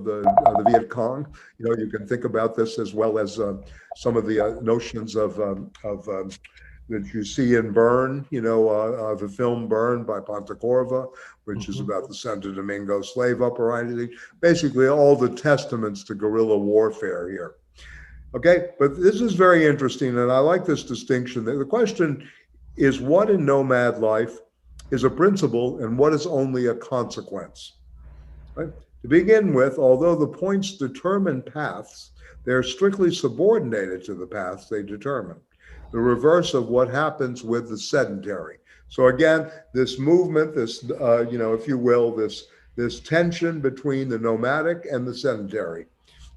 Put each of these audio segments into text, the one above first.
the Viet Cong. You know, you can think about this as well as some of the notions of that you see in Burn, you know, the film Burn by Pontecorva, which is about the Santo Domingo slave uprising. Basically, all the testaments to guerrilla warfare here. Okay, but this is very interesting, and I like this distinction. The question is, what in nomad life is a principle and what is only a consequence? Right? To begin with, although the points determine paths, they're strictly subordinated to the paths they determine. The reverse of what happens with the sedentary. So again, this movement, this, you know, if you will, this tension between the nomadic and the sedentary.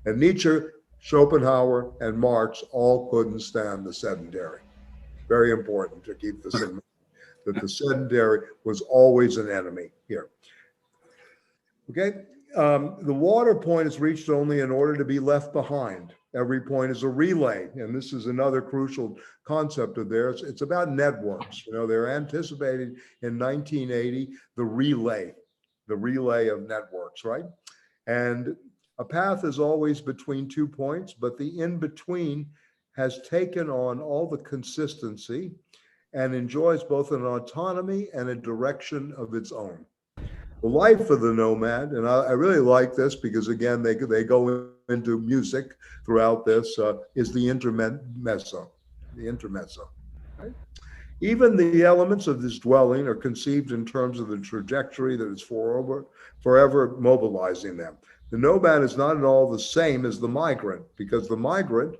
And Nietzsche, Schopenhauer, and Marx all couldn't stand the sedentary. Very important to keep this in mind, that the sedentary was always an enemy here. Okay, the water point is reached only in order to be left behind. Every point is a relay, and this is another crucial concept of theirs. It's about networks. You know, they're anticipating in 1980 the relay of networks, right? And a path is always between 2 points, but the in-between has taken on all the consistency and enjoys both an autonomy and a direction of its own. The life of the nomad, and I really like this because again, they go into music throughout this, is the intermezzo, right? Even the elements of this dwelling are conceived in terms of the trajectory that is forever mobilizing them. The nomad is not at all the same as the migrant, because the migrant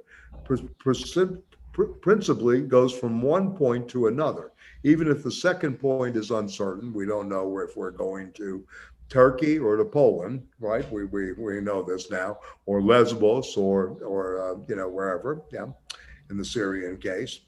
principally goes from one point to another. Even if the second point is uncertain, we don't know if we're going to Turkey or to Poland, right? We know this now, or Lesbos, or you know, wherever, yeah, in the Syrian case.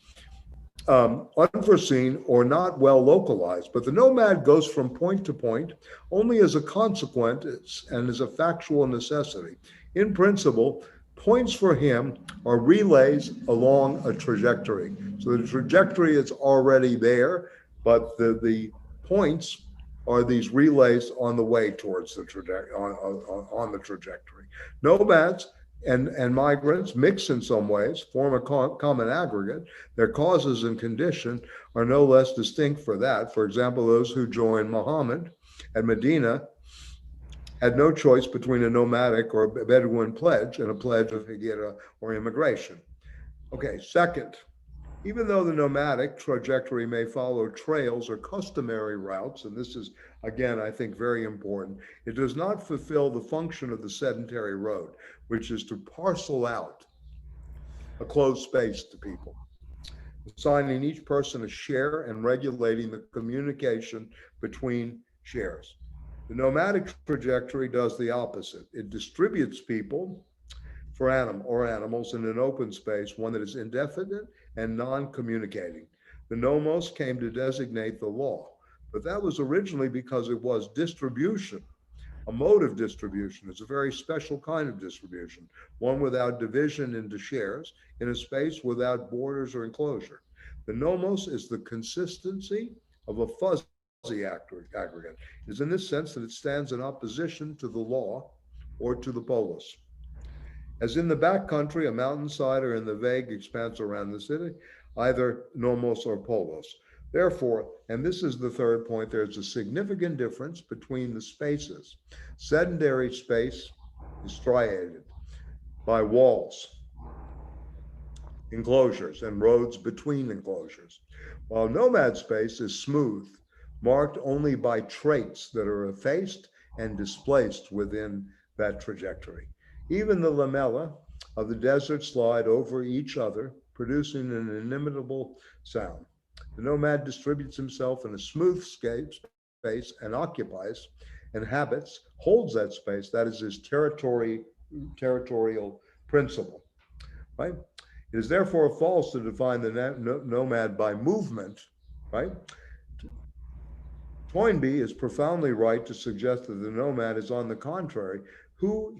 Unforeseen or not well localized, but the nomad goes from point to point only as a consequence and as a factual necessity. In principle, points for him are relays along a trajectory. So the trajectory is already there, but the points are these relays on the way towards the on the trajectory. Nomads and migrants mix in some ways, form a common aggregate. Their causes and condition are no less distinct for that. For example, those who joined Muhammad at Medina had no choice between a nomadic or a Bedouin pledge and a pledge of hijra or immigration. Okay, second, even though the nomadic trajectory may follow trails or customary routes, and this is, again, I think very important, it does not fulfill the function of the sedentary road, which is to parcel out a closed space to people, assigning each person a share and regulating the communication between shares. The nomadic trajectory does the opposite. It distributes people for animals in an open space, one that is indefinite and non-communicating. The nomos came to designate the law, but that was originally because it was distribution, a mode of distribution. It's a very special kind of distribution, one without division into shares in a space without borders or enclosure. The nomos is the consistency of a fuzzy aggregate. It is in this sense that it stands in opposition to the law or to the polis. As in the backcountry, a mountainside, or in the vague expanse around the city, either nomos or polos. Therefore, and this is the third point, there's a significant difference between the spaces. Sedentary space is striated by walls, enclosures, and roads between enclosures, while nomad space is smooth, marked only by traits that are effaced and displaced within that trajectory. Even the lamella of the desert slide over each other, producing an inimitable sound. The nomad distributes himself in a smooth space and occupies, inhabits, holds that space. That is his territorial principle, right? It is therefore false to define the nomad by movement, right? Toynbee is profoundly right to suggest that the nomad is, on the contrary,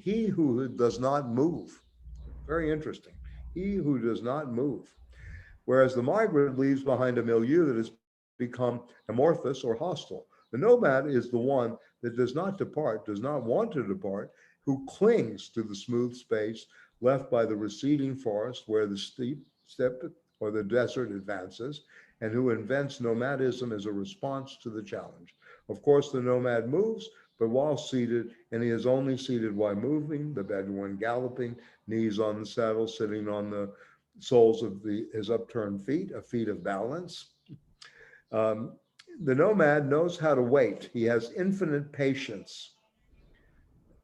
he who does not move. Very interesting. He who does not move. Whereas the migrant leaves behind a milieu that has become amorphous or hostile. The nomad is the one that does not depart, does not want to depart, who clings to the smooth space left by the receding forest where the steppe or the desert advances, and who invents nomadism as a response to the challenge. Of course, the nomad moves, but while seated, and he is only seated while moving, the Bedouin galloping, knees on the saddle, sitting on the soles of his upturned feet, a feat of balance. Um, the nomad knows how to wait. He has infinite patience.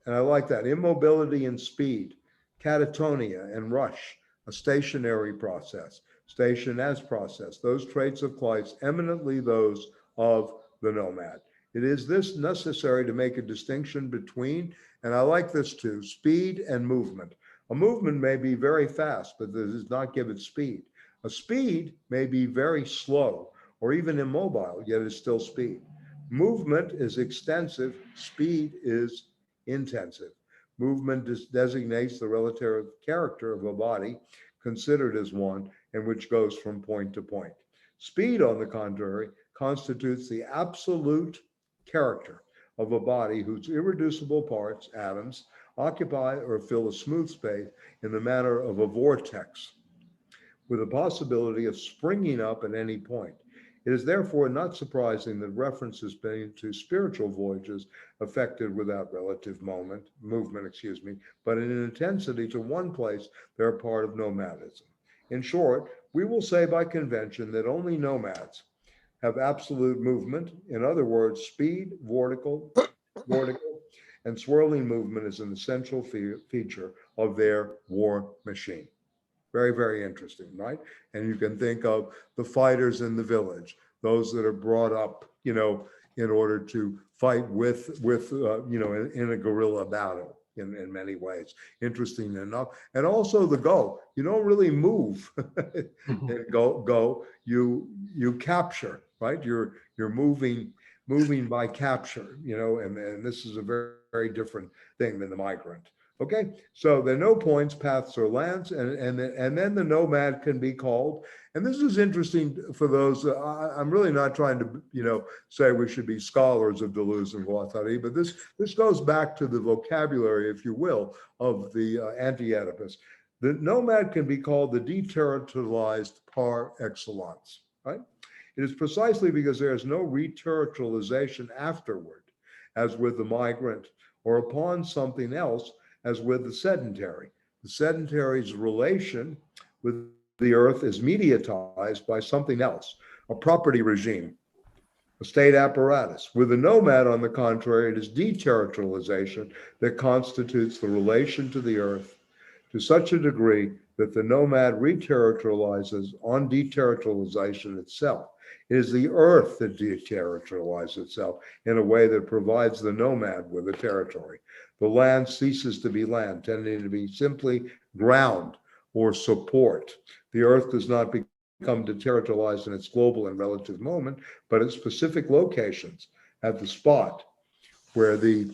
And I like that. Immobility and speed, catatonia and rush, a stationary process, station as process. Those traits of Kleist, eminently those of the nomad. It is this necessary to make a distinction between, and I like this too, speed and movement. A movement may be very fast, but this does not give it speed. A speed may be very slow or even immobile, yet it's still speed. Movement is extensive, speed is intensive. Movement designates the relative character of a body considered as one and which goes from point to point. Speed, on the contrary, constitutes the absolute character of a body whose irreducible parts, atoms, occupy or fill a smooth space in the manner of a vortex, with the possibility of springing up at any point. It is therefore not surprising that references being to spiritual voyages affected without relative movement, but in intensity to one place, they're part of nomadism. In short, we will say by convention that only nomads have absolute movement. In other words, speed, vortical, and swirling movement is an essential feature of their war machine. Very, very interesting, right? And you can think of the fighters in the village, those that are brought up, in order to fight with in a guerrilla battle in many ways. Interesting enough. And also the go. You don't really move and go. You capture, right? You're moving by capture, and this is a very, very different thing than the migrant. Okay, so there are no points, paths, or lands, and then the nomad can be called. And this is interesting for those. I'm really not trying to, say we should be scholars of Deleuze and Guattari, but this goes back to the vocabulary, if you will, of the anti-Oedipus. The nomad can be called the deterritorialized par excellence, right? It is precisely because there is no reterritorialization afterward, as with the migrant, or upon something else, as with the sedentary. The sedentary's relation with the earth is mediatized by something else, a property regime, a state apparatus. With the nomad, on the contrary, it is deterritorialization that constitutes the relation to the earth to such a degree that the nomad reterritorializes on deterritorialization itself. It is the earth that deterritorializes itself in a way that provides the nomad with a territory. The land ceases to be land, tending to be simply ground or support. The earth does not become deterritorialized in its global and relative moment, but at specific locations, at the spot where the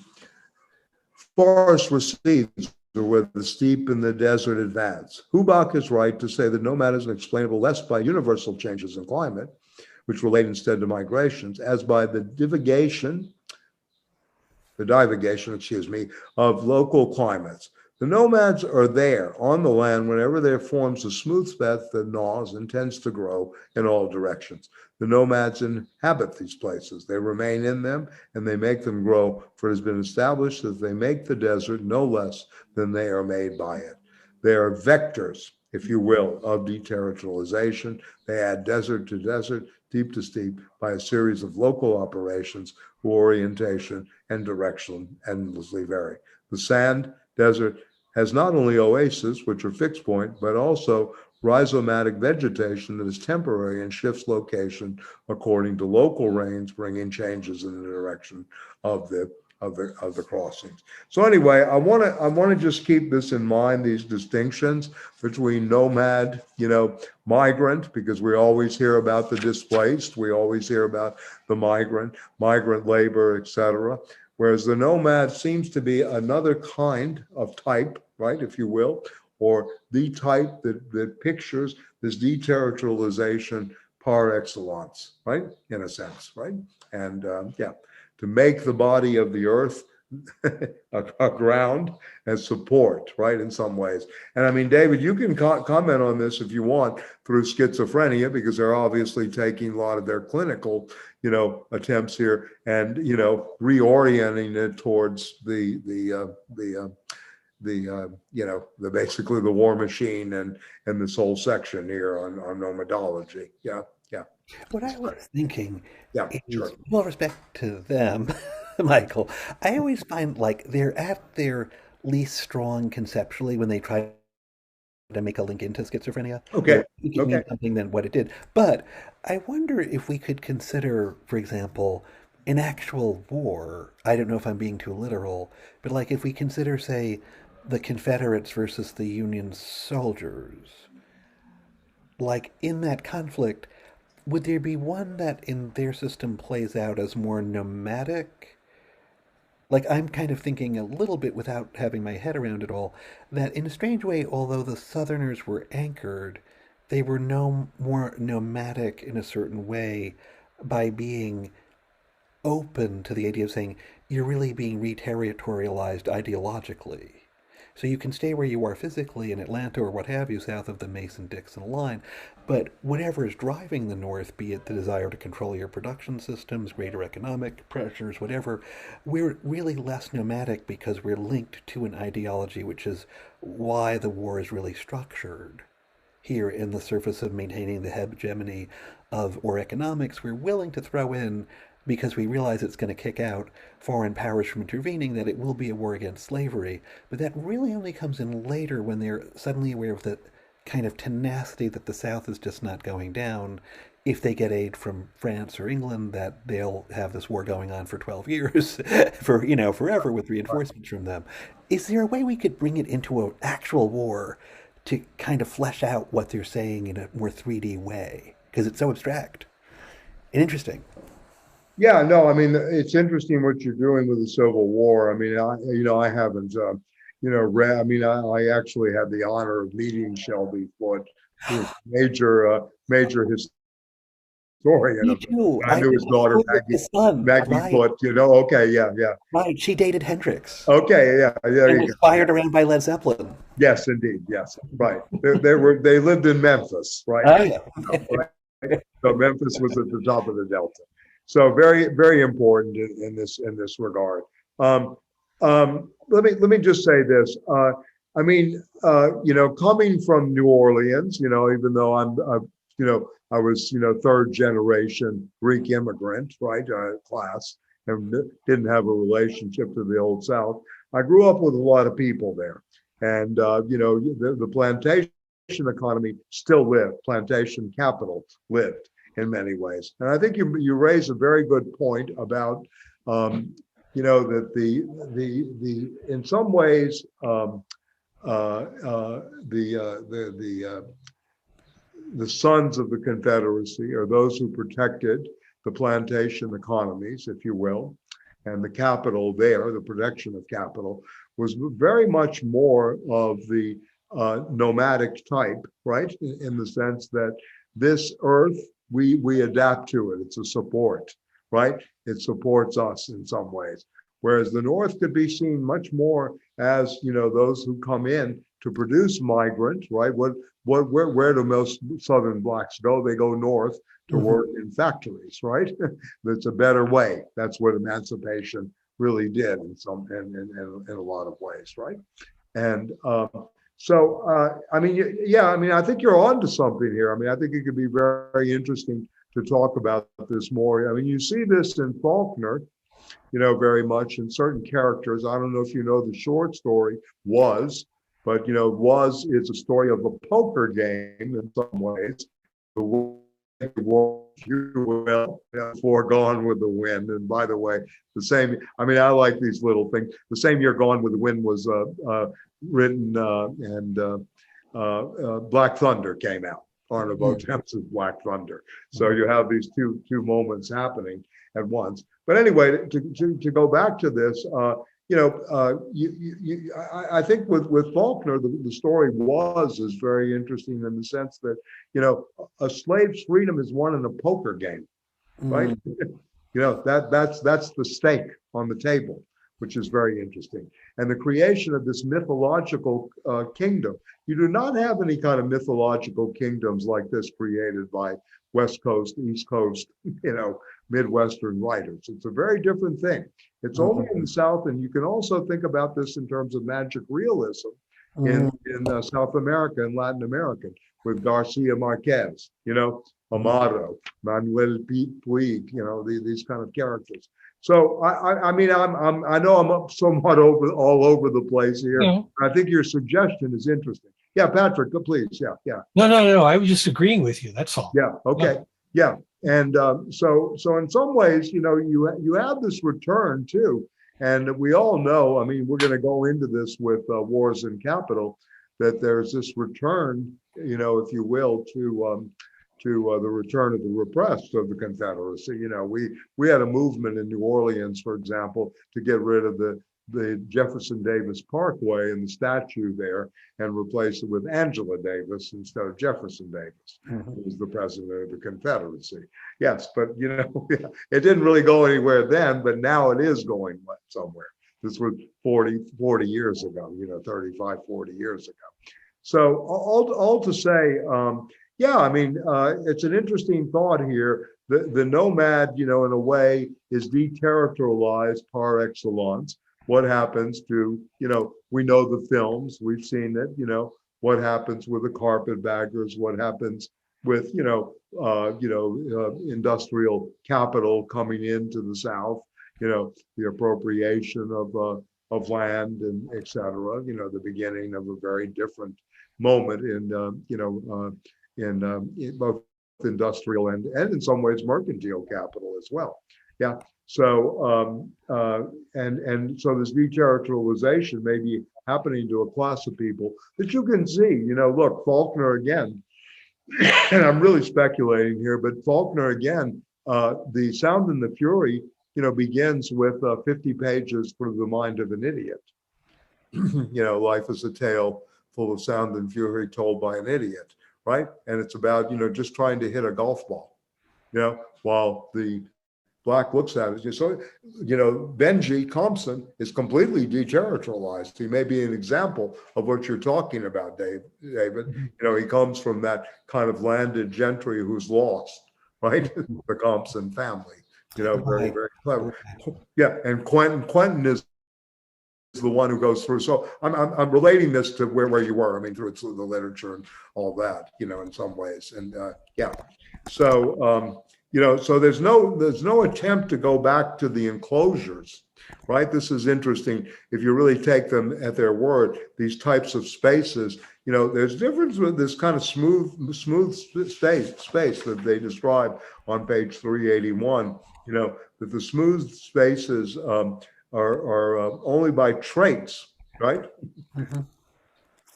forest recedes or where the steppe and the desert advance. Hubach is right to say that nomadism is explainable less by universal changes in climate, which relate instead to migrations, as by the divagation, of local climates. The nomads are there on the land whenever there forms a smooth space that gnaws and tends to grow in all directions. The nomads inhabit these places. They remain in them and they make them grow, for it has been established that they make the desert no less than they are made by it. They are vectors, if you will, of deterritorialization. They add desert to desert, steep to steep, by a series of local operations whose orientation and direction endlessly vary. The sand desert has not only oases, which are fixed point, but also rhizomatic vegetation that is temporary and shifts location according to local rains, bringing changes in the direction of the crossings. So anyway, I want to just keep this in mind, these distinctions between nomad, migrant, because we always hear about the displaced, we always hear about the migrant labor, etc. Whereas the nomad seems to be another kind of type, right, if you will, or the type that pictures this deterritorialization par excellence, right, in a sense, right? And to make the body of the earth a ground and support, right, in some ways. And I mean, David, you can comment on this if you want through schizophrenia, because they're obviously taking a lot of their clinical, attempts here and, reorienting it towards the basically the war machine and this whole section here on nomadology. Yeah, yeah. What I was thinking Yeah, is, sure. well, respect to them, Michael, I always find like they're at their least strong conceptually when they try to make a link into schizophrenia, where Okay, I think it okay. means something than what it did. But I wonder if we could consider, for example, an actual war. I don't know if I'm being too literal, but like if we consider, say, the Confederates versus the Union soldiers, like in that conflict, would there be one that in their system plays out as more nomadic? Like, I'm kind of thinking a little bit without having my head around it all, that in a strange way, although the Southerners were anchored, they were no more nomadic in a certain way by being open to the idea of saying you're really being reterritorialized ideologically. So you can stay where you are physically in Atlanta or what have you, south of the Mason-Dixon line, but whatever is driving the North, be it the desire to control your production systems, greater economic pressures, whatever, we're really less nomadic because we're linked to an ideology, which is why the war is really structured. Here, in the surface of maintaining the hegemony of war economics, we're willing to throw in, because we realize it's going to kick out foreign powers from intervening, that it will be a war against slavery. But that really only comes in later when they're suddenly aware of the kind of tenacity that the South is just not going down. If they get aid from France or England, that they'll have this war going on for 12 years, for, forever with reinforcements from them. Is there a way we could bring it into an actual war to kind of flesh out what they're saying in a more 3D way? Because it's so abstract and interesting. Yeah, no, I mean, it's interesting what you're doing with the Civil War. I mean, I haven't, read. I mean, I actually had the honor of meeting Shelby Foote, who was a major historian Me of. too. I I knew went his to daughter school with his son. Maggie Right, Foote. Okay, yeah, yeah. right. She dated Hendrix Okay, yeah, there and you was go. Yeah. fired around by Led Zeppelin. Yes, indeed. Yes, right. They lived in Memphis, right? Oh, yeah. Right. So Memphis was at the top of the Delta. So very, very important in this regard. Um, let me just say this. I mean, coming from New Orleans, even though I was, third generation Greek immigrant, right, class, and didn't have a relationship to the Old South. I grew up with a lot of people there, and the plantation economy still lived. Plantation capital lived in many ways. And I think you raise a very good point about that the in some ways the sons of the Confederacy are those who protected the plantation economies, if you will, and the capital there, the protection of capital, was very much more of the nomadic type, right? In the sense that this earth, we adapt to it. It's a support, right? It supports us in some ways. Whereas the North could be seen much more as, those who come in to produce migrant, right? Where do most Southern blacks go? They go north to Mhm. work in factories, right? That's a better way. That's what emancipation really did in a lot of ways, right? And I mean, yeah, I mean, I think you're on to something here. I mean, I think it could be very, very interesting to talk about this more. I mean, you see this in Faulkner, very much in certain characters. I don't know if you know the short story Was, but Was is a story of a poker game in some ways. The you will before Gone with the Wind. And by the way, the same. I mean, I like these little things. The same year Gone with the Wind was written, and Black Thunder came out. Arnold Votem's Black Thunder. So Mhm. you have these two moments happening at once. But anyway, to go back to this, I think with Faulkner, the story is very interesting in the sense that, a slave's freedom is won in a poker game, right? Mhm. That's the stake on the table which is very interesting. And the creation of this mythological kingdom. You do not have any kind of mythological kingdoms like this created by West Coast, East Coast, Midwestern writers. It's a very different thing. It's only in the South, and you can also think about this in terms of magic realism in South America and Latin America with Garcia Marquez, Amado, Manuel Puig, these kind of characters. So I know I'm somewhat all over the place here. No. I think your suggestion is interesting. Yeah, Patrick, please. Yeah. No. I was just agreeing with you. That's all. Yeah. Okay. Yeah. And so in some ways, you have this return too, and we all know. I mean, we're going to go into this with Wars and Capital, that there's this return, if you will, to the return of the repressed of the Confederacy. We had a movement in New Orleans, for example, to get rid of the Jefferson Davis Parkway and the statue there and replace it with Angela Davis instead of Jefferson Davis, who was the president of the Confederacy. Yes, but it didn't really go anywhere then, but now it is going somewhere. This was 40 years ago, 35, 40 years ago. So all to say, it's an interesting thought here. The nomad, in a way, is deterritorialized par excellence. What happens to, we know the films, we've seen it, what happens with the carpetbaggers, what happens with, industrial capital coming into the South, the appropriation of land and et cetera, the beginning of a very different moment in both industrial and in some ways mercantile capital as well. Yeah. So and so this deterritorialization may be happening to a class of people that you can see. Look, Faulkner again, and I'm really speculating here, but Faulkner again, The Sound and the Fury, begins with 50 pages for the mind of an idiot. Life is a tale full of sound and fury told by an idiot, right? And it's about just trying to hit a golf ball, while the Black looks at it. So, Benji Compson is completely deterritorialized. He may be an example of what you're talking about, David. He comes from that kind of landed gentry who's lost, right? The Compson family, very, very clever. Yeah, and Quentin is the one who goes through. So I'm relating this to where you were. I mean, through the literature and all that, in some ways. And so so there's no attempt to go back to the enclosures, right? This is interesting. If you really take them at their word, these types of spaces, there's difference with this kind of smooth space that they describe on page 381. That the smooth spaces are only by traits, right? Mm-hmm.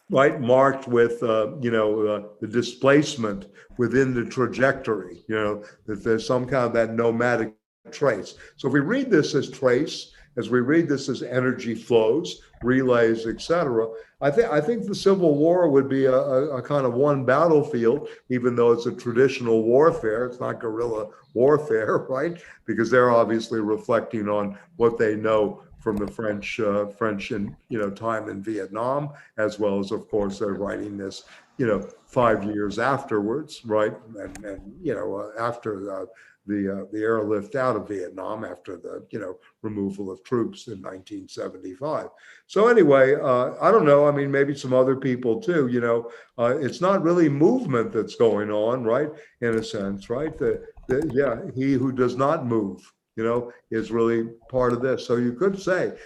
Right, marked with the displacement within the trajectory. That there's some kind of that nomadic trace. So if we read this as trace, as we read this as energy flows, relays, etc., I think the Civil War would be a kind of one battlefield, even though it's a traditional warfare. It's not guerrilla warfare, right? Because they're obviously reflecting on what they know from the French in time in Vietnam, as well as, of course, they're writing this 5 years afterwards, right? And after the airlift out of Vietnam, after the removal of troops in 1975. So anyway, I don't know. I mean, maybe some other people too. It's not really movement that's going on, right? In a sense, right? He who does not move, is really part of this. So you could say,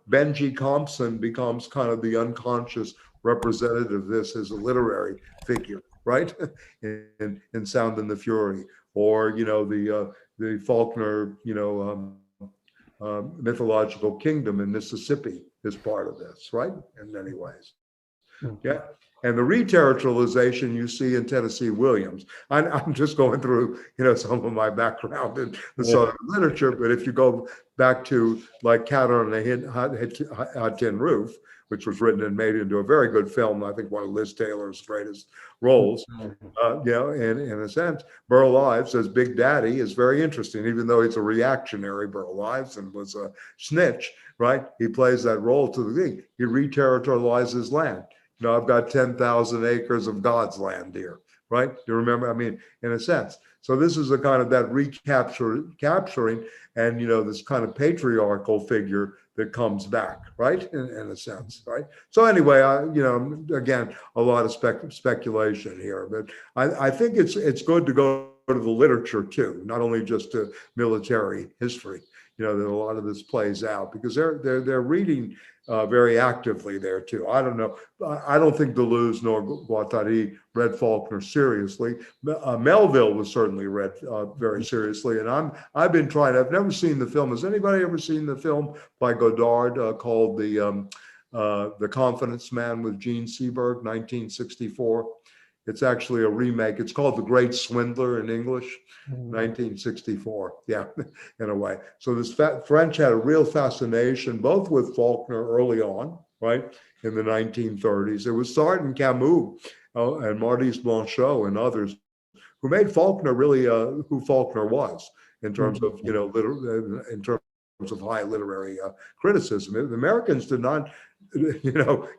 Benji Compson becomes kind of the unconscious representative of this as a literary figure, right? in Sound and the Fury, or the Faulkner, mythological kingdom in Mississippi is part of this, right? In many ways. Yeah. And the reterritorialization you see in Tennessee Williams. I'm just going through, some of my background in the Southern literature, but if you go back to like Cat on a Hot Tin Roof, which was written and made into a very good film. I think one of Liz Taylor's greatest roles. In a sense, Burl Ives as Big Daddy is very interesting, even though he's a reactionary, Burl Ives, and was a snitch, right? He plays that role to the thing. He re-territorializes land. I've got 10,000 acres of God's land here, right? You remember? I mean, in a sense. So this is a kind of that capturing and, this kind of patriarchal figure that comes back, right? In a sense, right? So anyway, again, a lot of speculation here, but I think it's good to go to the literature too, not only just to military history, that a lot of this plays out because they're reading very actively there too. I don't know. I don't think Deleuze nor Guattari read Faulkner seriously. Melville was certainly read very seriously, and I've been trying. I've never seen the film. Has anybody ever seen the film by Godard called The Confidence Man with Gene Seberg, 1964? It's actually a remake. It's called The Great Swindler in English, 1964. Yeah, in a way. So this French had a real fascination, both with Faulkner early on, right, in the 1930s. It was Sartre and Camus and Maurice Blanchot and others who made Faulkner really who Faulkner was in terms of, in terms of high literary criticism. The Americans did not,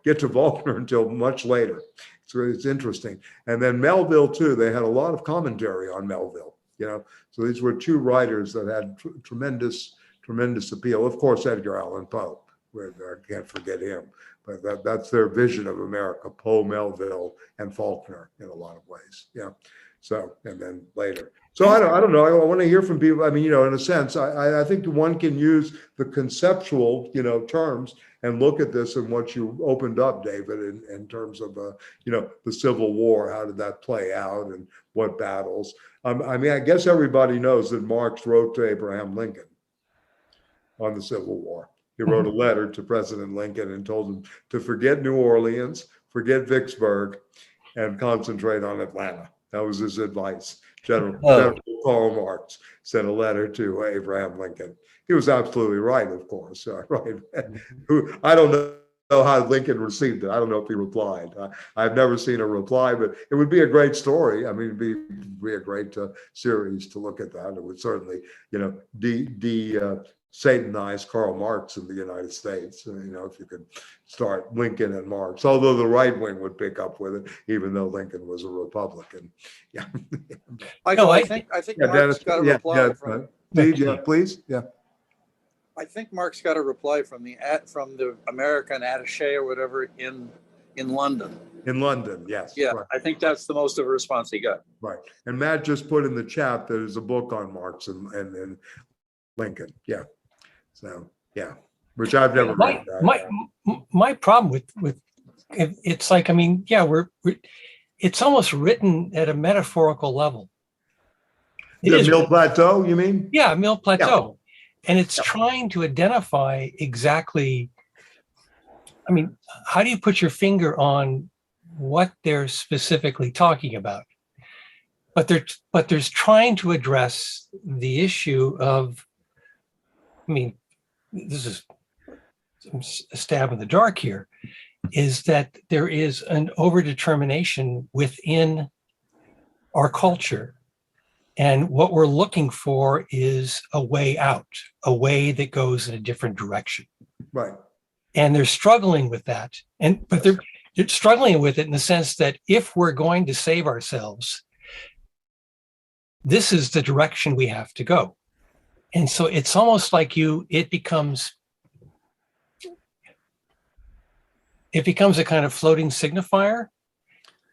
get to Faulkner until much later. So it's interesting. And then Melville too, they had a lot of commentary on Melville, So these were two writers that had tremendous appeal. Of course, Edgar Allan Poe, I can't forget him, but that's their vision of America, Poe, Melville, and Faulkner in a lot of ways. Yeah. So, and then later. So I don't know. I want to hear from people. I mean, in a sense, I think one can use the conceptual, terms and look at this and what you opened up, David, in terms of, the Civil War. How did that play out and what battles? I mean, I guess everybody knows that Marx wrote to Abraham Lincoln on the Civil War. He wrote a letter to President Lincoln and told him to forget New Orleans, forget Vicksburg, and concentrate on Atlanta. That was his advice. General Karl Marx sent a letter to Abraham Lincoln. He was absolutely right, of course. Right. I don't know how Lincoln received it. I don't know if he replied. I've never seen a reply, but it would be a great story. I mean, it'd be a great series to look at that. It would certainly, satanize Karl Marx in the United States. If you could start Lincoln and Marx, although the right wing would pick up with it, even though Lincoln was a Republican. Yeah. Michael, I think Marx got a reply from. Steve, please. Yeah. I think Marx got a reply from the American attaché or whatever in London. In London, yes. Yeah, right. I think that's the most of a response he got. Right. And Matt just put in the chat that there's a book on Marx and Lincoln. Yeah. So yeah, which I've never read. My problem with it's like, I mean, it's almost written at a metaphorical level. The Mill Plateau, you mean? Yeah, Mill Plateau. Yeah. And it's trying to identify exactly, I mean, how do you put your finger on what they're specifically talking about? But there's trying to address the issue of, I mean, this is a stab in the dark here, is that there is an overdetermination within our culture. And what we're looking for is a way out, a way that goes in a different direction. Right. And they're struggling with that. But they're struggling with it in the sense that if we're going to save ourselves, this is the direction we have to go. And so it's almost like it becomes a kind of floating signifier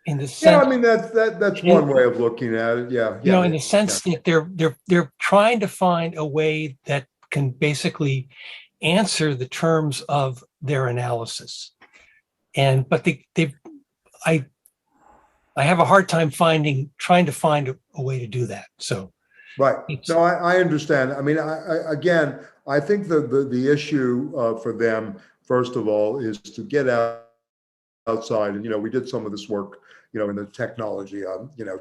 in the sense. Yeah, I mean that's one way of looking at it. Yeah. In the sense that they're trying to find a way that can basically answer the terms of their analysis. But I have a hard time trying to find a way to do that. So. Right. No, I understand. I mean, I think the issue for them, first of all, is to get outside. And, we did some of this work, in the technology,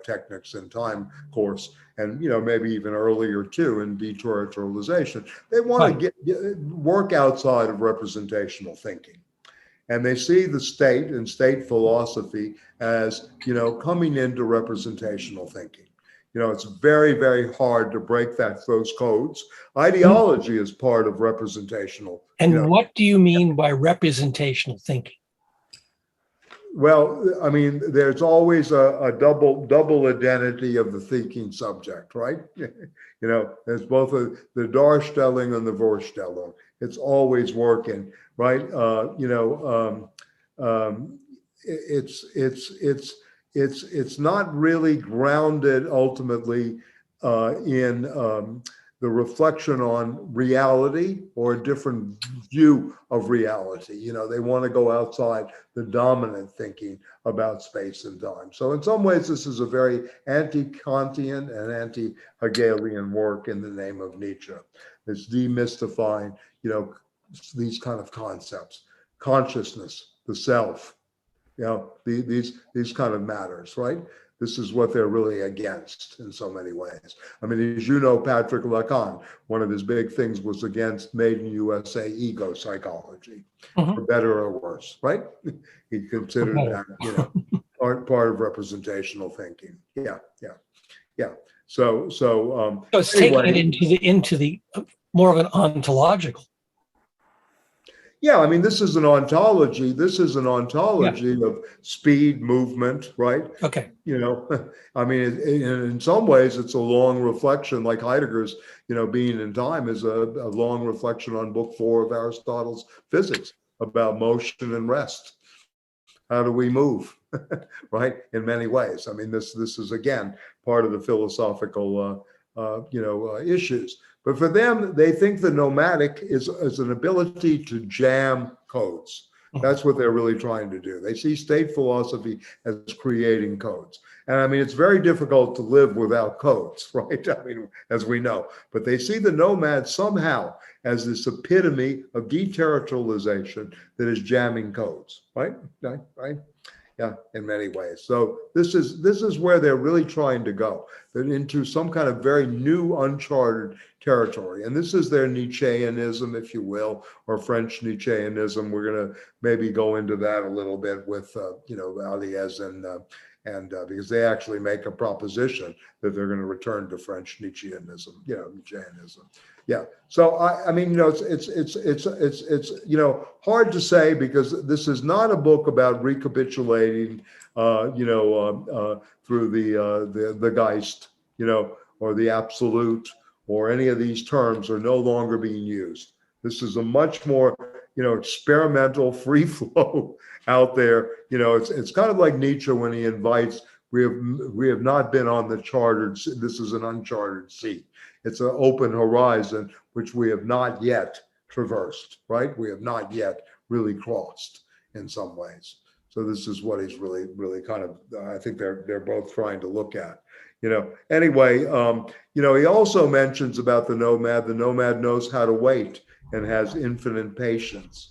techniques and time course, and, maybe even earlier too in deterritorialization. They want to work outside of representational thinking. And they see the state and state philosophy as, coming into representational thinking. It's very, very hard to break those codes. Ideology is part of representational. And what do you mean by representational thinking? Well, I mean, there's always a double identity of the thinking subject, right? There's both the Darstellung and the Vorstellung. It's always working, right? It's not really grounded ultimately in the reflection on reality or a different view of reality. They want to go outside the dominant thinking about space and time. So in some ways, this is a very anti-Kantian and anti-Hegelian work in the name of Nietzsche. It's demystifying, these kind of concepts, consciousness, the self, these kind of matters, right? This is what they're really against in so many ways. I mean, as you know, Patrick Lacan, one of his big things was against made in USA ego psychology, for better or worse, right? He considered that, part of representational thinking. Yeah. So it's taking it into the more of an ontological. Yeah, I mean, this is an ontology. This is an ontology of speed, movement, right? Okay. I mean, in some ways, it's a long reflection, like Heidegger's, being in time is a long reflection on book 4 of Aristotle's physics about motion and rest. How do we move, right? In many ways. I mean, this is, again, part of the philosophical, issues. But for them, they think the nomadic is an ability to jam codes. That's what they're really trying to do. They see state philosophy as creating codes. And I mean, it's very difficult to live without codes, right? I mean, as we know. But they see the nomad somehow as this epitome of deterritorialization that is jamming codes, right? Right? Yeah, in many ways. So this is where they're really trying to go. They're into some kind of very new, uncharted territory. And this is their Nietzscheanism, if you will, or French Nietzscheanism. We're going to maybe go into that a little bit with, Alliez and because they actually make a proposition that they're going to return to French Nietzscheanism, Nietzscheanism. Yeah. So I mean, it's hard to say because this is not a book about recapitulating, through the Geist, or the absolute, or any of these terms are no longer being used. This is a much more, experimental, free flow out there. It's kind of like Nietzsche when he invites. We have not been on the chartered. This is an uncharted sea. It's an open horizon which we have not yet traversed. Right? We have not yet really crossed in some ways. So this is what he's really kind of. I think they're both trying to look at. Anyway, he also mentions about the nomad. The nomad knows how to wait and has infinite patience,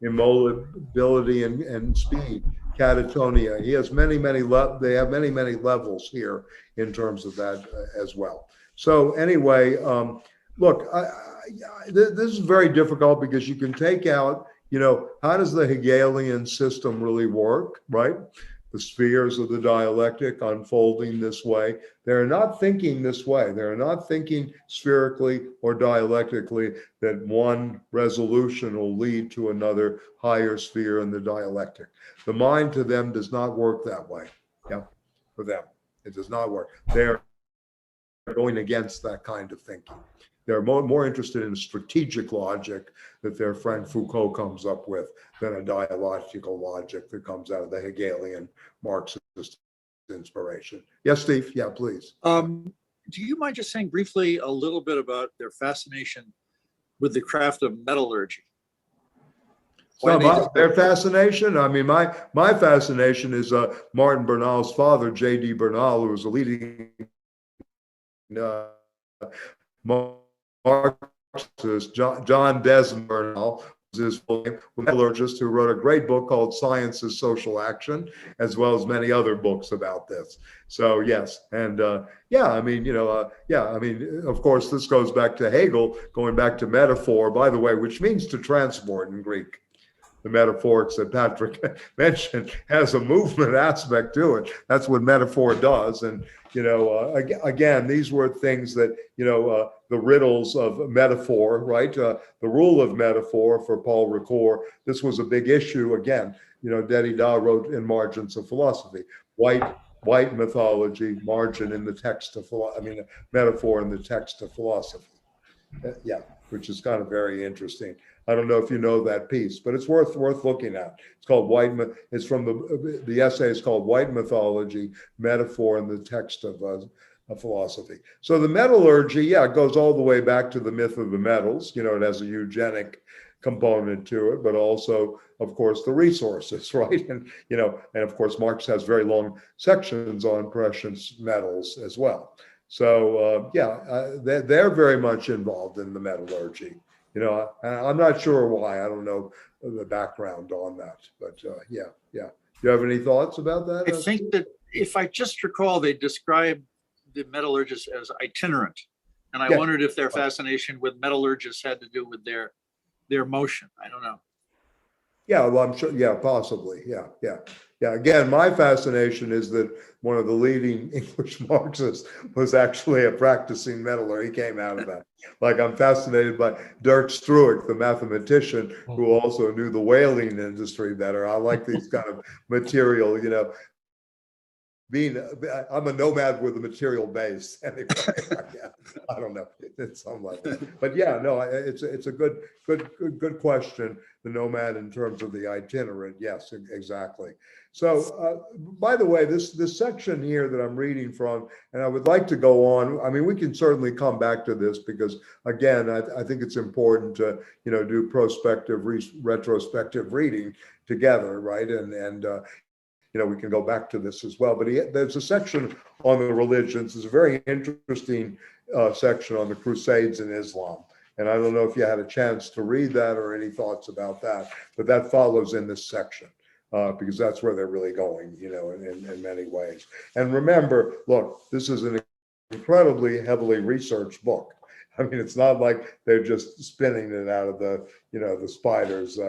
immobility and speed, catatonia. He has many they have many levels here in terms of that as well. So anyway, look, this is very difficult because you can take out, how does the Hegelian system really work, right? The spheres of the dialectic unfolding this way. They're not thinking this way. They're not thinking spherically or dialectically that one resolution will lead to another higher sphere in the dialectic. The mind to them does not work that way. Yeah, for them, it does not work. They're going against that kind of thinking. They're more interested in strategic logic that their friend Foucault comes up with than a dialogical logic that comes out of the Hegelian Marxist inspiration. Yes, Steve? Yeah, please. Do you mind just saying briefly a little bit about their fascination with the craft of metallurgy? Their fascination? I mean, my fascination is Martin Bernal's father, J.D. Bernal, who was a leading Marxist. John Desmond Bernal was his full name, a metallurgist who wrote a great book called Science is Social Action, as well as many other books about this. So yes, and of course, this goes back to Hegel, going back to metaphor, by the way, which means to transport in Greek. the metaphorics that Patrick mentioned has a movement aspect to it. That's what metaphor does. And, again, these were things that, the riddles of metaphor, right? The rule of metaphor for Paul Ricoeur. This was a big issue. Again, Derrida wrote in Margins of Philosophy, white mythology, margin in the text of metaphor in the text of philosophy. Yeah, which is kind of very interesting. I don't know if you know that piece, but it's worth looking at. It's called It's from the essay is called White Mythology, Metaphor in the Text of Philosophy. So the metallurgy, it goes all the way back to the myth of the metals. It has a eugenic component to it, but also, of course, the resources, right? And of course, Marx has very long sections on precious metals as well. So they're very much involved in the metallurgy. I'm not sure why. I don't know the background on that, but yeah. Do you have any thoughts about that? I think that if I just recall, they described the metallurgists as itinerant, and I wondered if their fascination with metallurgists had to do with their motion. I don't know. Yeah, well, I'm sure. Yeah, possibly. Yeah. Again, my fascination is that one of the leading English Marxists was actually a practicing metaller. He came out of that. Like, I'm fascinated by Dirk Struik, the mathematician, who also knew the whaling industry better. I like these kind of material, I'm a nomad with a material base. Anyway, I don't know. It's something like that. But it's a good question. The nomad in terms of the itinerant. Yes, exactly. So, by the way, this section here that I'm reading from, and I would like to go on. I mean, we can certainly come back to this because, again, I think it's important to do prospective, retrospective reading together, right? And we can go back to this as well. But there's a section on the religions. It's a very interesting section on the Crusades in Islam. And I don't know if you had a chance to read that or any thoughts about that, but that follows in this section because that's where they're really going, in many ways. And remember, look, this is an incredibly heavily researched book. I mean, it's not like they're just spinning it out of the spider's,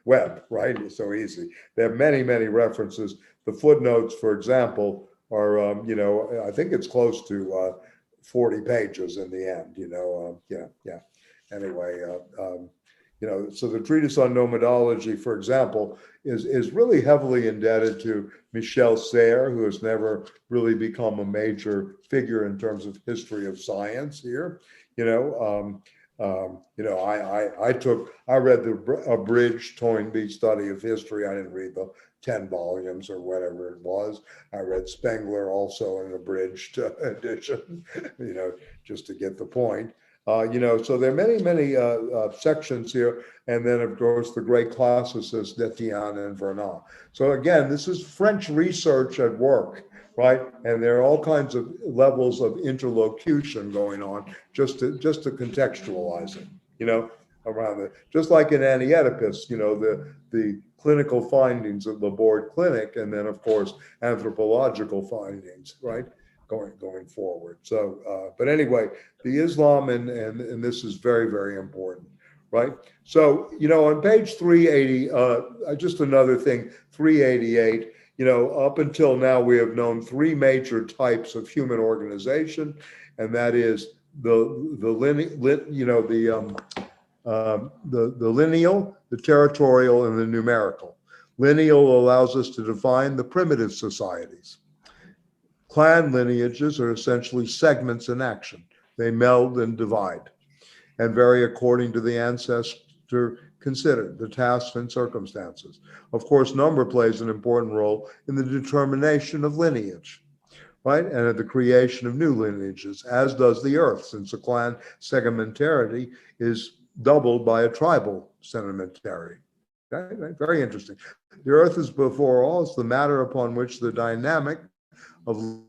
web, right? It's so easy. There are many, many references. The footnotes, for example, are, I think it's close to 40 pages in the end, Anyway, so the treatise on nomadology, for example, is really heavily indebted to Michel Serres, who has never really become a major figure in terms of history of science here. I read the abridged Toynbee study of history. I didn't read the 10 volumes or whatever it was. I read Spengler also in an abridged edition, just to get the point. So there are many, many sections here. And then, of course, the great classicists, Detienne and Vernon. So again, this is French research at work, right? And there are all kinds of levels of interlocution going on just to contextualize it, around it. Just like in Anti-Oedipus, the clinical findings of the Laborde Clinic, and then, of course, anthropological findings, right? Going forward. So, but anyway, the Islam and this is very, very important, right? So, on page 380, just another thing, 388, up until now, we have known three major types of human organization, and that is the lineal, the territorial, and the numerical. Lineal allows us to define the primitive societies. Clan lineages are essentially segments in action. They meld and divide and vary according to the ancestor considered, the tasks and circumstances. Of course, number plays an important role in the determination of lineage, right? And at the creation of new lineages, as does the earth, since the clan segmentarity is doubled by a tribal segmentarity. Okay? Very interesting. The earth is before all, it's the matter upon which the dynamic of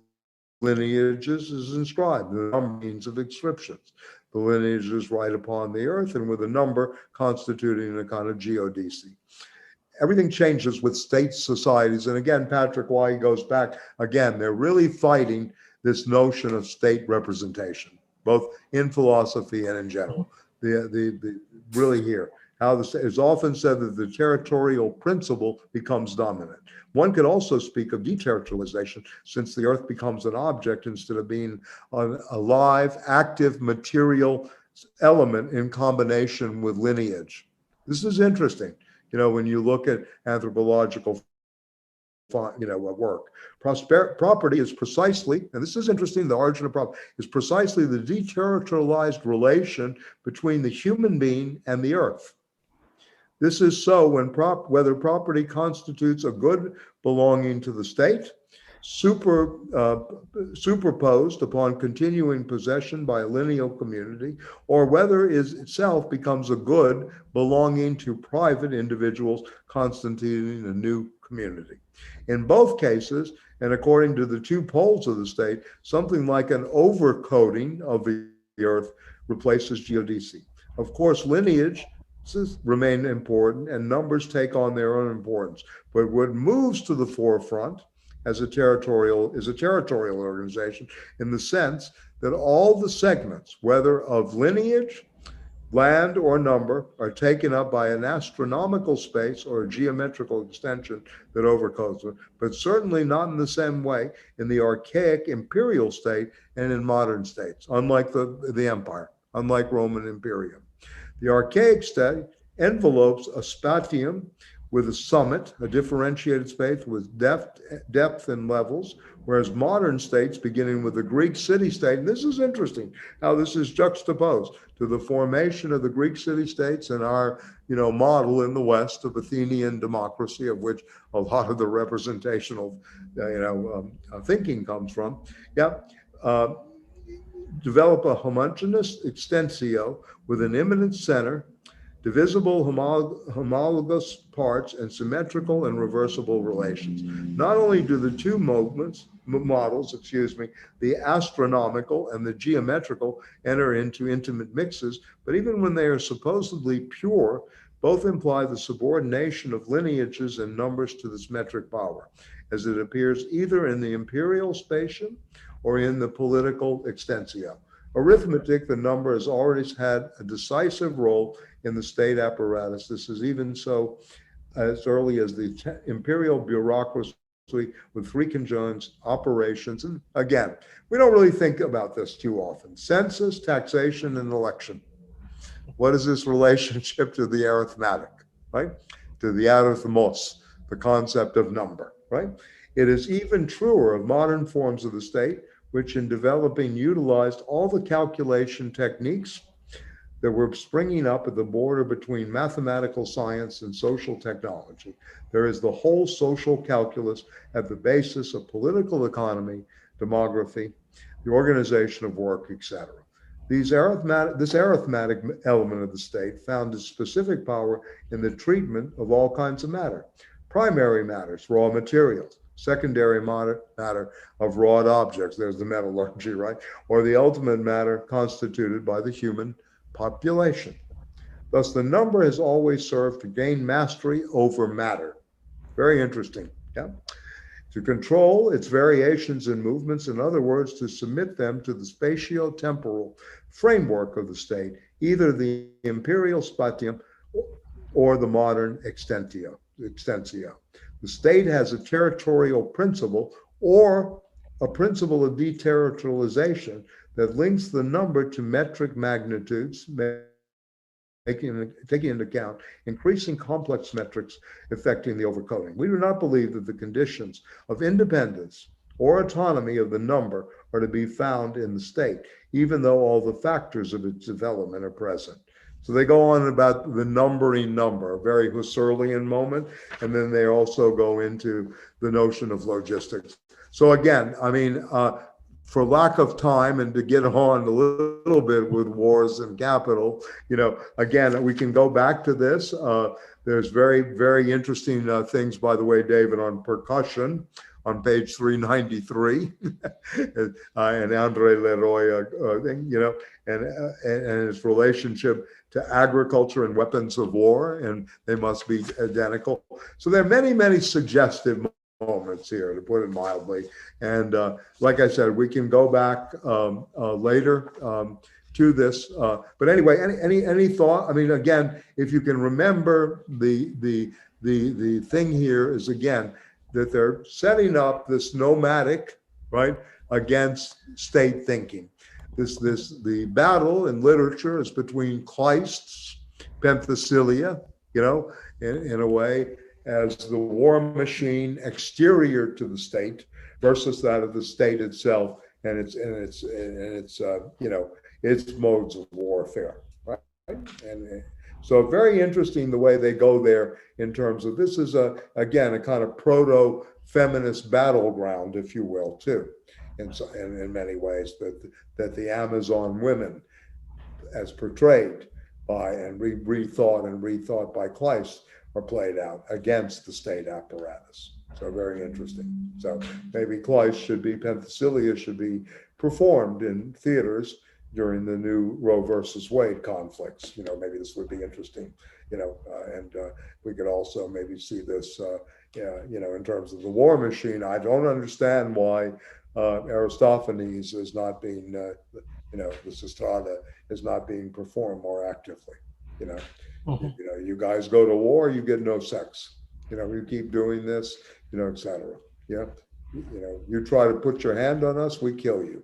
lineages is inscribed, the number means of inscriptions. The lineage is right upon the earth and with a number constituting a kind of geodesy. Everything changes with state societies. And again, Patrick, why he goes back, again, they're really fighting this notion of state representation, both in philosophy and in general. The really here. how it's often said that the territorial principle becomes dominant. One could also speak of deterritorialization, since the earth becomes an object instead of being an alive, active, material element in combination with lineage. This is interesting, when you look at anthropological work. Property is precisely, and this is interesting, the origin of property is precisely the deterritorialized relation between the human being and the earth. This is so when whether property constitutes a good belonging to the state, superposed upon continuing possession by a lineal community, or whether it itself becomes a good belonging to private individuals constituting a new community. In both cases, and according to the two poles of the state, something like an overcoating of the earth replaces geodesy. Of course, lineage remain important and numbers take on their own importance. But what moves to the forefront is a territorial organization, in the sense that all the segments, whether of lineage, land, or number, are taken up by an astronomical space or a geometrical extension that overcoats them, but certainly not in the same way in the archaic imperial state and in modern states, unlike the empire, unlike Roman Imperium. The archaic state envelopes a spatium with a summit, a differentiated space with depth and levels, whereas modern states, beginning with the Greek city-state, and this is interesting, how this is juxtaposed to the formation of the Greek city-states and our, model in the West of Athenian democracy, of which a lot of the representational, thinking comes from. Develop a homogeneous extensio with an immanent center, divisible homologous parts, and symmetrical and reversible relations. Not only do the two models, the astronomical and the geometrical, enter into intimate mixes, but even when they are supposedly pure, both imply the subordination of lineages and numbers to this metric power, as it appears either in the imperial spatium or in the political extensio. Arithmetic, the number, has always had a decisive role in the state apparatus. This is even so as early as the imperial bureaucracy with three conjoined operations. And again, we don't really think about this too often. Census, taxation, and election. What is this relationship to the arithmetic, right? To the arithmos, the concept of number, right? It is even truer of modern forms of the state, which in developing utilized all the calculation techniques that were springing up at the border between mathematical science and social technology. There is the whole social calculus at the basis of political economy, demography, the organization of work, etc. This arithmetic element of the state found its specific power in the treatment of all kinds of matter. Primary matters, raw materials, secondary matter of wrought objects, there's the metallurgy, right? Or the ultimate matter constituted by the human population. Thus, the number has always served to gain mastery over matter. Very interesting, yeah? To control its variations and movements, in other words, to submit them to the spatio-temporal framework of the state, either the imperial spatium or the modern extensio. The state has a territorial principle or a principle of deterritorialization that links the number to metric magnitudes, taking into account increasing complex metrics affecting the overcoding. We do not believe that the conditions of independence or autonomy of the number are to be found in the state, even though all the factors of its development are present. So they go on about the numbering number, a very Husserlian moment, and then they also go into the notion of logistics. So again, for lack of time and to get on a little bit with wars and capital, again, we can go back to this. There's very, very interesting things, by the way, David, on percussion on page 393, and Andre Leroy thing, and its relationship to agriculture and weapons of war, and they must be identical. So there are many, many suggestive moments here, to put it mildly. And like I said, we can go back later to this. But anyway, any thought? I mean, again, if you can remember, the thing here is, again, that they're setting up this nomadic, right, against state thinking. The battle in literature is between Kleist's Penthesilea, in a way, as the war machine exterior to the state versus that of the state itself and its modes of warfare, right? And so very interesting the way they go there in terms of this is again a kind of proto-feminist battleground, if you will, too, and so in many ways that the Amazon women, as portrayed by and rethought by Kleist, are played out against the state apparatus. So very interesting. So maybe Penthesilea should be performed in theaters during the new Roe versus Wade conflicts. Maybe this would be interesting. And we could also maybe see this, in terms of the war machine. I don't understand why Aristophanes is not being, the Sistrata is not being performed more actively. You guys go to war, you get no sex. You keep doing this, etc. Yeah. You try to put your hand on us, we kill you.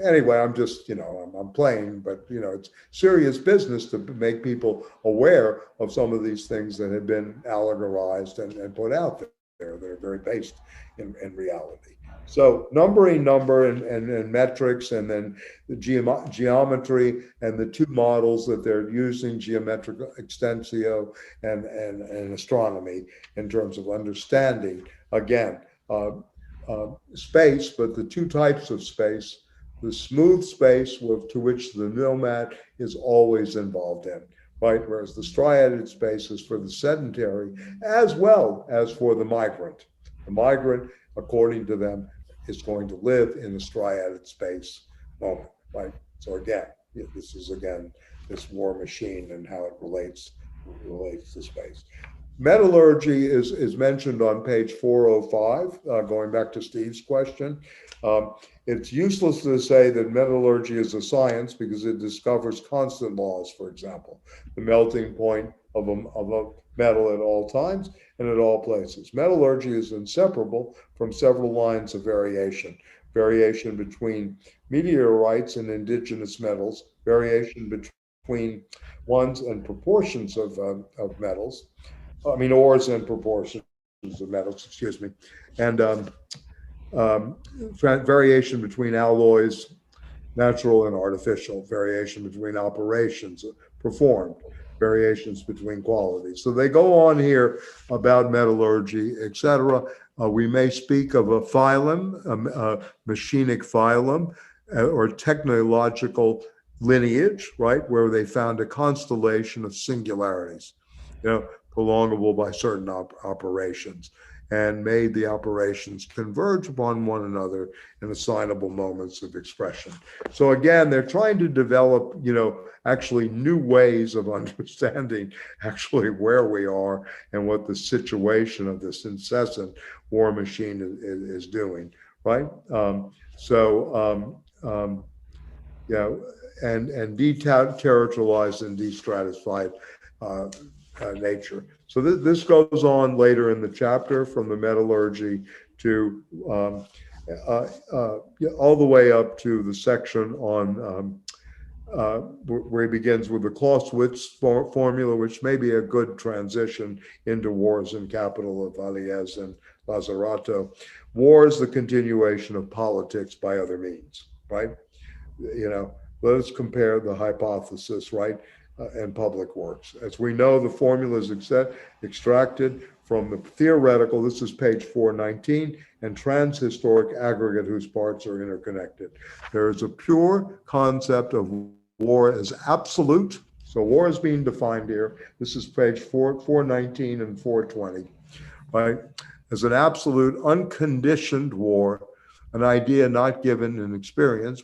Anyway, I'm just, I'm playing, but, it's serious business to make people aware of some of these things that have been allegorized and put out there. They're very based in reality. So numbering and metrics, and then the geometry and the two models that they're using, geometric extensio and astronomy, in terms of understanding, again, space, but the two types of space, the smooth space to which the nomad is always involved in, right? Whereas the striated space is for the sedentary as well as for the migrant. The migrant, according to them, is going to live in the striated space moment, right? So again, this is this war machine and how it relates to space. Metallurgy is mentioned on page 405, going back to Steve's question. It's useless to say that metallurgy is a science because it discovers constant laws, for example, the melting point of a metal at all times and at all places. Metallurgy is inseparable from several lines of variation between meteorites and indigenous metals, variation between ones and proportions of metals, ores and proportions of metals, excuse me, and variation between alloys, natural and artificial, variation between operations performed, variations between qualities. So they go on here about metallurgy, etc. We may speak of a phylum, a machinic phylum, or technological lineage, right, where they found a constellation of singularities, prolongable by certain operations, and made the operations converge upon one another in assignable moments of expression. So again, they're trying to develop, actually new ways of understanding actually where we are and what the situation of this incessant war machine is doing, right? And deterritorialized and destratified nature. So this goes on later in the chapter, from the metallurgy to all the way up to the section on where he begins with the Clausewitz formula, which may be a good transition into Wars and Capital of Alliez and Lazzarato. War is the continuation of politics by other means, right? Let us compare the hypothesis, right, and public works. As we know, the formula is extracted from the theoretical, this is page 419, and transhistoric aggregate whose parts are interconnected. There is a pure concept of war as absolute. So war is being defined here. This is page 419 and 420, right? As an absolute, unconditioned war, an idea not given in experience,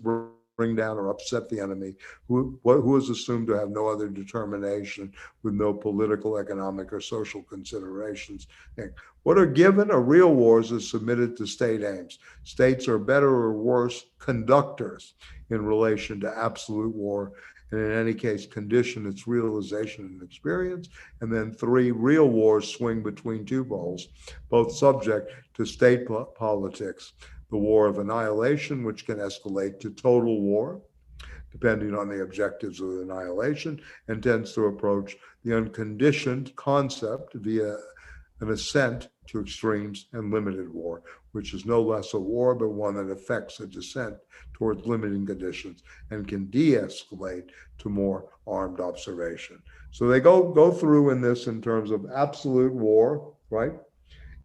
bring down or upset the enemy, who is assumed to have no other determination with no political, economic, or social considerations. What are given are real wars is submitted to state aims. States are better or worse conductors in relation to absolute war, and in any case, condition its realization and experience. And then 3, real wars swing between two poles, both subject to state politics. The war of annihilation, which can escalate to total war, depending on the objectives of the annihilation, and tends to approach the unconditioned concept via an ascent to extremes and limited war, which is no less a war, but one that affects a descent towards limiting conditions and can de-escalate to more armed observation. So they go through in this in terms of absolute war, right?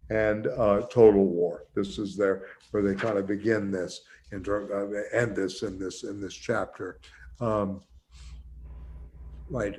And total war. This is where they kind of begin this in terms of end this in this chapter, right?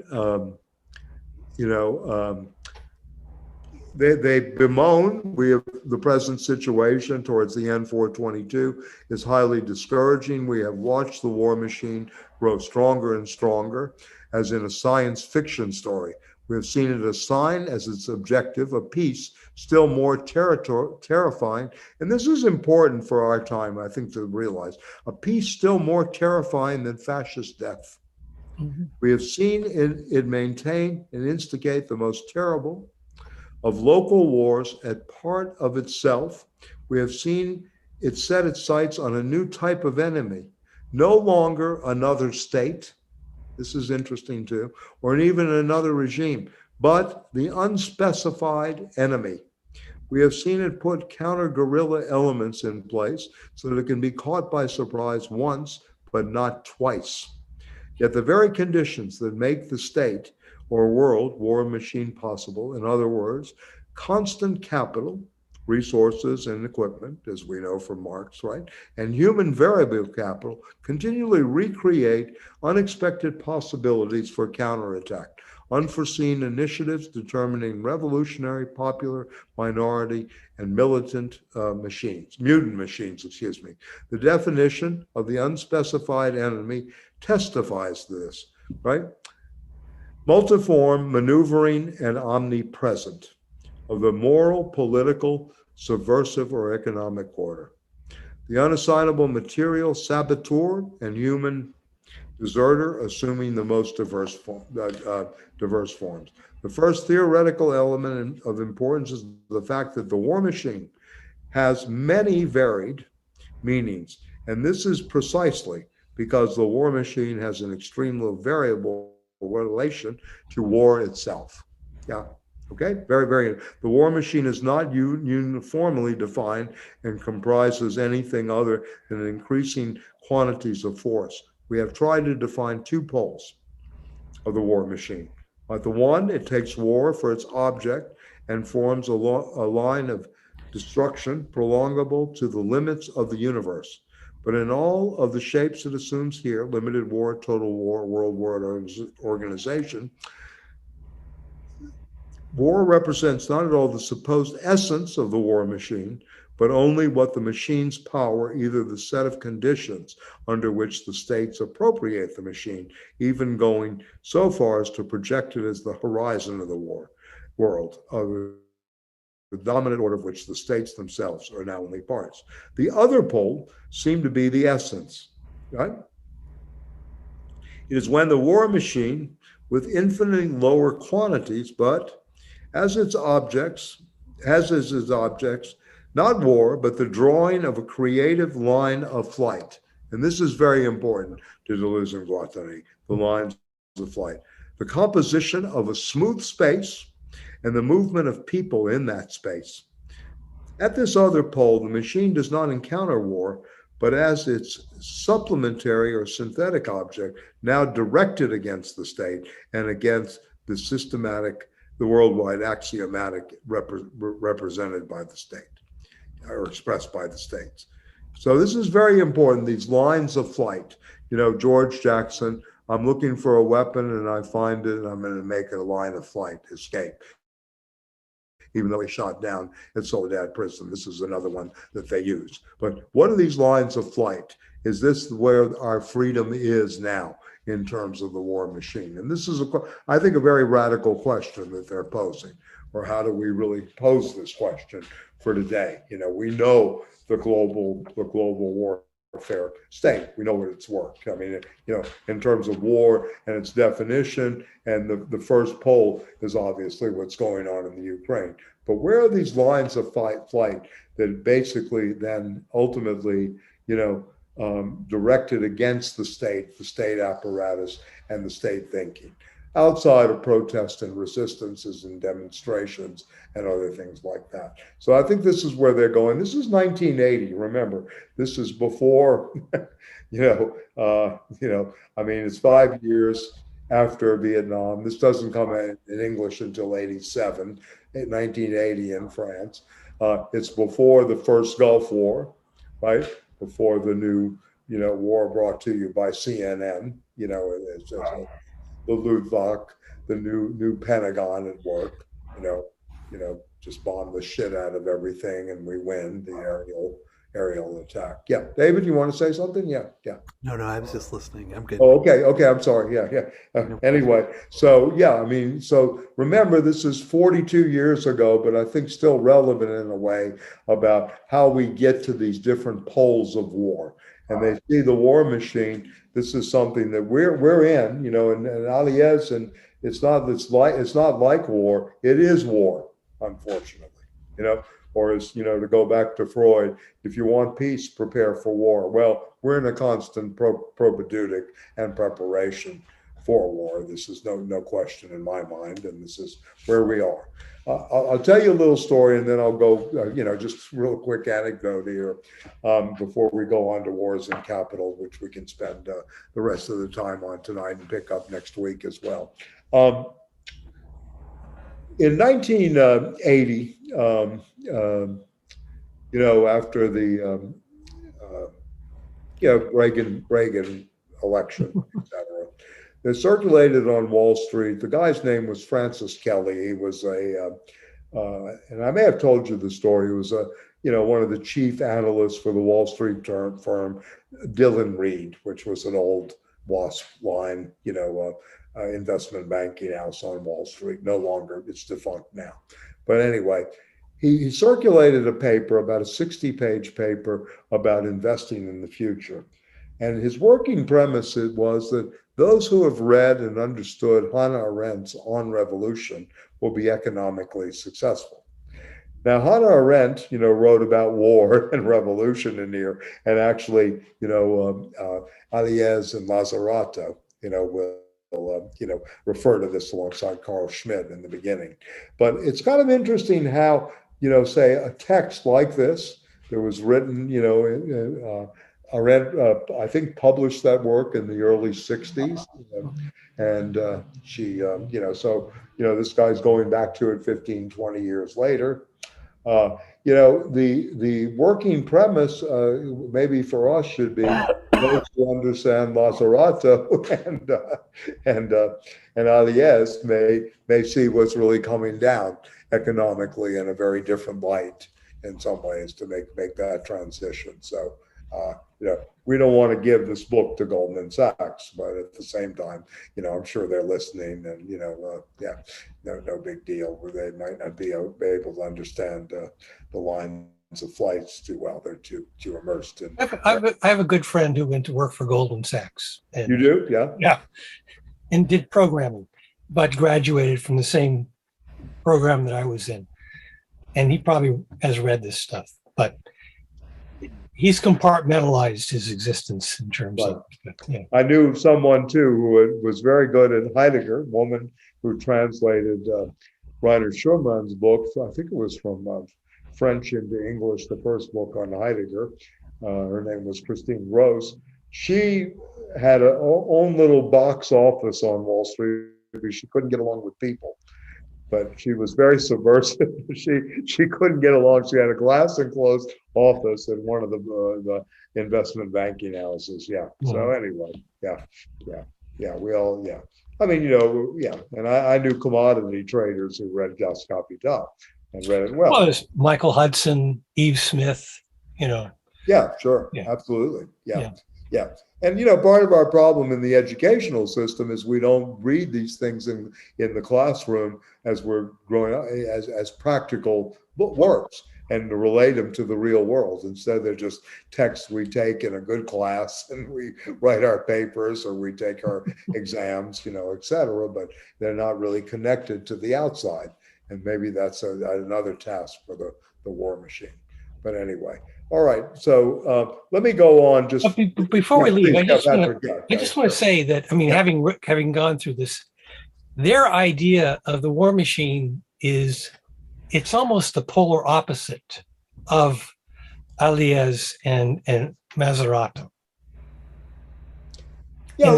They bemoan the present situation towards the end 422 is highly discouraging. We have watched the war machine grow stronger and stronger, as in a science fiction story. We have seen it assign as its objective a peace still more terrifying. And this is important for our time, I think, to realize a peace still more terrifying than fascist death. Mm-hmm. We have seen it maintain and instigate the most terrible of local wars at part of itself. We have seen it set its sights on a new type of enemy, no longer another state. This is interesting too, or even another regime, but the unspecified enemy. We have seen it put counter-guerrilla elements in place so that it can be caught by surprise once, but not twice. Yet the very conditions that make the state or world war machine possible, in other words, constant capital, resources and equipment, as we know from Marx, right? And human variable capital continually recreate unexpected possibilities for counterattack, unforeseen initiatives determining revolutionary, popular, minority, and militant mutant machines, excuse me. The definition of the unspecified enemy testifies to this, right? Multiform, maneuvering, and omnipresent of the moral, political, subversive, or economic order. The unassignable material saboteur and human deserter, assuming the most diverse forms. The first theoretical element of importance is the fact that the war machine has many varied meanings. And this is precisely because the war machine has an extremely variable relation to war itself. Yeah. Okay, very, very. The war machine is not uniformly defined and comprises anything other than increasing quantities of force. We have tried to define two poles of the war machine. At the one, it takes war for its object and forms a line of destruction prolongable to the limits of the universe. But in all of the shapes it assumes here, limited war, total war, world war organization, war represents not at all the supposed essence of the war machine, but only what the machine's power, either the set of conditions under which the states appropriate the machine, even going so far as to project it as the horizon of the world, the dominant order of which the states themselves are now only parts. The other pole seemed to be the essence, right? It is when the war machine, with infinitely lower quantities, but as its objects, not war, but the drawing of a creative line of flight. And this is very important to Deleuze and Guattari, the lines of flight. The composition of a smooth space and the movement of people in that space. At this other pole, the machine does not encounter war, but as its supplementary or synthetic object, now directed against the state and against the systematic, the worldwide axiomatic represented by the state, or expressed by the states. So this is very important, these lines of flight. You know, George Jackson, I'm looking for a weapon and I find it and I'm going to make it a line of flight, escape. even though he shot down at Soledad Prison. This is another one that they use. But what are these lines of flight? Is this where our freedom is now in terms of the war machine? And this is, I think, a very radical question that they're posing. Or how do we really pose this question for today? You know, we know the global warfare state. We know what its work. I mean, you know, in terms of war and its definition, and the first pole is obviously what's going on in the Ukraine. But where are these lines of flight that basically then ultimately, you know, directed against the state apparatus, and the state thinking, outside of protest and resistances and demonstrations and other things like that. So I think this is where they're going. This is 1980. Remember, this is before, I mean, it's 5 years after Vietnam. This doesn't come in English until 87, 1980 in France. It's before the first Gulf War, right? Before the new, war brought to you by CNN, the Luftwaffe, the new Pentagon at work, just bomb the shit out of everything and we win the aerial attack. Yeah, David, you want to say something? Yeah. No, I was just listening. I'm good. Oh, okay. I'm sorry. Yeah. Anyway, so yeah, I mean, so remember, this is 42 years ago, but I think still relevant in a way about how we get to these different poles of war. And they see the war machine. This is something that we're in, and Alliez, and it's not like war. It is war, unfortunately, or as, to go back to Freud, if you want peace, prepare for war. Well, we're in a constant probedeutic and preparation for war. This is no question in my mind, and this is where we are. I'll tell you a little story, and then I'll go, just real quick anecdote here before we go on to wars and capital, which we can spend the rest of the time on tonight and pick up next week as well. In 1980, after the Reagan election, et cetera, they circulated on Wall Street. The guy's name was Francis Kelly. He was and I may have told you the story. He was one of the chief analysts for the Wall Street firm, Dillon Reed, which was an old WASP line, investment banking house on Wall Street. No longer, it's defunct now. But anyway, he circulated a paper, about a 60-page paper about investing in the future. And his working premise was that those who have read and understood Hannah Arendt's On Revolution will be economically successful. Now, Hannah Arendt, wrote about war and revolution in here, and actually, Alliez and Lazzarato, will refer to this alongside Carl Schmitt in the beginning. But it's kind of interesting how, say a text like this that was written, Arendt, I think, published that work in the early 60s. And she, this guy's going back to it 15, 20 years later. The working premise, maybe for us, should be those who understand Lazzarato and Alliez may see what's really coming down economically in a very different light in some ways to make that transition. So, we don't want to give this book to Goldman Sachs, but at the same time, I'm sure they're listening, and no big deal. Where they might not be able to understand the lines of flights too well. They're too immersed in. I have a good friend who went to work for Goldman Sachs. And, you do, yeah, yeah, and did programming, but graduated from the same program that I was in, and he probably has read this stuff, but he's compartmentalized his existence in terms of. Yeah. I knew someone too who was very good at Heidegger, a woman who translated Rainer Schumann's book. I think it was from French into English, the first book on Heidegger. Her name was Christine Rose. She had her own little box office on Wall Street because she couldn't get along with people. But she was very subversive. She couldn't get along. She had a glass enclosed office in one of the investment banking houses. Yeah. So anyway, yeah. We all, yeah. I mean, and I knew commodity traders who read Das Kapital. and read it well. Well, there's Michael Hudson, Eve Smith, you know. Yeah, sure. Yeah. Absolutely. Yeah. And, part of our problem in the educational system is we don't read these things in the classroom as we're growing up as practical works and to relate them to the real world. Instead, they're just texts we take in a good class and we write our papers or we take our exams, et cetera, but they're not really connected to the outside. And maybe that's another task for the war machine. But anyway. All right, so let me go on. Just before we leave, I just want to say that having gone through this, their idea of the war machine it's almost the polar opposite of Alliez and Lazzarato. Yeah,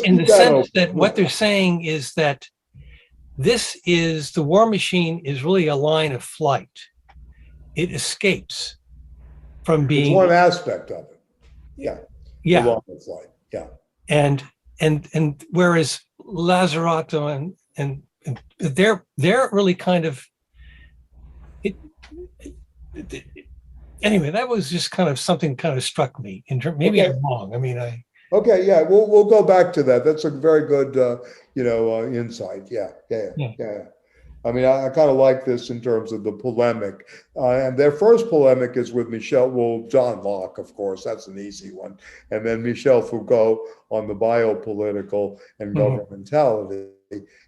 in the sense that what they're saying is that the war machine is really a line of flight. It escapes from being one aspect of it. Yeah. The line of flight. Yeah. And whereas Lazzarato and they're really kind of anyway, that was just kind of something kind of struck me maybe I'm wrong. Okay, yeah, we'll go back to that. That's a very good insight. Yeah. I kind of like this in terms of the polemic. And their first polemic is with John Locke, of course, that's an easy one. And then Michel Foucault on the biopolitical and governmentality.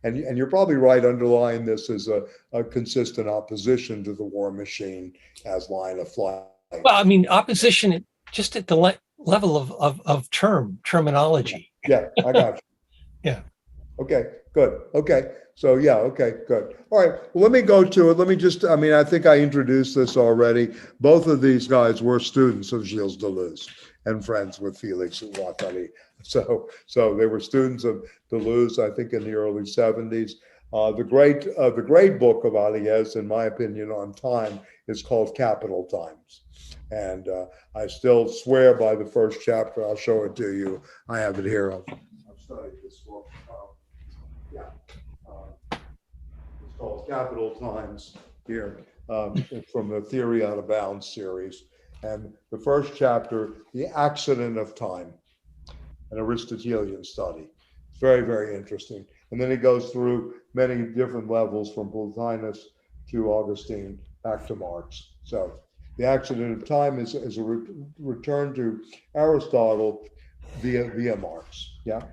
And you're probably right, underlying this is a consistent opposition to the war machine as line of flight. Well, opposition just at the level of terminology. Yeah, I got you. Yeah. Okay, good. Okay. So, okay, good. All right, well, let me go to it. Let me just, I think I introduced this already. Both of these guys were students of Gilles Deleuze and friends with Félix Guattari. So they were students of Deleuze, I think, in the early 70s. The great book of Alliez, in my opinion, on time is called Capital Times. And I still swear by the first chapter. I'll show it to you. I have it here. I've studied this book. It's called Capital Times here. It's from the Theory Out of Bounds series. And the first chapter, The Accident of Time, an Aristotelian study. It's very, very interesting. And then it goes through many different levels from Plotinus to Augustine back to Marx. So The Accident of Time is a return to Aristotle via Marx. Yeah.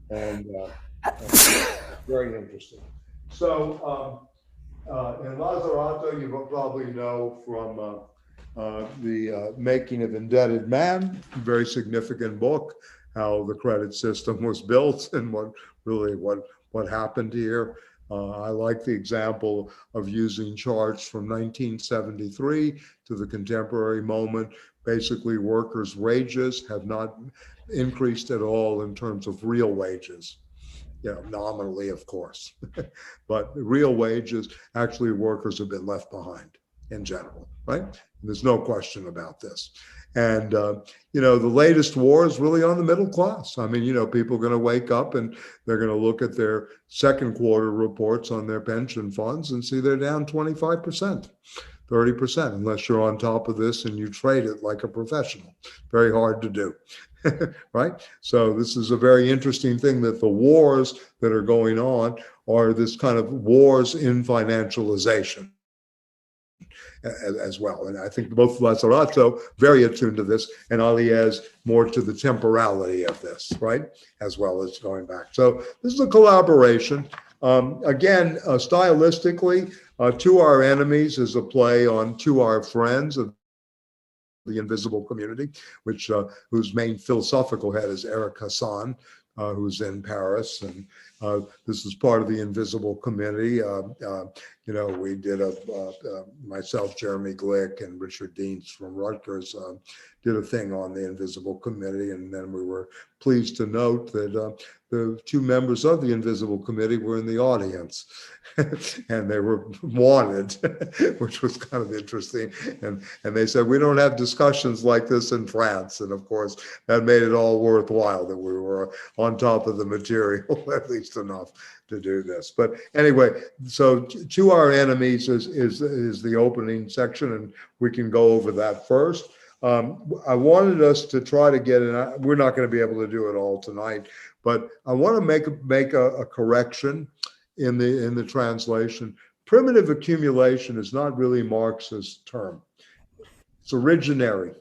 And very interesting. So in Lazzarato, you probably know from the Making of Indebted Man, very significant book, how the credit system was built and what happened here. I like the example of using charts from 1973 to the contemporary moment. Basically, workers' wages have not increased at all in terms of real wages. Nominally, of course, but real wages, actually workers have been left behind in general, right? There's no question about this. And, the latest war is really on the middle class. People are going to wake up and they're going to look at their second quarter reports on their pension funds and see they're down 25%, 30%, unless you're on top of this and you trade it like a professional. Very hard to do. Right? So this is a very interesting thing, that the wars that are going on are this kind of wars in financialization as well. And I think both Lazzarato very attuned to this, and Alliez more to the temporality of this, right? As well as going back. So this is a collaboration. Again, stylistically, To Our Enemies is a play on To Our Friends of the Invisible Community, whose main philosophical head is Eric Hassan, who's in Paris, and this is part of the Invisible Committee. We did myself, Jeremy Glick, and Richard Deans from Rutgers did a thing on the Invisible Committee, and then we were pleased to note that the two members of the Invisible Committee were in the audience, and they were wanted, which was kind of interesting. And they said, we don't have discussions like this in France. And of course, that made it all worthwhile that we were on top of the material, at least least enough to do this. But anyway, so to our enemies is the opening section, and we can go over that first. I wanted us to try to get in. We're not going to be able to do it all tonight, but I want to make a correction in the translation. Primitive accumulation is not really Marx's term. It's originary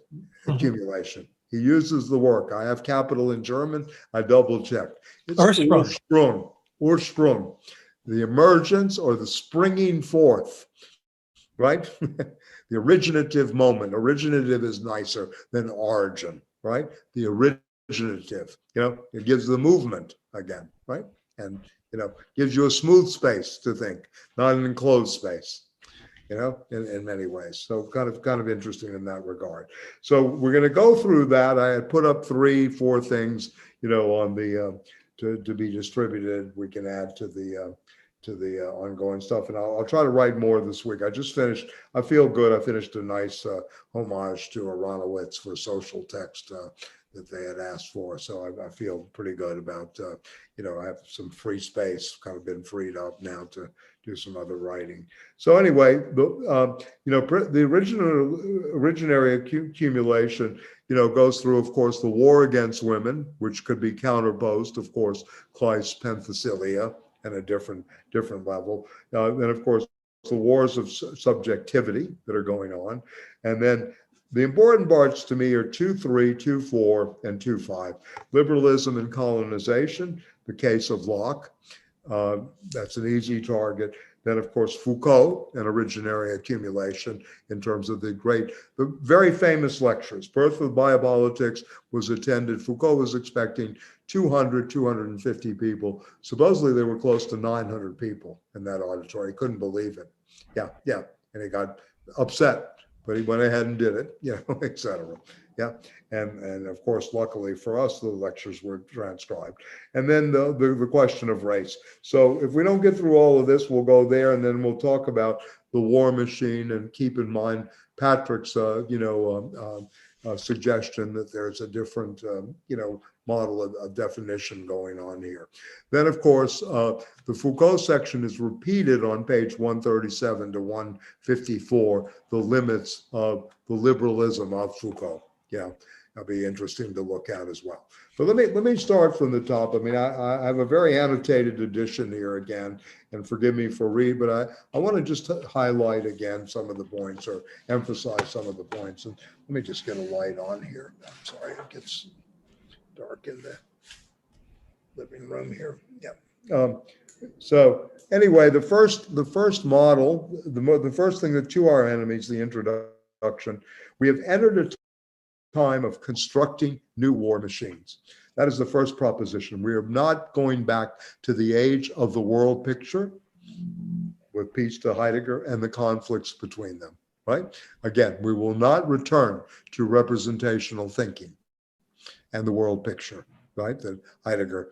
accumulation. He uses the work. I have capital in German. I double checked. It's Ursprung, the emergence or the springing forth, right? The originative moment. Originative is nicer than origin, right? The originative, it gives the movement again, right? And, gives you a smooth space to think, not an enclosed space. In many ways. So kind of interesting in that regard. So we're going to go through that. I had put up 3-4 things, on the to be distributed. We can add to the ongoing stuff, and I'll try to write more this week. I just finished. I feel good. I finished a nice homage to Aronowitz for social text that they had asked for. So I feel pretty good about. I have some free space. Kind of been freed up now to do some other writing. So anyway, the originary accumulation, goes through, of course, the war against women, which could be counterposed, of course, Kleist's penthesilea at a different level. Then, of course, the wars of subjectivity that are going on. And then the important parts to me are 2.3, 2.4, and 2.5. Liberalism and colonization, the case of Locke. That's an easy target. Then, of course, Foucault and originary accumulation in terms of the very famous lectures. Birth of Biopolitics was attended. Foucault was expecting 250 people. Supposedly there were close to 900 people in that auditorium. He couldn't believe it. Yeah. And he got upset, but he went ahead and did it, et cetera. Yeah. And of course, luckily for us, the lectures were transcribed. And then the question of race. So if we don't get through all of this, we'll go there, and then we'll talk about the war machine, and keep in mind Patrick's, suggestion that there's a different, model of definition going on here. Then, of course, the Foucault section is repeated on page 137 to 154, the limits of the liberalism of Foucault. Yeah, that'll be interesting to look at as well. But let me start from the top. I mean, I have a very annotated edition here again, and forgive me for read, but I want to just highlight again some of the points, or emphasize some of the points. And let me just get a light on here. I'm sorry, it gets dark in the living room here. Yeah. So anyway, the first model, the first thing that to our enemies, the introduction, we have entered a time of constructing new war machines. That is the first proposition. We are not going back to the age of the world picture with Peace to Heidegger and the conflicts between them, right? Again, we will not return to representational thinking and the world picture, right, that Heidegger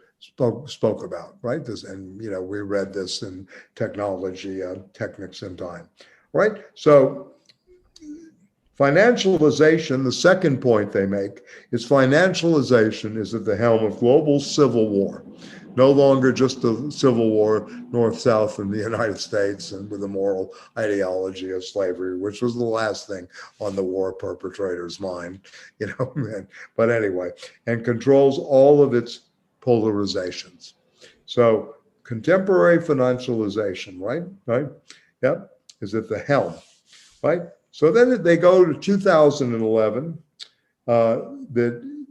spoke about, right? This, and we read this in Technology, Technics and Time, right? So financialization, the second point they make, is financialization is at the helm of global civil war. No longer just a civil war north-south in the United States and with a moral ideology of slavery, which was the last thing on the war perpetrator's mind, but anyway, and controls all of its polarizations. So contemporary financialization, right? Yep, is at the helm, right? So then they go to 2011,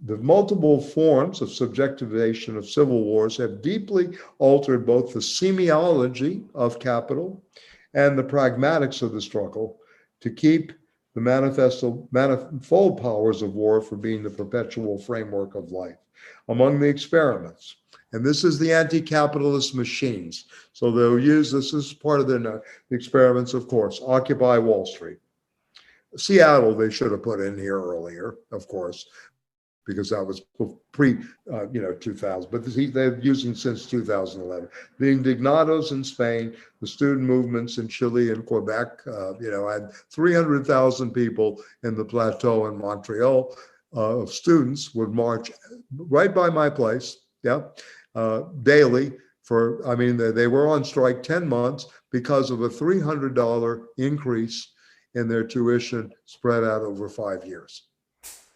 the multiple forms of subjectivation of civil wars have deeply altered both the semiology of capital and the pragmatics of the struggle to keep the manifold powers of war from being the perpetual framework of life. Among the experiments, and this is the anti-capitalist machines. So they'll use this as part of the experiments, of course, Occupy Wall Street. Seattle, they should have put in here earlier, of course, because that was pre, 2000, but they're using since 2011. The Indignados in Spain, the student movements in Chile and Quebec, had 300,000 people in the plateau in Montreal of students would march right by my place, daily I mean, they were on strike 10 months because of a $300 increase in their tuition spread out over 5 years.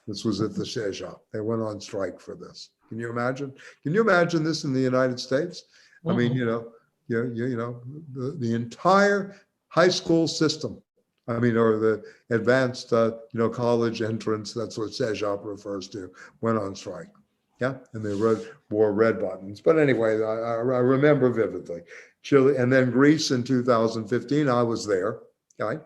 This was at the Cégep. They went on strike for this. Can you imagine? Can you imagine this in the United States? I mean, the entire high school system, I mean, or the advanced, college entrance, that's what Cégep refers to, went on strike. Yeah, and they wore red buttons. But anyway, I remember vividly. Chile, and then Greece in 2015, I was there, right?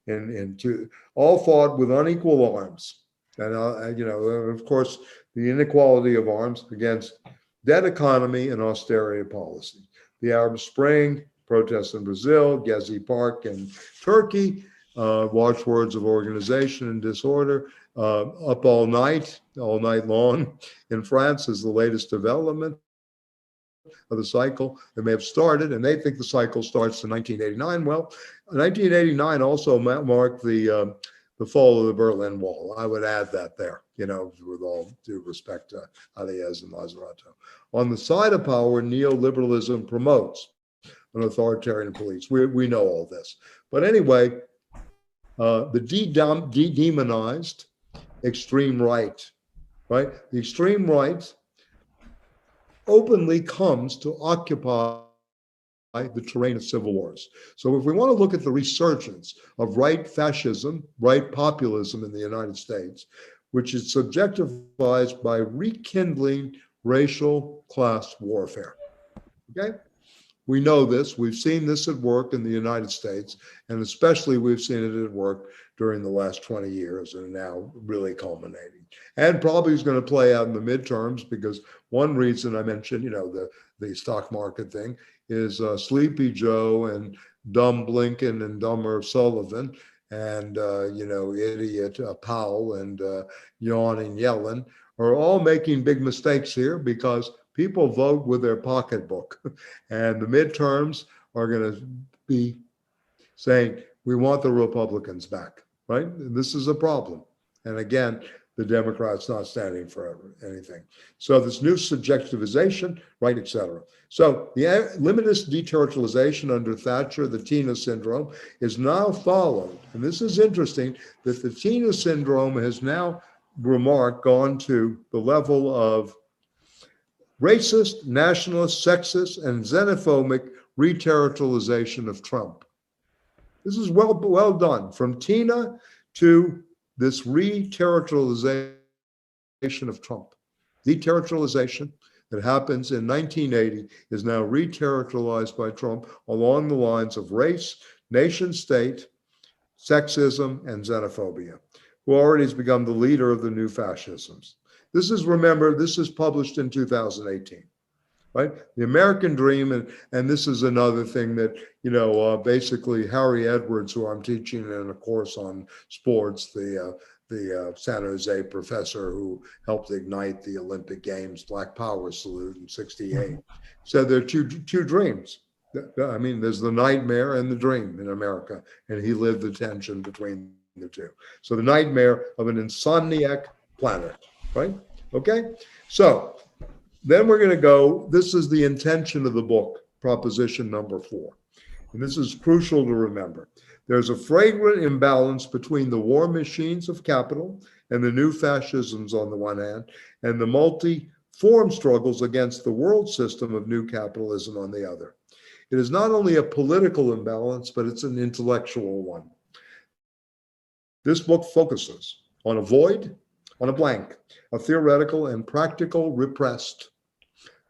And all fought with unequal arms. And, of course, the inequality of arms against debt economy and austerity policy. The Arab Spring, protests in Brazil, Gezi Park in Turkey, watchwords of organization and disorder, up all night long in France is the latest development of the cycle that may have started, and they think the cycle starts in 1989. Well, 1989 also marked the fall of the Berlin Wall. I would add that there, with all due respect to Alliez and Lazzarato. On the side of power, neoliberalism promotes an authoritarian police. We know all this. But anyway, the de-demonized extreme right? The extreme right openly comes to occupy the terrain of civil wars. So if we want to look at the resurgence of right fascism, right populism in the United States, which is subjectivized by rekindling racial class warfare. Okay? We know this. We've seen this at work in the United States, and especially we've seen it at work during the last 20 years and now really culminating. And probably is going to play out in the midterms, because one reason I mentioned, the stock market thing is Sleepy Joe and dumb Blinken and dumber Sullivan and, idiot Powell and yawning Yellen are all making big mistakes here, because people vote with their pocketbook. And the midterms are going to be saying, we want the Republicans back, right? And this is a problem. And again, the Democrats not standing for anything. So this new subjectivization, right, et cetera. So the limitist deterritorialization under Thatcher, the Tina syndrome, is now followed. And this is interesting, that the Tina syndrome has now gone to the level of racist, nationalist, sexist, and xenophobic reterritorialization of Trump. This is well done. From Tina to this reterritorialization of Trump. Deterritorialization that happens in 1980 is now reterritorialized by Trump along the lines of race, nation state, sexism, and xenophobia, who already has become the leader of the new fascisms. This is published in 2018, right? The American Dream, and this is another thing that, basically Harry Edwards, who I'm teaching in a course on sports, the San Jose professor who helped ignite the Olympic Games Black Power salute in '68, said there are two dreams. I mean, there's the nightmare and the dream in America, and he lived the tension between the two. So the nightmare of an insomniac planet, right? Okay, so then we're going to go, this is the intention of the book, proposition number 4. And this is crucial to remember. There's a flagrant imbalance between the war machines of capital and the new fascisms on the one hand, and the multi-form struggles against the world system of new capitalism on the other. It is not only a political imbalance, but it's an intellectual one. This book focuses on a void, on a blank, a theoretical and practical repressed,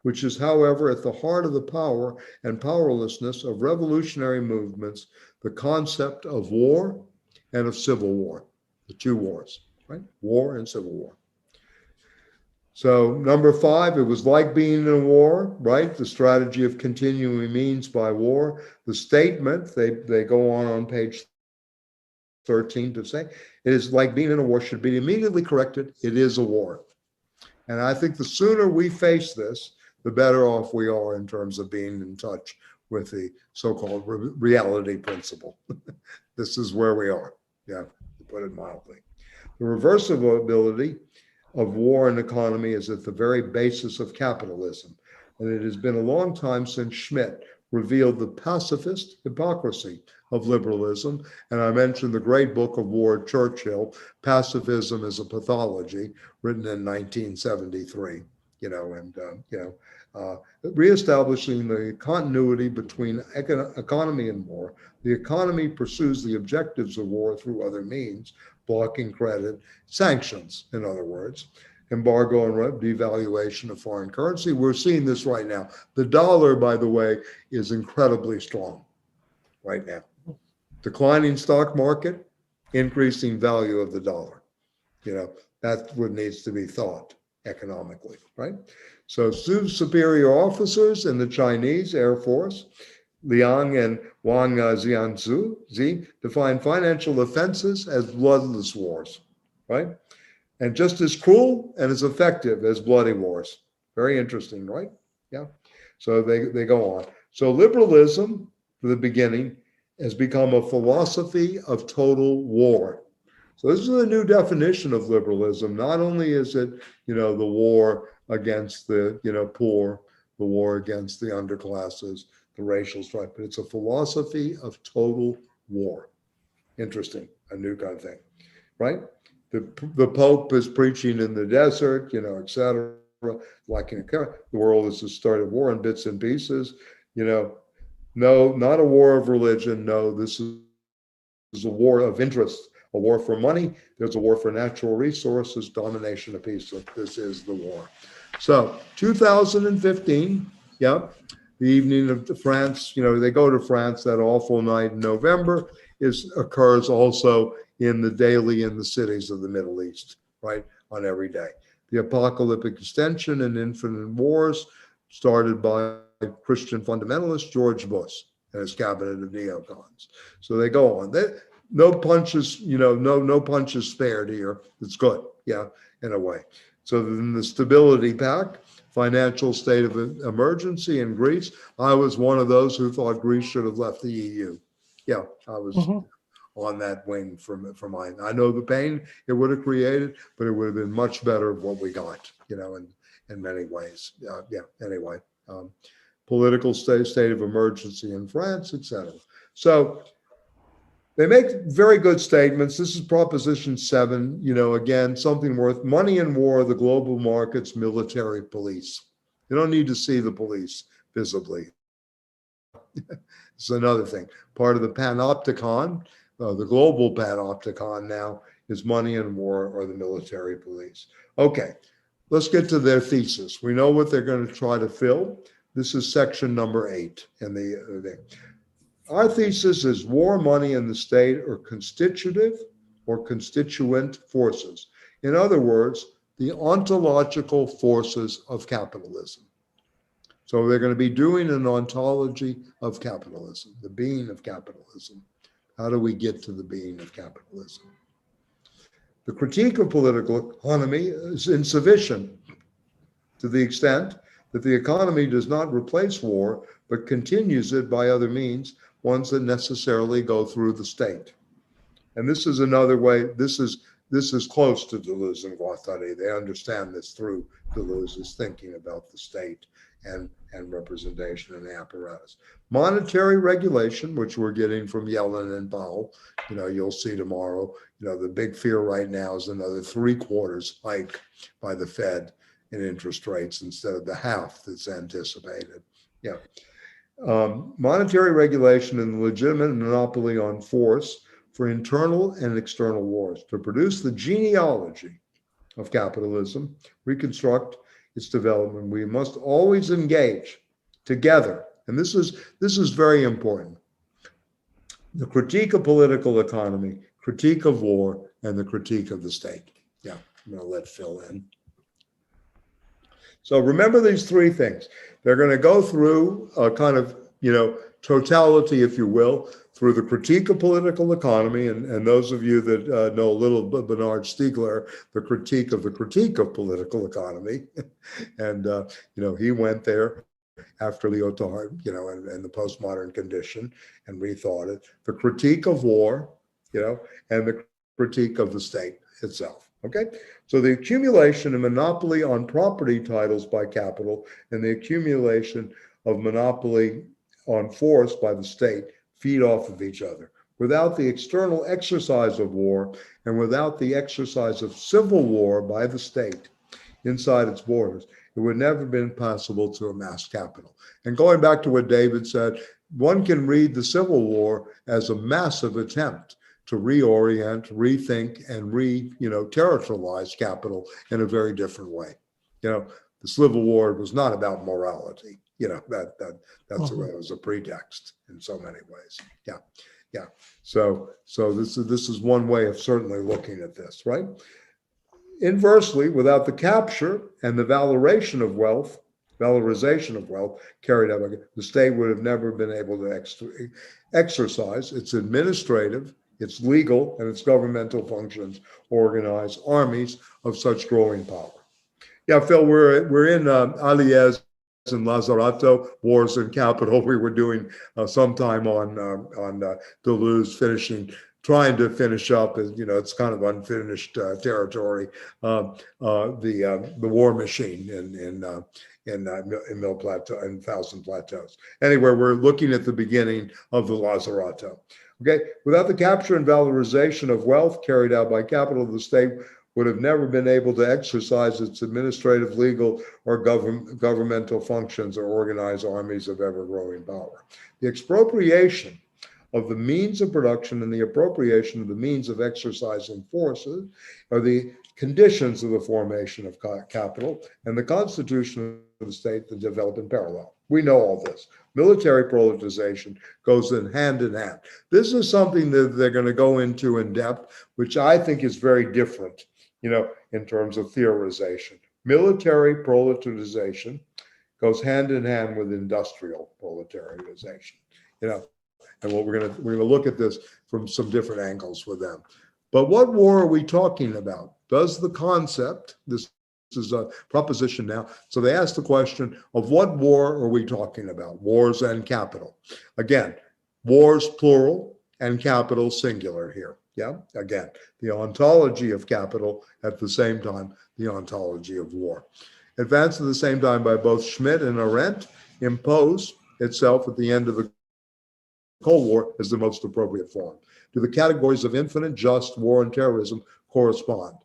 which is, however, at the heart of the power and powerlessness of revolutionary movements, the concept of war and of civil war, the two wars, right? War and civil war. So number 5, it was like being in a war, right? The strategy of continuing means by war. The statement, they go on page 13 to say, it is like being in a war, should be immediately corrected. It is a war. And I think the sooner we face this, the better off we are in terms of being in touch with the so-called reality principle. This is where we are, to put it mildly. The reversibility of war and economy is at the very basis of capitalism. And it has been a long time since Schmidt revealed the pacifist hypocrisy of liberalism. And I mentioned the great book of Ward Churchill, Pacifism is a Pathology, written in 1973, reestablishing the continuity between economy and war. The economy pursues the objectives of war through other means, blocking credit, sanctions, in other words, embargo and devaluation of foreign currency. We're seeing this right now. The dollar, by the way, is incredibly strong right now. Declining stock market, increasing value of the dollar. That's what needs to be thought economically, right? So superior officers in the Chinese Air Force, Liang and Wang Jianzi, define financial offenses as bloodless wars, right? And just as cruel and as effective as bloody wars. Very interesting, right? Yeah. So they go on. So liberalism, from the beginning, has become a philosophy of total war. So this is a new definition of liberalism. Not only is it, the war against the, poor, the war against the underclasses, the racial strife, but it's a philosophy of total war. Interesting, a new kind of thing, right? The Pope is preaching in the desert, et cetera. Like the world is the start of war in bits and pieces. No, not a war of religion. No, this is a war of interest, a war for money. There's a war for natural resources, domination of peace. So this is the war. So 2015, the evening of France, they go to France that awful night in November, occurs also in the daily in the cities of the Middle East, right, on every day. The apocalyptic extension and infinite wars started by Christian fundamentalist George Bush and his cabinet of neocons. So they go on. No punches, no punches spared here. It's good, in a way. So then the Stability Pact, financial state of emergency in Greece. I was one of those who thought Greece should have left the EU. Yeah, I was on that wing for mine. I know the pain it would have created, but it would have been much better of what we got, in many ways. Anyway, political state of emergency in France, etc. So they make very good statements. This is Proposition 7, again, something worth money in war, the global markets, military police. You don't need to see the police visibly. It's another thing. Part of the panopticon, the global panopticon now is money in war or the military police. Okay, let's get to their thesis. We know what they're going to try to fill. This is section number 8 in the Our thesis is war, money, and the state are constitutive or constituent forces. In other words, the ontological forces of capitalism. So they're going to be doing an ontology of capitalism, the being of capitalism. How do we get to the being of capitalism? The critique of political economy is insufficient to the extent that the economy does not replace war, but continues it by other means, ones that necessarily go through the state. And this is another way, this is close to Deleuze and Guattari. They understand this through Deleuze's thinking about the state and representation and apparatus. Monetary regulation, which we're getting from Yellen and Powell, you'll see tomorrow, the big fear right now is another 3/4 hike by the Fed in interest rates instead of the half that's anticipated. Monetary regulation and the legitimate monopoly on force for internal and external wars to produce the genealogy of capitalism, reconstruct its development. We must always engage together, and this is very important. The critique of political economy, critique of war, and the critique of the state. I'm going to let Phil in. So remember these 3 things. They're going to go through a kind of, totality, if you will, through the critique of political economy. And those of you that know a little bit Bernard Stiegler, the critique of political economy. And, he went there after Lyotard, and the postmodern condition and rethought it. The critique of war, and the critique of the state itself. Okay, so the accumulation and monopoly on property titles by capital and the accumulation of monopoly on force by the state feed off of each other. Without the external exercise of war and without the exercise of civil war by the state inside its borders, it would never have been possible to amass capital. And going back to what David said, one can read the Civil War as a massive attempt to reorient, rethink, and territorialize capital in a very different way. The Civil War was not about morality. That's it was a pretext in so many ways. Yeah. So this is one way of certainly looking at this, right? Inversely, without the capture and the valorization of wealth carried out, the state would have never been able to exercise its administrative, its legal, and its governmental functions, organize armies of such growing power. Yeah, Phil, we're in Alliez and Lazzarato, Wars and Capital. We were doing some time on Deleuze, trying to finish up. It's kind of unfinished territory. The War Machine in Thousand Plateaus. Anyway, we're looking at the beginning of the Lazzarato. Okay, without the capture and valorization of wealth carried out by capital, the state would have never been able to exercise its administrative, legal, or governmental functions or organize armies of ever-growing power. The expropriation of the means of production and the appropriation of the means of exercising forces are the conditions of the formation of capital and the constitution of the state that develop in parallel. We know all this. Military proletization goes in hand. This is something that they're going to go into in depth, which I think is very different, in terms of theorization. Military proletization goes hand in hand with industrial proletarianization, and we're going to look at this from some different angles with them. But what war are we talking about? Does the concept, this is a proposition now, so they ask the question of what war are we talking about? Wars and capital. Again, wars plural and capital singular here. Yeah, again, the ontology of capital at the same time, the ontology of war. Advanced at the same time by both Schmidt and Arendt, impose itself at the end of the Cold War as the most appropriate form. Do the categories of infinite, just, war, and terrorism correspond?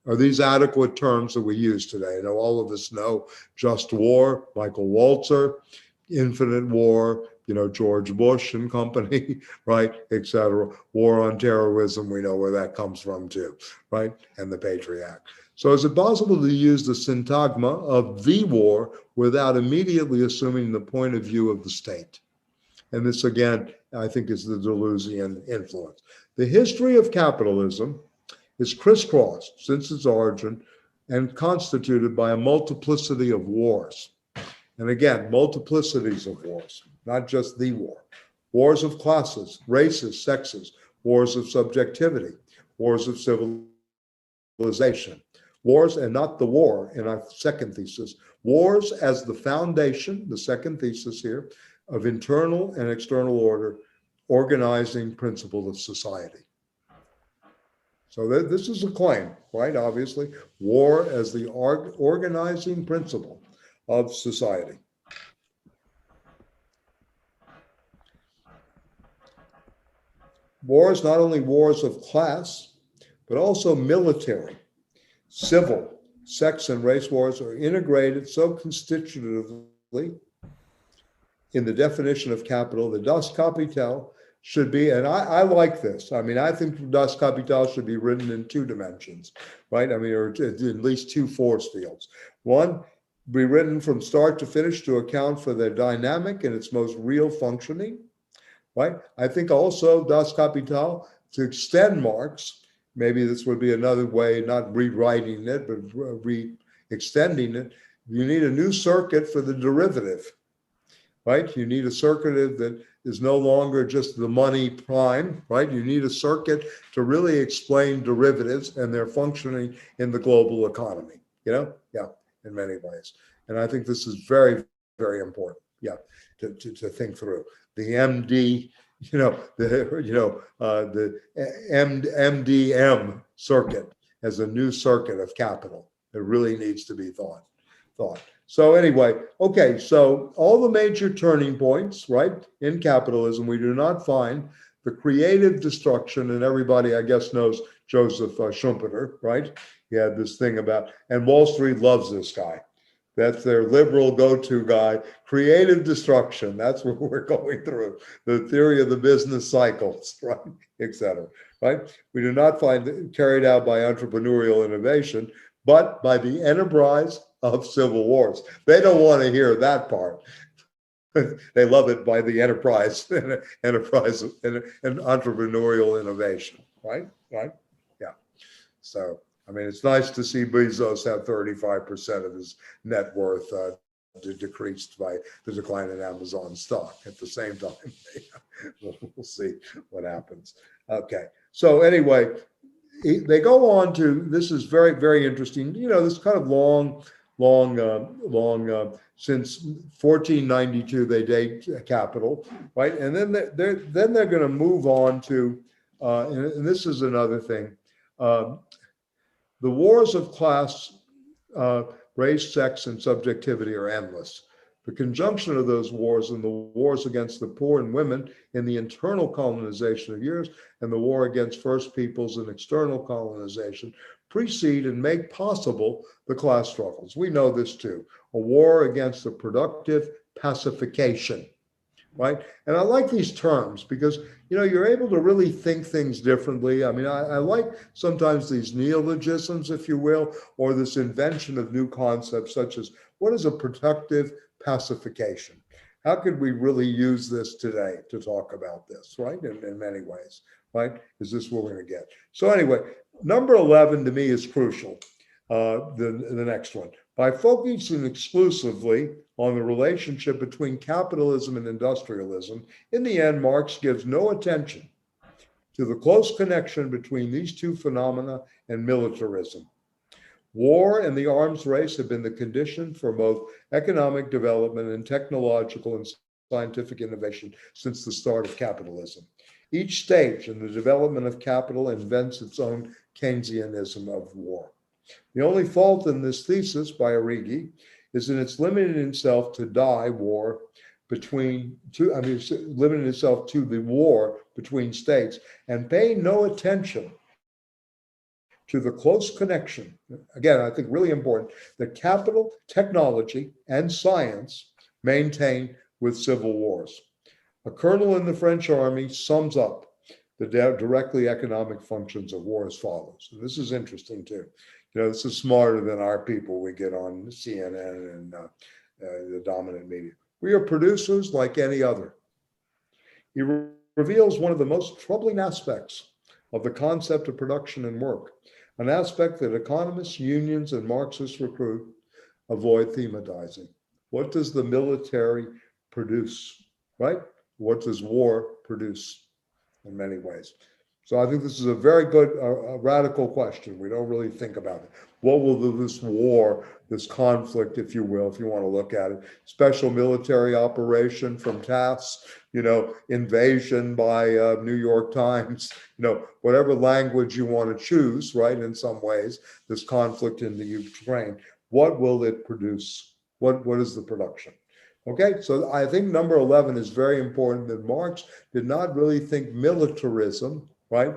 Are these adequate terms that we use today? I know all of us know just war, Michael Walzer, infinite war, George Bush and company, right, etc. War on terrorism, we know where that comes from too, right, and the Patriot Act. So is it possible to use the syntagma of the war without immediately assuming the point of view of the state? And this, again, I think is the Deleuzian influence. The history of capitalism is crisscrossed since its origin and constituted by a multiplicity of wars. And again, multiplicities of wars, not just the war. Wars of classes, races, sexes, wars of subjectivity, wars of civilization. Wars, and not the war in our second thesis, wars as the foundation, the second thesis here, of internal and external order, organizing principle of society. So this is a claim, right? Obviously, war as the organizing principle of society. Wars, not only wars of class, but also military, civil, sex and race wars are integrated so constitutively in the definition of capital. The Das Kapital should be, and I like this. I mean, I think Das Kapital should be written in two dimensions, right? I mean, or at least two force fields. One, be written from start to finish to account for their dynamic and its most real functioning, right? I think also Das Kapital to extend Marx. Maybe this would be another way, not rewriting it, but re-extending it. You need a new circuit for the derivative, right? You need a circuit that is no longer just the money prime, right? You need a circuit to really explain derivatives and their functioning in the global economy, Yeah, in many ways. And I think this is very, very important, to think through. The MD, the MDM circuit as a new circuit of capital. It really needs to be thought. So anyway, okay, so all the major turning points, right, in capitalism, we do not find the creative destruction, and everybody, I guess, knows Joseph Schumpeter, right? He had this thing about, and Wall Street loves this guy. That's their liberal go-to guy. Creative destruction, that's what we're going through. The theory of the business cycles, right, et cetera, right? We do not find it carried out by entrepreneurial innovation, but by the enterprise of civil wars. They don't want to hear that part. They love it by the enterprise and entrepreneurial innovation, right? Right? Yeah. So, I mean, it's nice to see Bezos have 35% of his net worth decreased by the decline in Amazon stock. At the same time, we'll see what happens. Okay. So anyway, they go on to, this is very, very interesting. You know, this kind of long, since 1492, they date capital, right? And then they're going to move on to, and this is another thing, the wars of class, race, sex, and subjectivity are endless. The conjunction of those wars and the wars against the poor and women in the internal colonization of years and the war against first peoples and external colonization precede and make possible the class struggles. We know this too. A war against the productive pacification, right? And I like these terms because, you know, you're able to really think things differently. I mean, I like sometimes these neologisms, if you will, or this invention of new concepts such as what is a productive pacification? How could we really use this today to talk about this, right? In many ways, right? Is this what we're going to get? So anyway, number 11 to me is crucial, the next one. By focusing exclusively on the relationship between capitalism and industrialism, in the end, Marx gives no attention to the close connection between these two phenomena and militarism. War and the arms race have been the condition for both economic development and technological and scientific innovation since the start of capitalism. Each stage in the development of capital invents its own Keynesianism of war. The only fault in this thesis by Arrighi is in its limiting itself to limiting itself to the war between states and paying no attention to the close connection, again, I think really important, that capital, technology, and science maintain with civil wars. A colonel in the French army sums up the directly economic functions of war as follows. And this is interesting too. You know, this is smarter than our people we get on CNN and the dominant media. We are producers like any other. He reveals one of the most troubling aspects of the concept of production and work, an aspect that economists, unions, and Marxist recruit avoid thematizing. What does the military produce, right? What does war produce in many ways? So I think this is a very good, radical question. We don't really think about it. What will this war, this conflict, if you will, if you want to look at it, special military operation from Taft's, you know, invasion by New York Times, you know, whatever language you want to choose, right, in some ways, this conflict in the Ukraine, what will it produce? What is the production? Okay, so I think number 11 is very important, that Marx did not really think militarism, right,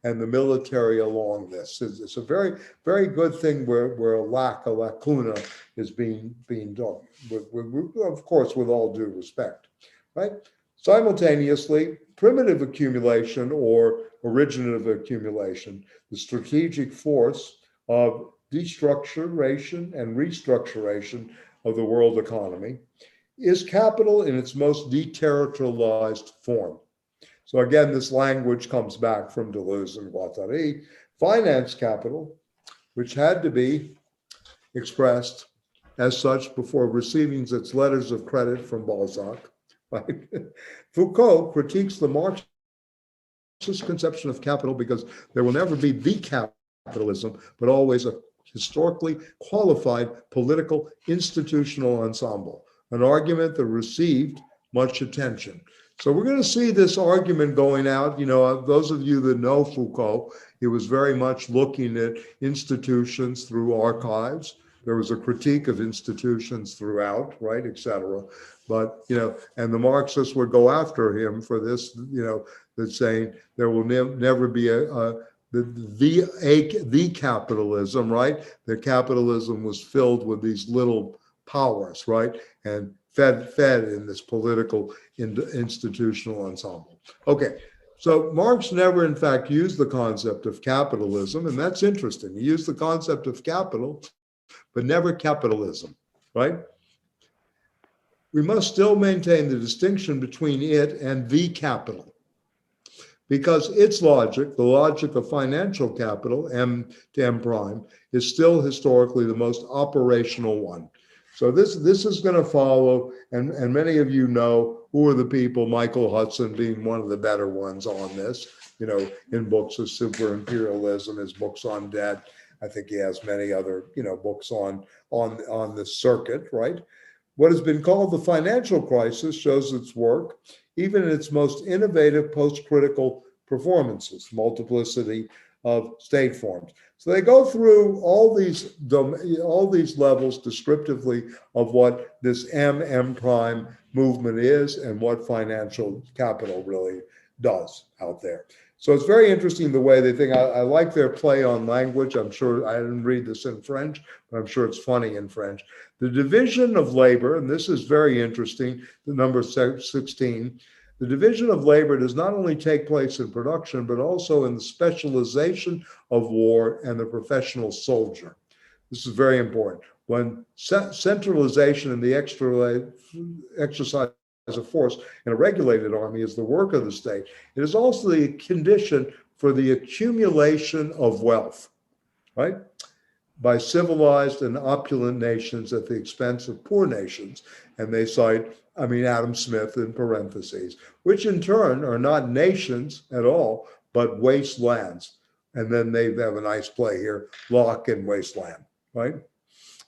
and the military along this. It's a very, very good thing where a lacuna is being done, of course, with all due respect, right? Simultaneously, primitive accumulation or originative accumulation, the strategic force of destructuration and restructuration of the world economy, is capital in its most deterritorialized form. So again, this language comes back from Deleuze and Guattari. Finance capital, which had to be expressed as such before receiving its letters of credit from Balzac, right? Foucault critiques the Marxist conception of capital because there will never be the capitalism, but always a historically qualified political institutional ensemble, an argument that received much attention. So we're going to see this argument going out. Those of you that know Foucault, he was very much looking at institutions through archives. There was a critique of institutions throughout, right, et cetera. But, and the Marxists would go after him for this, that saying there will never be the capitalism, right? The capitalism was filled with these little powers, right? And fed in this political institutional ensemble. Okay, so Marx never, in fact, used the concept of capitalism, and that's interesting. He used the concept of capital, but never capitalism, right? We must still maintain the distinction between it and the capital, because its logic, the logic of financial capital, M to M prime, is still historically the most operational one. So this is going to follow, and many of you know who are the people, Michael Hudson being one of the better ones on this, in books of super imperialism, his books on debt. I think he has many other, books on the circuit, right? What has been called the financial crisis shows its work, even in its most innovative post-critical performances, multiplicity of state forms. So they go through all these levels descriptively of what this M prime movement is and what financial capital really does out there. So it's very interesting the way they think. I like their play on language. I'm sure I didn't read this in French, but I'm sure it's funny in French. The division of labor, and this is very interesting, the number 16, the division of labor does not only take place in production, but also in the specialization of war and the professional soldier. This is very important. When centralization and the exercise of force in a regulated army is the work of the state, it is also the condition for the accumulation of wealth, right? By civilized and opulent nations at the expense of poor nations. And they cite, Adam Smith in parentheses, which in turn are not nations at all, but wastelands. And then they have a nice play here, Locke and wasteland, right?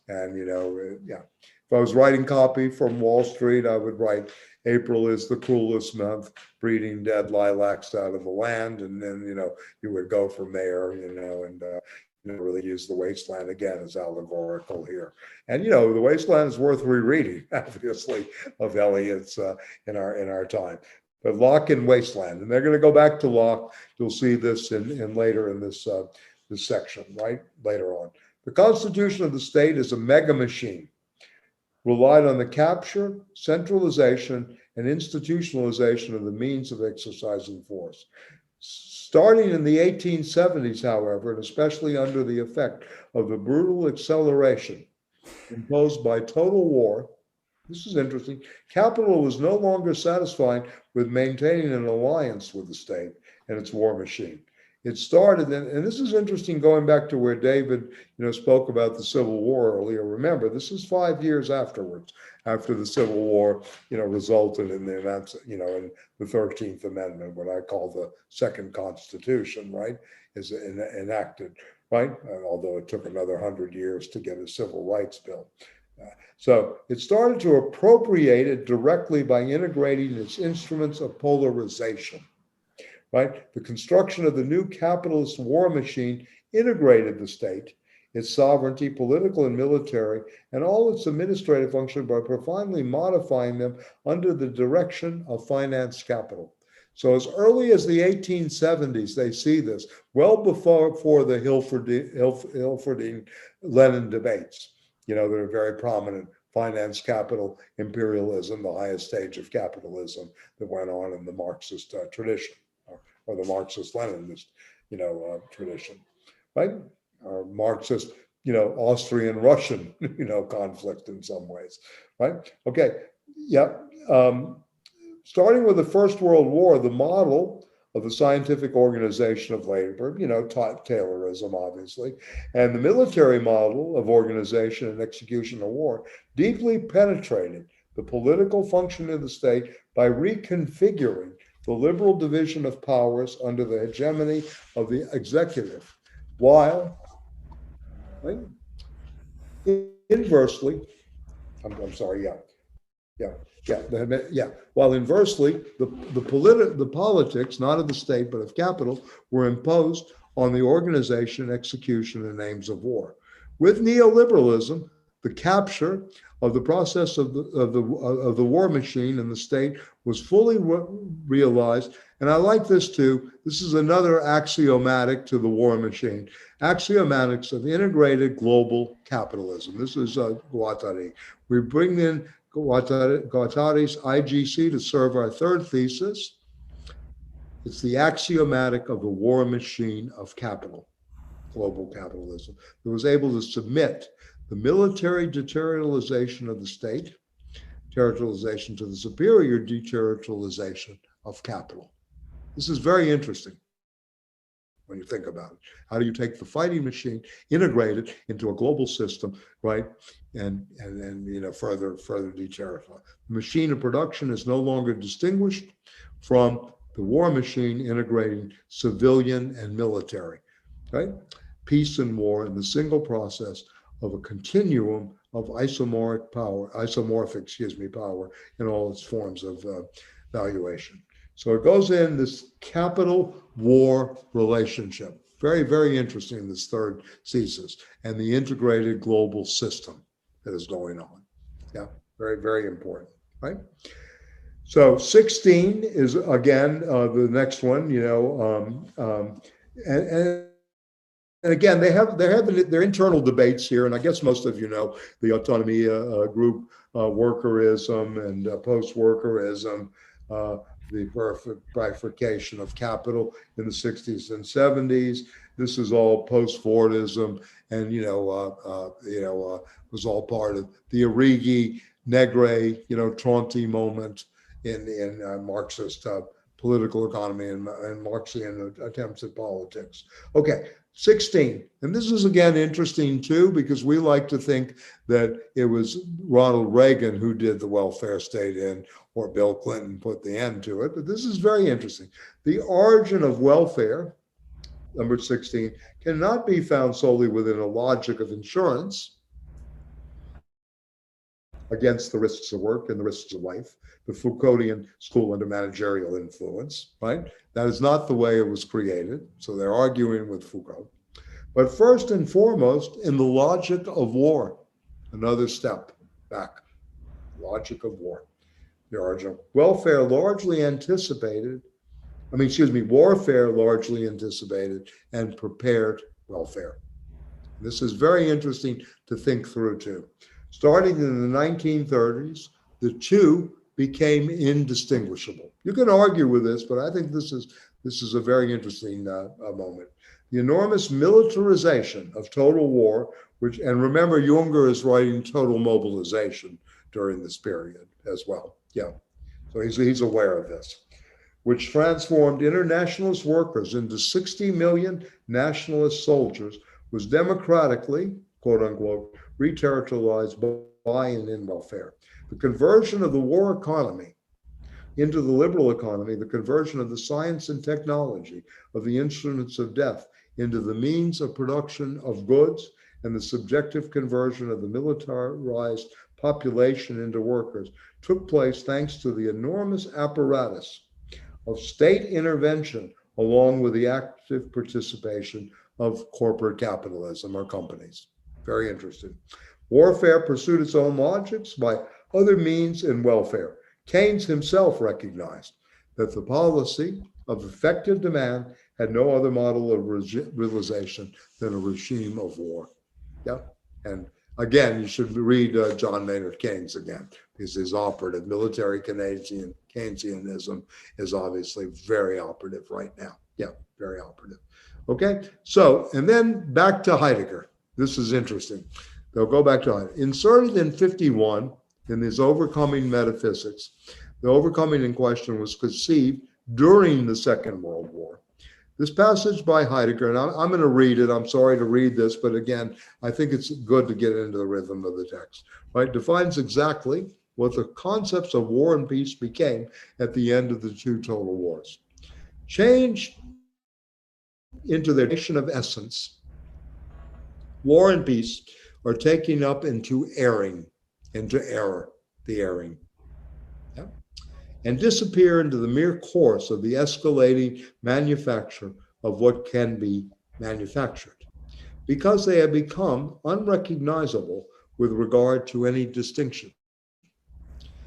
And, if I was writing copy from Wall Street, I would write, April is the coolest month, breeding dead lilacs out of the land. And then, you would go from there, and really use the wasteland again as allegorical here. And, the wasteland is worth rereading, obviously, of Alliez in our time. But Locke and wasteland, and they're going to go back to Locke. You'll see this in later in this section, right? Later on. The constitution of the state is a mega machine, relied on the capture, centralization, and institutionalization of the means of exercising force. Starting in the 1870s, however, and especially under the effect of the brutal acceleration imposed by total war, this is interesting, capital was no longer satisfied with maintaining an alliance with the state and its war machine. It started, and this is interesting, going back to where David, spoke about the Civil War earlier. Remember, this is 5 years afterwards, after the Civil War, resulted in the events, in the 13th Amendment, what I call the Second Constitution, right, is enacted, right? Although it took another 100 years to get a civil rights bill. So it started to appropriate it directly by integrating its instruments of polarization. Right? The construction of the new capitalist war machine integrated the state, its sovereignty, political and military, and all its administrative function by profoundly modifying them under the direction of finance capital. So as early as the 1870s, they see this, well before the Hilferding-Lenin debates, that are very prominent, finance capital imperialism, the highest stage of capitalism that went on in the Marxist tradition. Or the Marxist-Leninist, tradition, right? Or Marxist, Austrian-Russian, conflict in some ways, right? Okay, yeah. Starting with the First World War, the model of the scientific organization of labor, Taylorism, obviously, and the military model of organization and execution of war deeply penetrated the political function of the state by reconfiguring the liberal division of powers under the hegemony of the executive, while, right, inversely, I'm sorry, yeah. Yeah. While inversely, the politics, not of the state, but of capital, were imposed on the organization, execution, and aims of war. With neoliberalism, the capture of the process of the war machine and the state was fully realized. And I like this too. This is another axiomatic to the war machine. Axiomatics of integrated global capitalism. This is Guattari. We bring in Guattari's IGC to serve our third thesis. It's the axiomatic of the war machine of capital, global capitalism, that was able to submit the military deterritorialization of the state, territorialization to the superior deterritorialization of capital. This is very interesting when you think about it. How do you take the fighting machine, integrate it into a global system, right? And further deterrify. The machine of production is no longer distinguished from the war machine integrating civilian and military, right? Peace and war in the single process of a continuum of isomorphic power in all its forms of valuation. So it goes in this capital war relationship. Very, very interesting, this third thesis, and the integrated global system that is going on. Yeah, very, very important, right? So 16 is, again, the next one, and again, they have their internal debates here, and I guess most of you know the autonomy group, workerism and post-workerism, the bifurcation of capital in the 60s and 70s. This is all post-Fordism, and was all part of the Arrighi, Negre, Tronti moment in Marxist political economy and Marxian attempts at politics. Okay. 16, and this is again interesting too, because we like to think that it was Ronald Reagan who did the welfare state in, or Bill Clinton put the end to it, but this is very interesting. The origin of welfare, number 16, cannot be found solely within a logic of insurance against the risks of work and the risks of life, the Foucauldian school under managerial influence, right? That is not the way it was created. So they're arguing with Foucault. But first and foremost, in the logic of war, another step back, logic of war. The origin of warfare largely anticipated and prepared welfare. This is very interesting to think through too. Starting in the 1930s, the two became indistinguishable. You can argue with this, but I think this is a very interesting moment. The enormous militarization of total war, and remember, Junger is writing total mobilization during this period as well. Yeah, so he's aware of this, which transformed internationalist workers into 60 million nationalist soldiers, was democratically, quote unquote, reterritorialized by and in welfare. The conversion of the war economy into the liberal economy, the conversion of the science and technology, of the instruments of death into the means of production of goods, and the subjective conversion of the militarized population into workers took place thanks to the enormous apparatus of state intervention, along with the active participation of corporate capitalism or companies. Very interesting. Warfare pursued its own logics by other means in welfare. Keynes himself recognized that the policy of effective demand had no other model of realization than a regime of war. Yeah. And again, you should read John Maynard Keynes again, because his operative military Keynesianism is obviously very operative right now. Yeah, very operative. Okay, so, and then back to Heidegger. This is interesting. They'll go back to Heidegger. Inserted in 51 in his Overcoming Metaphysics, the overcoming in question was conceived during the Second World War. This passage by Heidegger, and I'm going to read it. I'm sorry to read this, but again, I think it's good to get into the rhythm of the text, right? Defines exactly what the concepts of war and peace became at the end of the two total wars. Changed into their nation of essence, war and peace are taking up into erring, into error, the erring. and disappear into the mere course of the escalating manufacture of what can be manufactured, because they have become unrecognizable with regard to any distinction.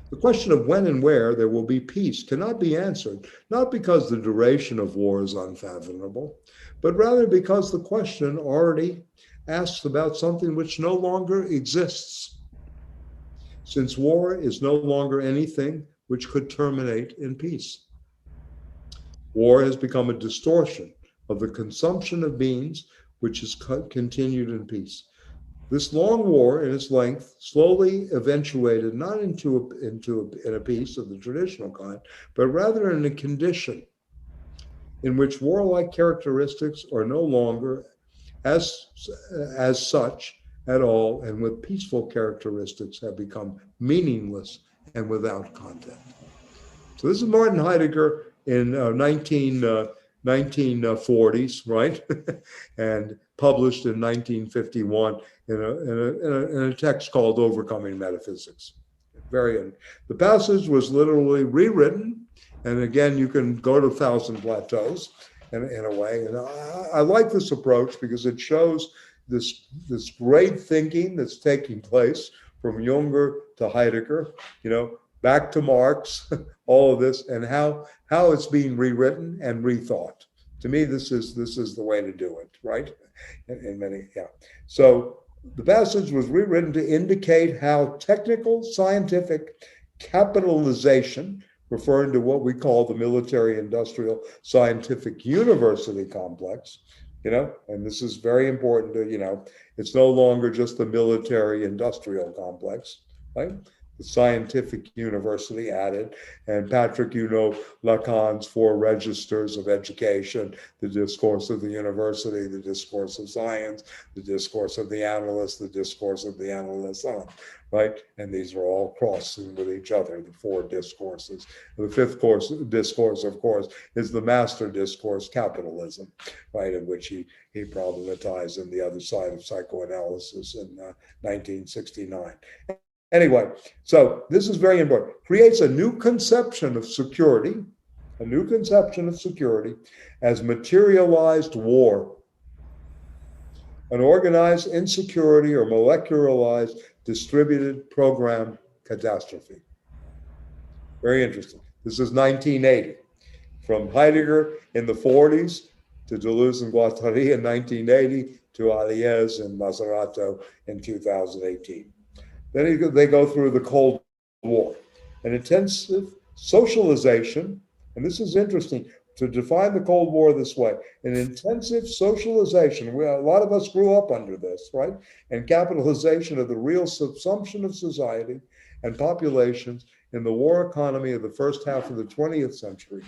The question of when and where there will be peace cannot be answered, not because the duration of war is unfathomable, but rather because the question already asks about something which no longer exists, since war is no longer anything which could terminate in peace. War has become a distortion of the consumption of means which is continued in peace. This long war in its length slowly eventuated not in a peace of the traditional kind, but rather in a condition in which warlike characteristics are no longer as such at all, and with peaceful characteristics have become meaningless and without content. So this is Martin Heidegger in 1940s, right? And published in 1951 in a text called Overcoming Metaphysics. The passage was literally rewritten, and again, you can go to A Thousand Plateaus in a way. And I like this approach because it shows this great thinking that's taking place from Junger to Heidegger, back to Marx, all of this, and how it's being rewritten and rethought. To me, this is the way to do it, right? So the passage was rewritten to indicate how technical scientific capitalization, referring to what we call the military industrial scientific university complex, and this is very important to, it's no longer just the military industrial complex, right? The scientific university added, and Patrick, Lacan's four registers of education: the discourse of the university, the discourse of science, the discourse of the analyst, the discourse of the analyst, right? And these are all crossing with each other, the four discourses. And the fifth discourse, of course, is the master discourse, capitalism, right, in which he problematized in The Other Side of Psychoanalysis in 1969. Anyway, so this is very important. Creates a new conception of security, as materialized war, an organized insecurity or molecularized distributed program catastrophe. Very interesting. This is 1980. From Heidegger in the 40s to Deleuze and Guattari in 1980 to Alliez and Lazzarato in 2018. Then they go through the Cold War, an intensive socialization, and this is interesting to define the Cold War this way: an intensive socialization. A lot of us grew up under this, right? And capitalization of the real subsumption of society and populations in the war economy of the first half of the 20th century,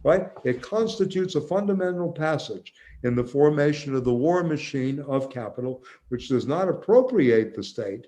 right? It constitutes a fundamental passage in the formation of the war machine of capital, which does not appropriate the state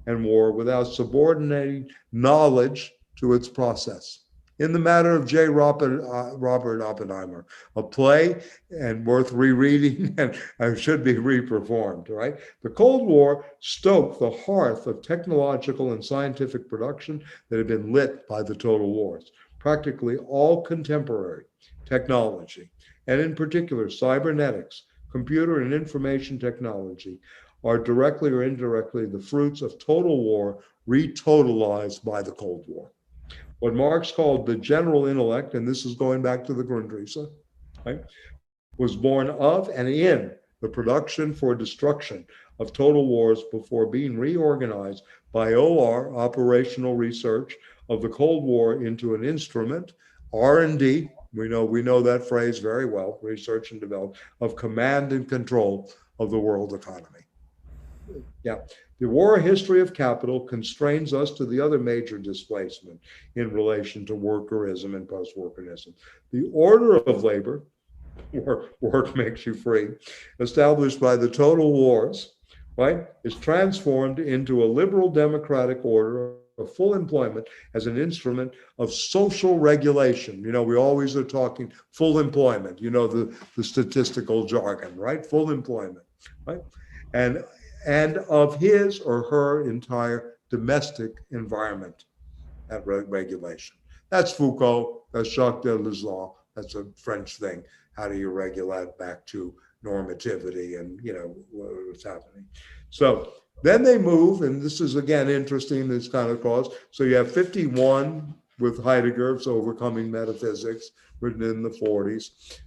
and war without subordinating knowledge to its process. In the matter of J. Robert Oppenheimer, a play and worth rereading and should be reperformed, right? The Cold War stoked the hearth of technological and scientific production that had been lit by the total wars. Practically all contemporary technology, and in particular cybernetics, computer and information technology, are directly or indirectly the fruits of total war retotalized by the Cold War. What Marx called the general intellect, and this is going back to the Grundrisse, right, was born of and in the production for destruction of total wars before being reorganized by OR, operational research, of the Cold War into an instrument, R&D, we know that phrase very well, research and development, of command and control of the world economy. Yeah, the war history of capital constrains us to the other major displacement in relation to workerism and post-workerism. The order of labor, work makes you free, established by the total wars, right, is transformed into a liberal democratic order of full employment as an instrument of social regulation. We always are talking full employment, the statistical jargon, right? Full employment, right? And of his or her entire domestic environment at regulation. That's Foucault. That's Jacques Deleuze. That's a French thing. How do you regulate back to normativity and what's happening? So then they move, and this is again interesting. This kind of cause. So you have 51 with Heidegger's Overcoming Metaphysics, written in the 40s.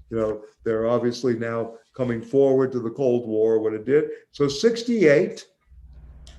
They're obviously now coming forward to the Cold War, what it did. So 68.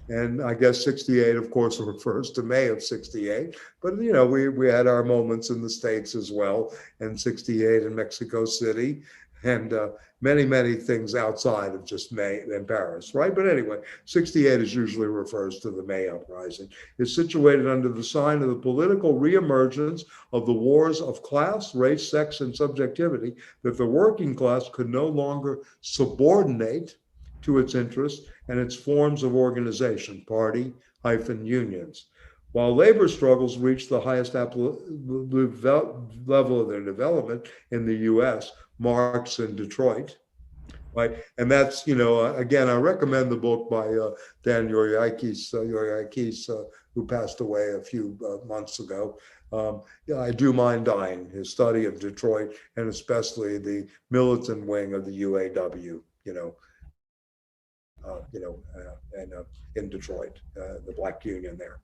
And I guess 68, of course, refers to May of 68. But, we had our moments in the States as well, and 68 in Mexico City, and many, many things outside of just May and Paris, right? But anyway, 68 is usually refers to the May uprising. It's situated under the sign of the political reemergence of the wars of class, race, sex, and subjectivity that the working class could no longer subordinate to its interests and its forms of organization, party-unions. While labor struggles reached the highest level of their development in the US, Marx in Detroit, right? And that's, again, I recommend the book by Dan Yuriakis, who passed away a few months ago. I Do Mind Dying, his study of Detroit, and especially the militant wing of the UAW, in Detroit, the Black Union there.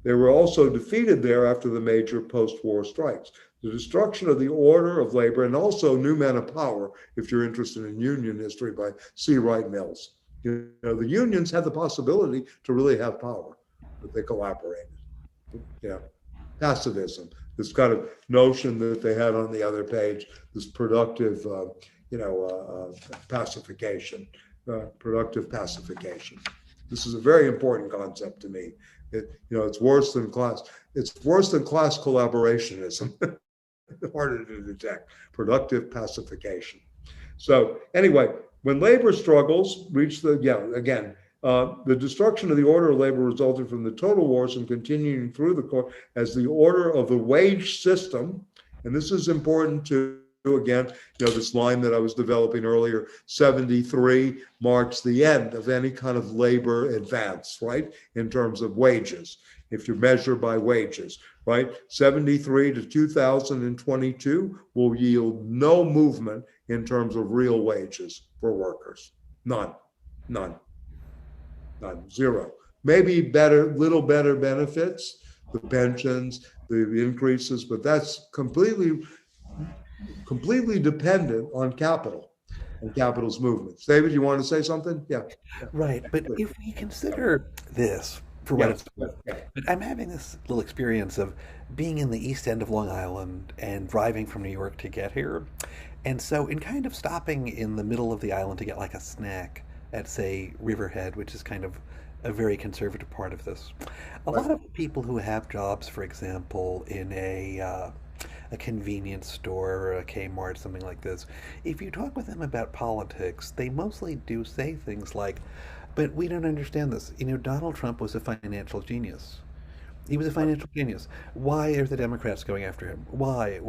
They were also defeated there after the major post-war strikes. The destruction of the order of labor, and also New Men of Power, if you're interested in union history, by C. Wright Mills. The unions had the possibility to really have power, but they collaborated. Passivism, this kind of notion that they had on the other page, this productive, pacification. Productive pacification. This is a very important concept to me. It's worse than class. It's worse than class collaborationism. Harder to detect. Productive pacification. So anyway, when labor struggles reach the destruction of the order of labor resulted from the total wars and continuing through the course as the order of the wage system, and this is important to. Again, this line that I was developing earlier, 73 marks the end of any kind of labor advance, right? In terms of wages, if you measure by wages, right? 73 to 2022 will yield no movement in terms of real wages for workers. None. Zero. Maybe little better benefits, the pensions, the increases, but that's completely dependent on capital and capital's movements. David, you want to say something? Yeah. Right. But if we consider this for what it's worth, but I'm having this little experience of being in the East End of Long Island and driving from New York to get here. And so in kind of stopping in the middle of the island to get like a snack at, say, Riverhead, which is kind of a very conservative part of this. A lot of people who have jobs, for example, in a convenience store or a Kmart, something like this, if you talk with them about politics, they mostly do say things like, but we don't understand this. Donald Trump was a financial genius. He was a financial genius. Why are the Democrats going after him? Why?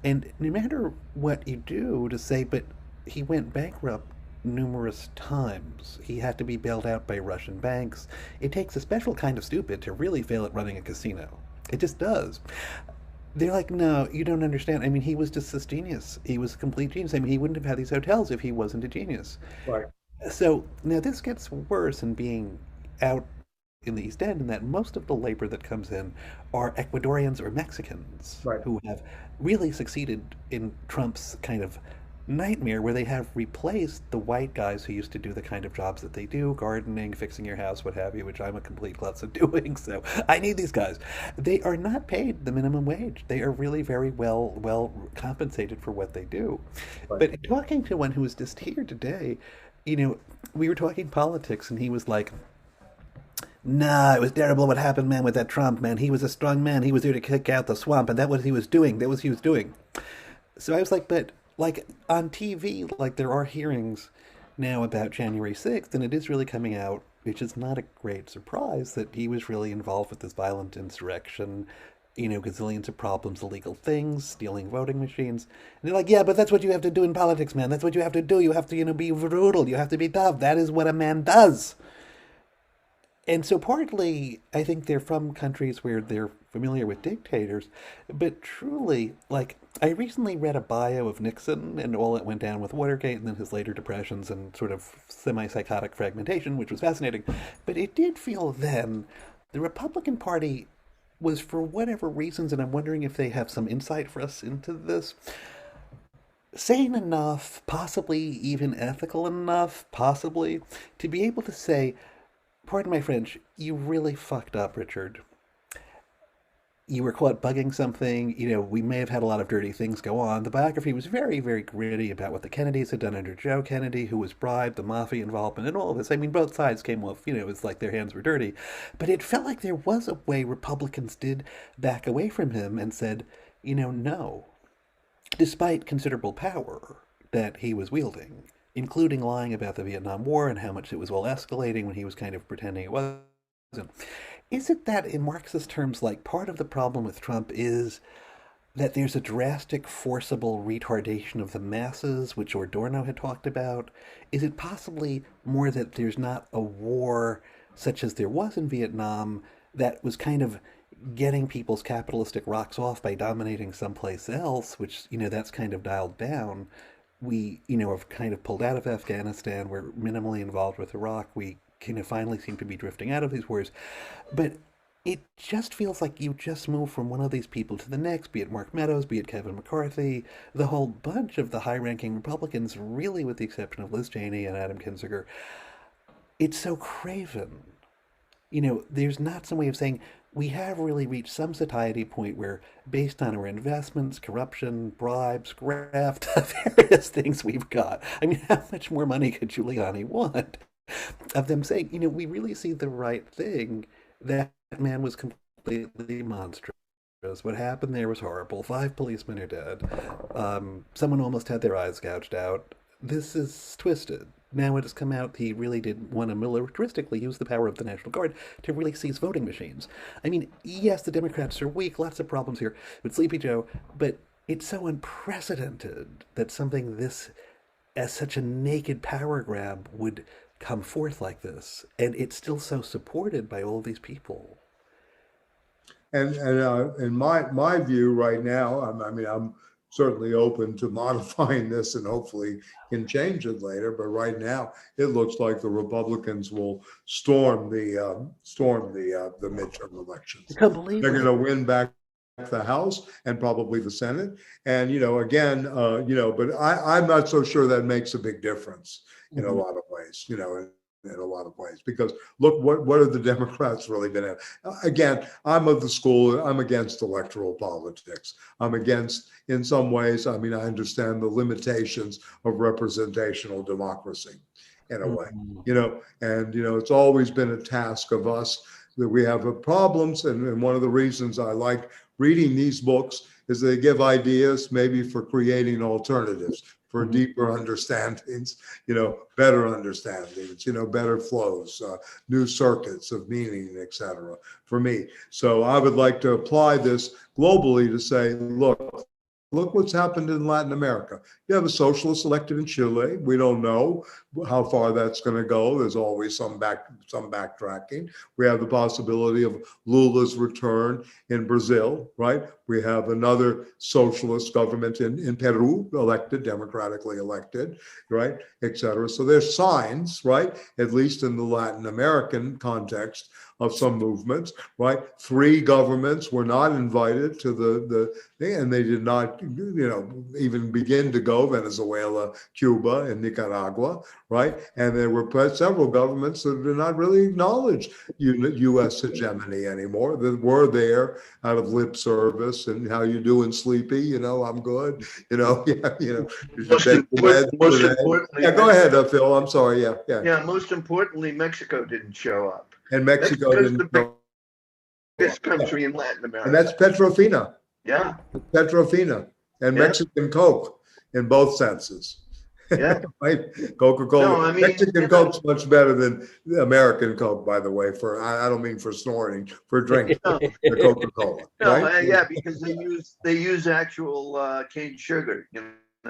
And no matter what you do to say, but he went bankrupt numerous times. He had to be bailed out by Russian banks. It takes a special kind of stupid to really fail at running a casino. It just does. They're like, no, you don't understand. I mean, he was just this genius. He was a complete genius. I mean, he wouldn't have had these hotels if he wasn't a genius. Right. So now this gets worse in being out in the East End, in that most of the labor that comes in are Ecuadorians or Mexicans who have really succeeded in Trump's kind of nightmare, where they have replaced the white guys who used to do the kind of jobs that they do, gardening, fixing your house, what have you, which I'm a complete klutz at doing, so I need these guys. They are not paid the minimum wage. They are really very well compensated for what they do. But talking to one who was just here today, we were talking politics, and he was like, nah, it was terrible what happened, man, with that Trump, man. He was a strong man. He was there to kick out the swamp, and that was what he was doing. That was what he was doing. So I was like, but like on TV, like there are hearings now about January 6th, and it is really coming out, which is not a great surprise, that he was really involved with this violent insurrection, gazillions of problems, illegal things, stealing voting machines. And they're like, yeah, but that's what you have to do in politics, man. That's what you have to do. You have to, be brutal. You have to be tough. That is what a man does. And so partly, I think they're from countries where they're familiar with dictators, but truly, like, I recently read a bio of Nixon and all that went down with Watergate and then his later depressions and sort of semi-psychotic fragmentation, which was fascinating. But it did feel then the Republican Party was, for whatever reasons, and I'm wondering if they have some insight for us into this, sane enough, possibly even ethical enough, possibly, to be able to say, pardon my French, you really fucked up, Richard. You were caught bugging something. We may have had a lot of dirty things go on. The biography was very, very gritty about what the Kennedys had done under Joe Kennedy, who was bribed, the mafia involvement, and all of this. I mean, both sides came off, it was like their hands were dirty. But it felt like there was a way Republicans did back away from him and said, no, despite considerable power that he was wielding, including lying about the Vietnam War and how much it was all escalating when he was kind of pretending it wasn't. Is it that, in Marxist terms, like part of the problem with Trump is that there's a drastic, forcible retardation of the masses, which Adorno had talked about? Is it possibly more that there's not a war such as there was in Vietnam that was kind of getting people's capitalistic rocks off by dominating someplace else, which, that's kind of dialed down? We, have kind of pulled out of Afghanistan. We're minimally involved with Iraq. We kind of finally seem to be drifting out of these wars. But it just feels like you just move from one of these people to the next, be it Mark Meadows, be it Kevin McCarthy, the whole bunch of the high-ranking Republicans, really with the exception of Liz Cheney and Adam Kinzinger. It's so craven. There's not some way of saying, we have really reached some satiety point where, based on our investments, corruption, bribes, graft, various things we've got, I mean, how much more money could Giuliani want? Of them saying, we really see the right thing. That man was completely monstrous. What happened there was horrible. 5 policemen are dead. Someone almost had their eyes gouged out. This is twisted. Now it has come out he really did want to militaristically use the power of the National Guard to really seize voting machines. I mean, yes, the Democrats are weak, lots of problems here with Sleepy Joe, but it's so unprecedented that something this, as such a naked power grab, would come forth like this, and it's still so supported by all of these people. And in my view right now, I'm certainly open to modifying this and hopefully can change it later. But right now, it looks like the Republicans will storm the midterm elections. They're going to win back the House and probably the Senate. And again, but I'm not so sure that makes a big difference in a lot of ways. In a lot of ways, because look, what have the Democrats really been at? Again, I'm of the school, I'm against electoral politics. I'm against, in some ways, I understand the limitations of representational democracy in a way, and, it's always been a task of us that we have problems. And one of the reasons I like reading these books is they give ideas maybe for creating alternatives, for deeper understandings, better understandings, better flows, new circuits of meaning, etc. for me. So I would like to apply this globally to say, look what's happened in Latin America. You have a socialist elected in Chile. We don't know how far that's going to go. There's always some backtracking. We have the possibility of Lula's return in Brazil, right? We have another socialist government in Peru, democratically elected, right, et cetera. So there's signs, right, at least in the Latin American context, of some movements, right? 3 governments were not invited to the and they did not, even begin to go, Venezuela, Cuba, and Nicaragua, right? And there were several governments that did not really acknowledge U.S. hegemony anymore, that were there out of lip service and how you doing, Sleepy? I'm good. Most importantly, yeah. Go ahead, Phil. I'm sorry. Yeah. Yeah. Most importantly, Mexico didn't show up. And Mexico didn't. The biggest country in Latin America. And that's Petrofina. Yeah. Petrofina and Mexican Coke in both senses. Yeah. Right? Coca-Cola. No, Mexican Coke's much better than American Coke, by the way, I don't mean for snorting, for drinking. The Coca-Cola. No, right? Yeah, because they use actual cane sugar,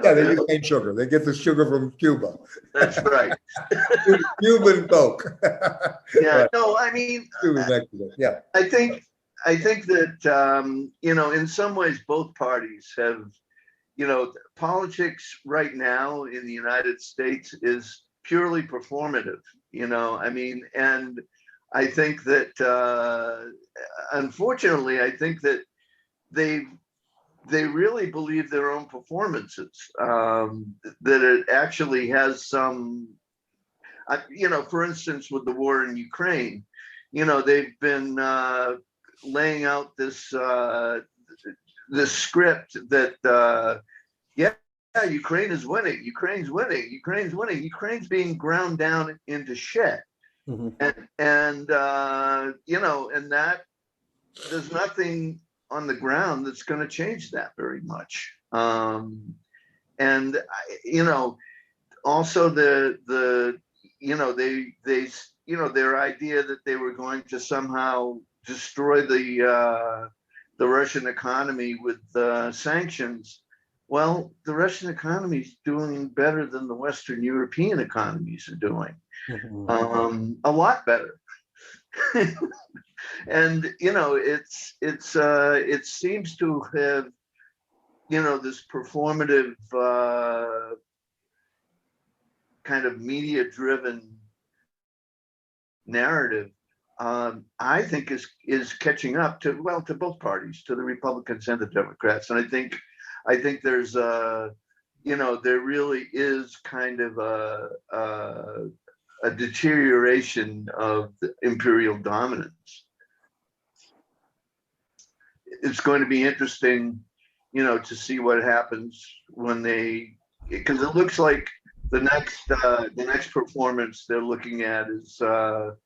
Yeah, they use cane sugar. They get the sugar from Cuba. That's right. Cuban Coke. Yeah, Right. no, I mean, Cuban Mexican. Yeah. I think that in some ways both parties have, politics right now in the United States is purely performative. I mean, and I think that unfortunately, I think that they really believe their own performances. That it actually has some, for instance, with the war in Ukraine, they've been laying out this script that yeah, Ukraine is winning, Ukraine's winning, Ukraine's winning, Ukraine's being ground down into shit, Mm-hmm. and and that there's nothing on the ground that's going to change that very much. And also their idea that they were going to somehow destroy the Russian economy with sanctions. Well, the Russian economy is doing better than the Western European economies are doing, Mm-hmm. a lot better. And it seems to have this performative kind of media driven narrative, I think is catching up to both parties, to the Republicans and the Democrats. And I think there's there really is kind of a deterioration of the imperial dominance. It's going to be interesting, to see what happens when because it looks like the next performance they're looking at is sort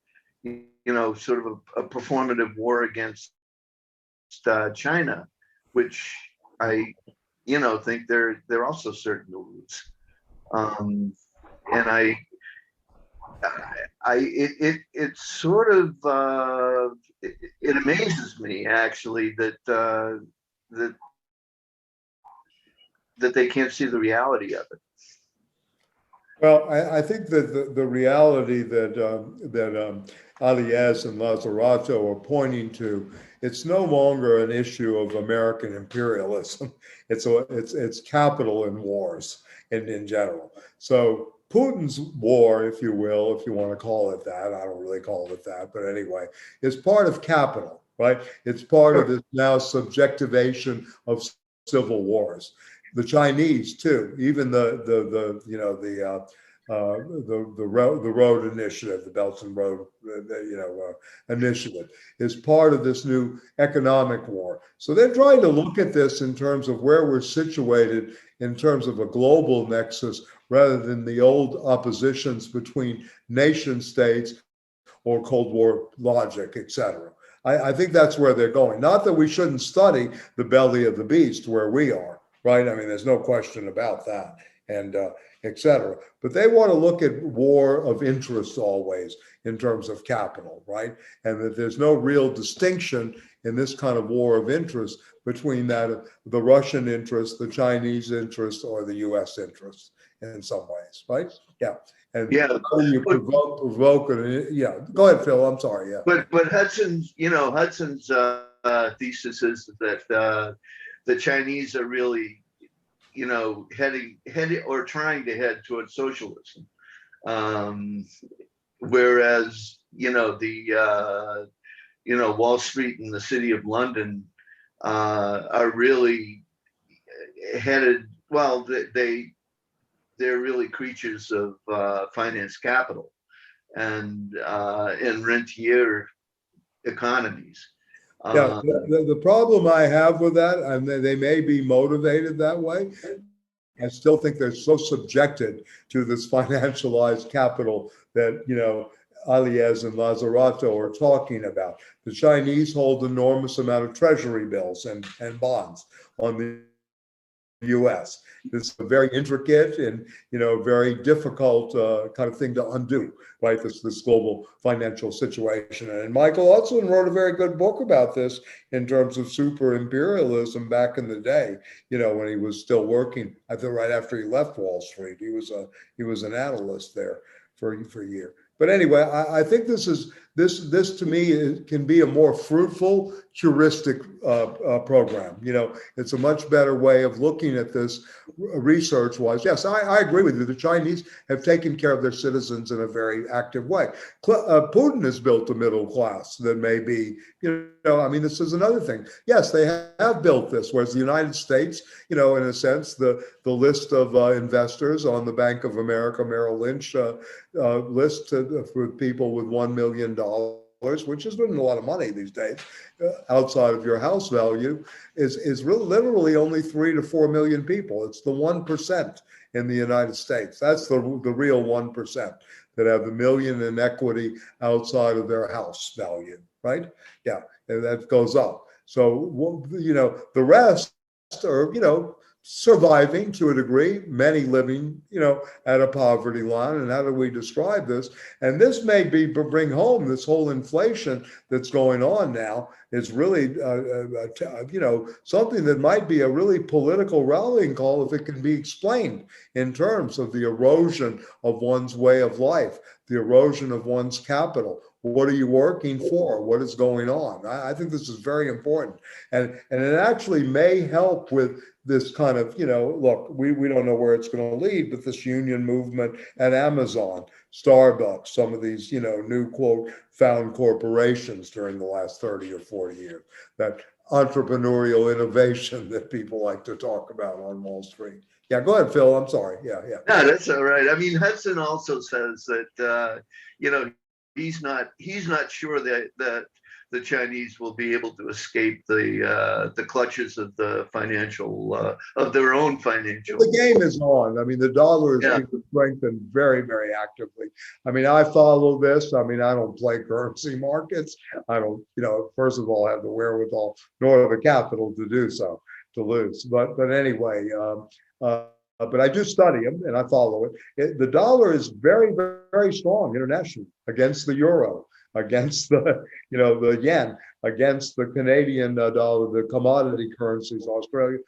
of a performative war against China, which I think they're also certain to lose. And it's sort of it amazes me actually that they can't see the reality of it. Well, I think that the reality that Alliez and Lazzarato are pointing to, it's no longer an issue of American imperialism. It's capital in wars in general. So Putin's war, if you will, if you want to call it that, I don't really call it that, but anyway, is part of capital, right? It's part of this now subjectivation of civil wars. The Chinese too, even the road initiative, the Belt and Road initiative, is part of this new economic war. So they're trying to look at this in terms of where we're situated in terms of a global nexus, rather than the old oppositions between nation states or Cold War logic, etc. I think that's where they're going. Not that we shouldn't study the belly of the beast where we are. Right? I mean, there's no question about that, and et cetera. But they want to look at war of interest always in terms of capital, right? And that there's no real distinction in this kind of war of interest between the Russian interest, the Chinese interest, or the U.S. interest in some ways, right? Yeah. And yeah, you provoke it. Yeah. Go ahead, Phil. I'm sorry. Yeah. But Hudson's thesis is that the Chinese are really, heading or trying to head towards socialism, whereas Wall Street and the City of London are really headed. Well, they're really creatures of finance capital and rentier economies. Yeah, the problem I have with that, and they may be motivated that way, I still think they're so subjected to this financialized capital that, Alliez and Lazzarato are talking about. The Chinese hold enormous amount of treasury bills and bonds on U.S. This is a very intricate and very difficult kind of thing to undo, right? This global financial situation. And Michael Hudson wrote a very good book about this in terms of super imperialism back in the day. When he was still working, I think right after he left Wall Street, he was an analyst there for a year. But anyway, I think this to me can be a more fruitful heuristic program. It's a much better way of looking at this research-wise. Yes, I agree with you. The Chinese have taken care of their citizens in a very active way. Putin has built a middle class that may be, this is another thing. Yes, they have built this, whereas the United States, in a sense, the list of investors on the Bank of America Merrill Lynch list for people with $1 million, which isn't a lot of money these days, outside of your house value, is really literally only 3 to 4 million people. It's the 1% in the United States. That's the real 1% that have $1 million in equity outside of their house value, right? Yeah, and that goes up. So, the rest are, surviving to a degree, many living, at a poverty line. And how do we describe this? And this may bring home this whole inflation that's going on now is really, something that might be a really political rallying call if it can be explained in terms of the erosion of one's way of life, the erosion of one's capital. What are you working for? What is going on? I think this is very important. And it actually may help with this kind of, look, we don't know where it's going to lead, but this union movement at Amazon, Starbucks, some of these, new quote, found corporations during the last 30 or 40 years, that entrepreneurial innovation that people like to talk about on Wall Street. Yeah, go ahead, Phil. I'm sorry. Yeah. No, that's all right. I mean, Hudson also says that, he's not sure that the Chinese will be able to escape the clutches of the financial of their own financial. The game is on. I mean, the dollar is being strengthened very, very actively. I mean, I follow this. I mean, I don't play currency markets. I don't, first of all, have the wherewithal nor the capital to do so, to lose. But anyway, but I do study them and I follow it. The dollar is very, very strong internationally against the euro, against the, the yen, against the Canadian dollar, the commodity currencies, Australia,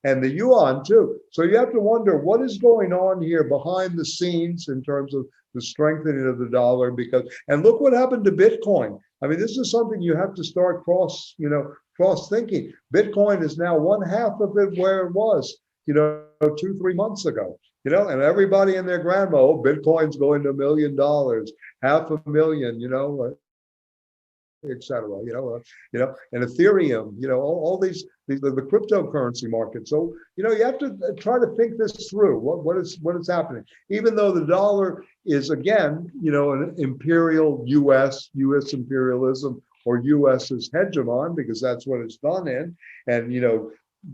and the yuan too. So you have to wonder what is going on here behind the scenes in terms of the strengthening of the dollar, and look what happened to Bitcoin. I mean, this is something you have to start cross thinking. Bitcoin is now 1/2 of it where it was, 2-3 months ago. And everybody and their grandma, Bitcoin's going to $1 million, $500,000, et cetera, and Ethereum, all these the cryptocurrency market. So, you have to try to think this through. What is happening? Even though the dollar is, again, an imperial U.S. imperialism, or U.S.'s hegemon, because that's what it's done in, and,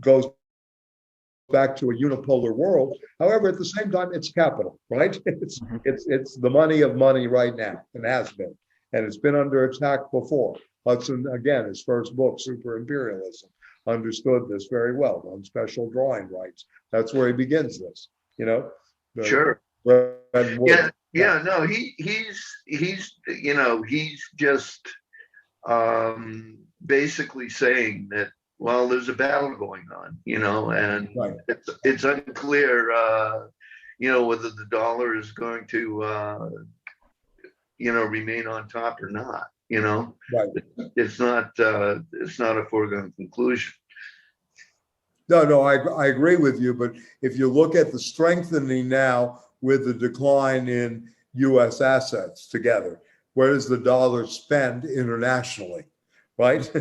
goes back to a unipolar world. However, at the same time, it's capital, right? It's the money of money right now, and has been, and it's been under attack before. Hudson, again, his first book, Super Imperialism, understood this very well on special drawing rights. That's where he begins this, Sure. Yeah. No, he's just basically saying that, well, there's a battle going on, and right. It's unclear, whether the dollar is going to, remain on top or not. Right. It's not a foregone conclusion. No, I agree with you. But if you look at the strengthening now with the decline in U.S. assets together, where does the dollar spend internationally, right?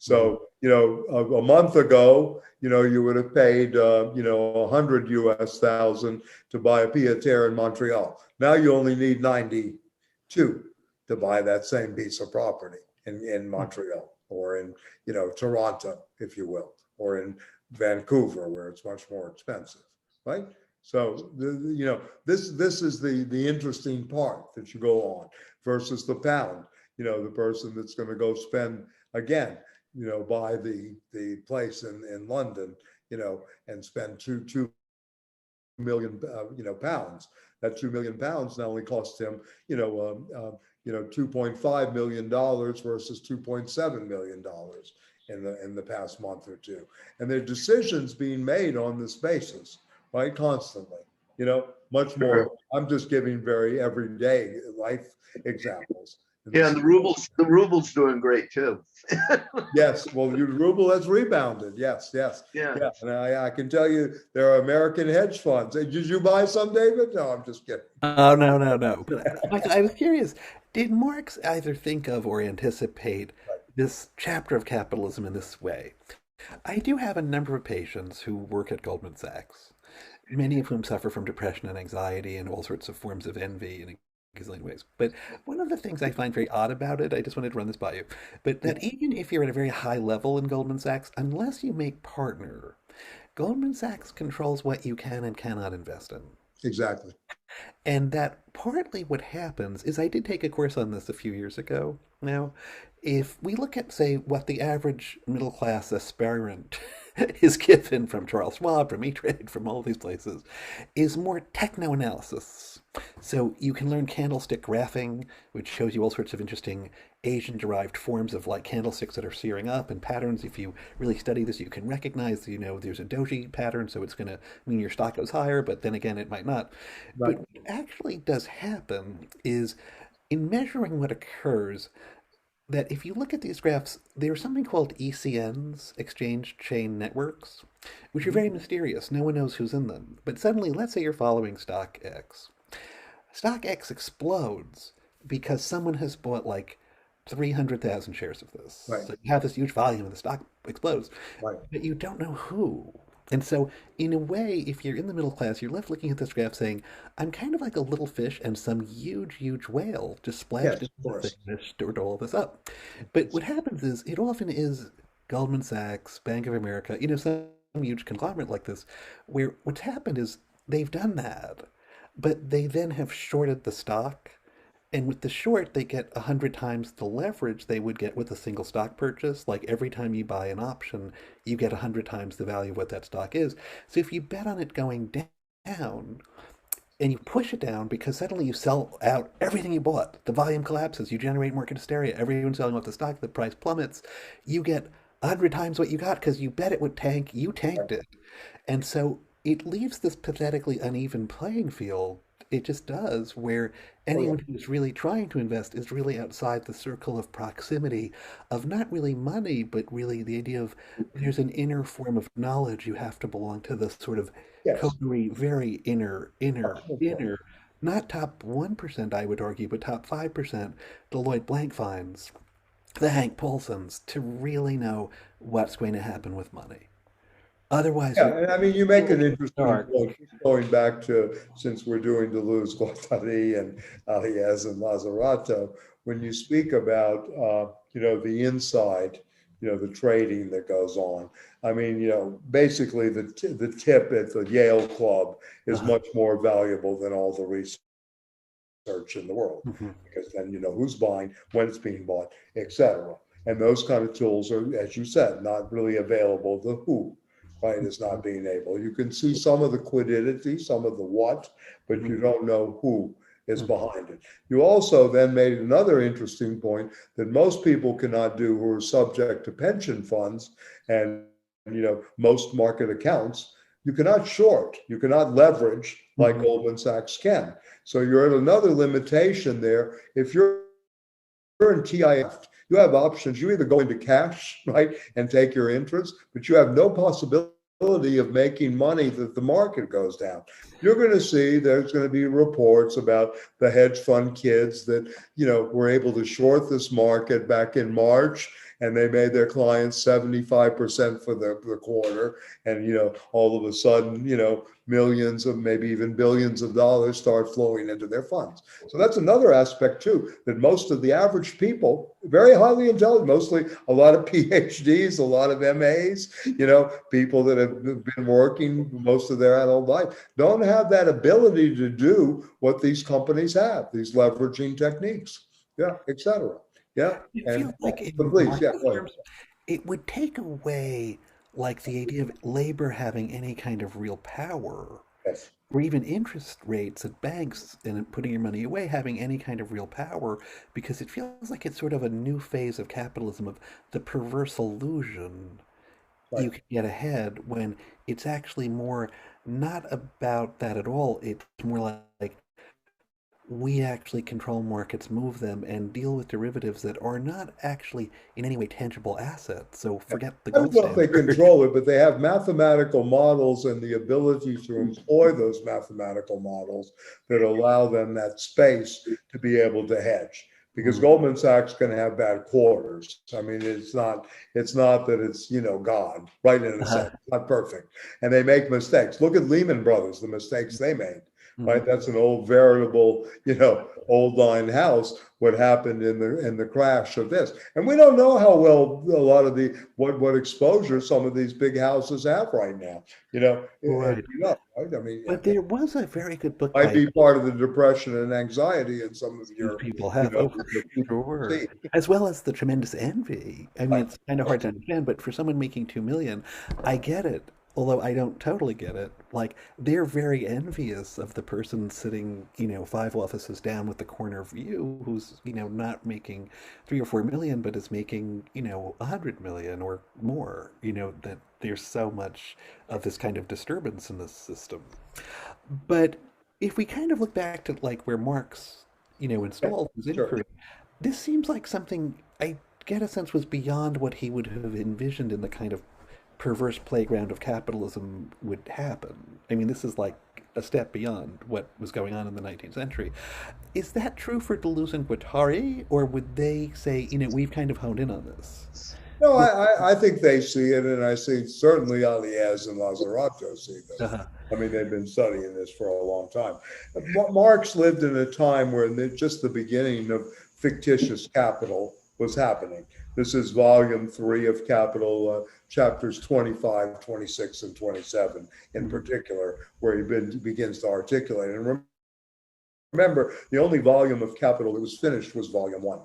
So, a month ago, you would have paid, 100 US thousand to buy a pied-à-terre in Montreal. Now you only need 92 to buy that same piece of property in Montreal, or in, Toronto, if you will, or in Vancouver, where it's much more expensive, right? So, this is the interesting part that you go on versus the pound, the person that's going to go spend, again, buy the place in London, and spend two million pounds. That £2 million now only cost him, $2.5 million versus $2.7 million in the past month or two. And there are decisions being made on this basis, right? Constantly, much more. I'm just giving very everyday life examples. Yeah, and the ruble's doing great too. Yes, well, the ruble has rebounded. Yes. Yeah. And I can tell you there are American hedge funds. Did you buy some, David? No, I'm just kidding. Oh, no, no, no. But Michael, I was curious, did Marx either think of or anticipate this chapter of capitalism in this way? I do have a number of patients who work at Goldman Sachs, many of whom suffer from depression and anxiety and all sorts of forms of envy in gazillion ways. But one of the things I find very odd about it, I just wanted to run this by you, but that even if you're at a very high level in Goldman Sachs, unless you make partner, Goldman Sachs controls what you can and cannot invest in. Exactly. And that partly what happens is I did take a course on this a few years ago. Now, if we look at, say, what the average middle class aspirant is given from Charles Schwab, from E-Trade, from all these places, is more techno-analysis. So you can learn candlestick graphing, which shows you all sorts of interesting Asian-derived forms of like candlesticks that are searing up and patterns. If you really study this, you can recognize, there's a doji pattern, so it's going to mean your stock goes higher, but then again, it might not. Right. But what actually does happen is in measuring what occurs, that if you look at these graphs, there's something called ECNs, exchange chain networks, which are very mysterious. No one knows who's in them. But suddenly, let's say you're following stock X. Stock X explodes because someone has bought like 300,000 shares of this. Right. So you have this huge volume and the stock explodes, Right. but you don't know who. And so, in a way, if you're in the middle class, you're left looking at this graph saying, I'm kind of like a little fish and some huge, huge whale just splashed Yes, of into the course. thing that stirred all this up. But what happens is, it often is Goldman Sachs, Bank of America, some huge conglomerate like this, where what's happened is they've done that, but they then have shorted the stock. And with the short, they get 100 times the leverage they would get with a single stock purchase. Like every time you buy an option, you get 100 times the value of what that stock is. So if you bet on it going down and you push it down because suddenly you sell out everything you bought, the volume collapses, you generate market hysteria, everyone's selling off the stock, the price plummets, you get 100 times what you got because you bet it would tank, you tanked it. And so it leaves this pathetically uneven playing field. It just does, where Oh, yeah. anyone who's really trying to invest is really outside the circle of proximity of not really money, but really the idea of there's an inner form of knowledge. You have to belong to this sort of Yes. coterie, very Oh, inner, not top 1%, I would argue, but top 5%, the Lloyd Blankfeins, the Hank Paulsons, to really know what's going to happen with money. Otherwise, Yeah, you're and I mean, you make an interesting dark. point, going back to, since we're doing Deleuze, Guattari, and Alliez and Lazzarato, when you speak about, the inside, the trading that goes on. I mean, basically the tip at the Yale Club is Uh-huh. much more valuable than all the research in the world, Mhm. because then you know who's buying, when it's being bought, etc. And those kind of tools are, as you said, not really available. The who, right, is not being able. You can see some of the quiddity, some of the what, but you Mhm. don't know who is Mhm. behind it. You also then made another interesting point that most people cannot do who are subject to pension funds and most market accounts. You cannot short, you cannot leverage like Mhm. Goldman Sachs can. So you're at another limitation there. If you're in TIF, you have options. You either go into cash, right, and take your interest, but you have no possibility of making money that the market goes down. You're going to see there's going to be reports about the hedge fund kids that, were able to short this market back in March, and they made their clients 75% for the quarter. And, all of a sudden, millions of, maybe even billions of dollars start flowing into their funds. So that's another aspect too, that most of the average people, very highly intelligent, mostly a lot of PhDs, a lot of MAs, people that have been working most of their adult life, don't have that ability to do what these companies have, these leveraging techniques, yeah, etc. Yeah, It and feels like but in please, yeah, market go ahead. terms, it would take away like the idea of labor having any kind of real power, Yes. or even interest rates at banks and putting your money away having any kind of real power, because it feels like it's sort of a new phase of capitalism, of the perverse illusion Right. you can get ahead when it's actually more not about that at all. It's more like we actually control markets, move them, and deal with derivatives that are not actually in any way tangible assets. So forget the I don't gold know if they standard. control it, but they have mathematical models and the ability to employ those mathematical models that allow them that space to be able to hedge. Because Mm. Goldman Sachs can have bad quarters. I mean, it's not that it's, God, right in a Uh-huh. sense, not perfect. And they make mistakes. Look at Lehman Brothers, the mistakes they made. Right, Mhm. that's an old veritable, old line house. What happened in the crash of this, and we don't know how well a lot of the what exposure some of these big houses have right now. Right. Right? I mean, But there was a very good book might by be part of the depression and anxiety in some of these your, people have. Oh, for the people you sure. see. As well as the tremendous envy. I mean, Right. it's kind of hard to understand, but for someone making 2 million, I get it. Although I don't totally get it. Like, they're very envious of the person sitting, 5 offices down with the corner view who's, not making 3 or 4 million, but is making, 100 million or more, that there's so much of this kind of disturbance in the system. But if we kind of look back to like where Marx, Yeah, installed his sure. inquiry, this seems like something I get a sense was beyond what he would have envisioned in the kind of perverse playground of capitalism would happen. I mean, this is like a step beyond what was going on in the 19th century. Is that true for Deleuze and Guattari, or would they say, we've kind of honed in on this? No, I think they see it, and I see certainly Alliez and Lazzarato see this. Uh-huh. I mean, they've been studying this for a long time. Marx lived in a time where just the beginning of fictitious capital was happening. This is volume 3 of Capital, chapters 25, 26, and 27 in Mhm. particular, where he begins to articulate. And remember, the only volume of Capital that was finished was volume 1.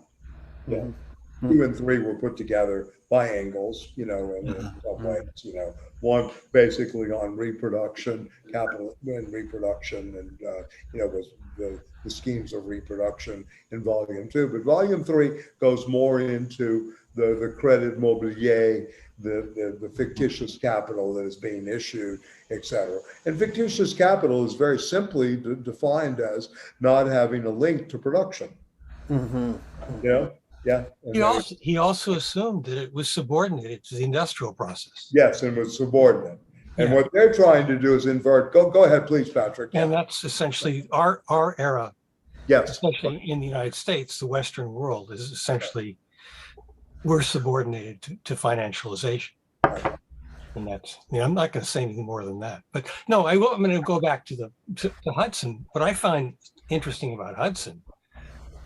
Yeah. Mhm. 2 Mhm. and 3 were put together by Engels, and in Uh-huh. some Mhm. ways, one basically on reproduction, capital and reproduction, and was the schemes of reproduction in volume 2. But volume 3 goes more into the credit mobilier, the fictitious capital that is being issued, etc. And fictitious capital is very simply defined as not having a link to production. Mhm. You Mhm. know, yeah, and He also assumed that it was subordinated to the industrial process. yes, and was subordinate. And Yeah, what they're trying to do is invert. Go ahead, please, Patrick. and Yeah, that's essentially our era, yes, especially in the United States. The Western world is essentially we're subordinated to financialization, right. and that's I'm not going to say anything more than that. But no, I will. I'm going to go back to Hudson. What I find interesting about Hudson,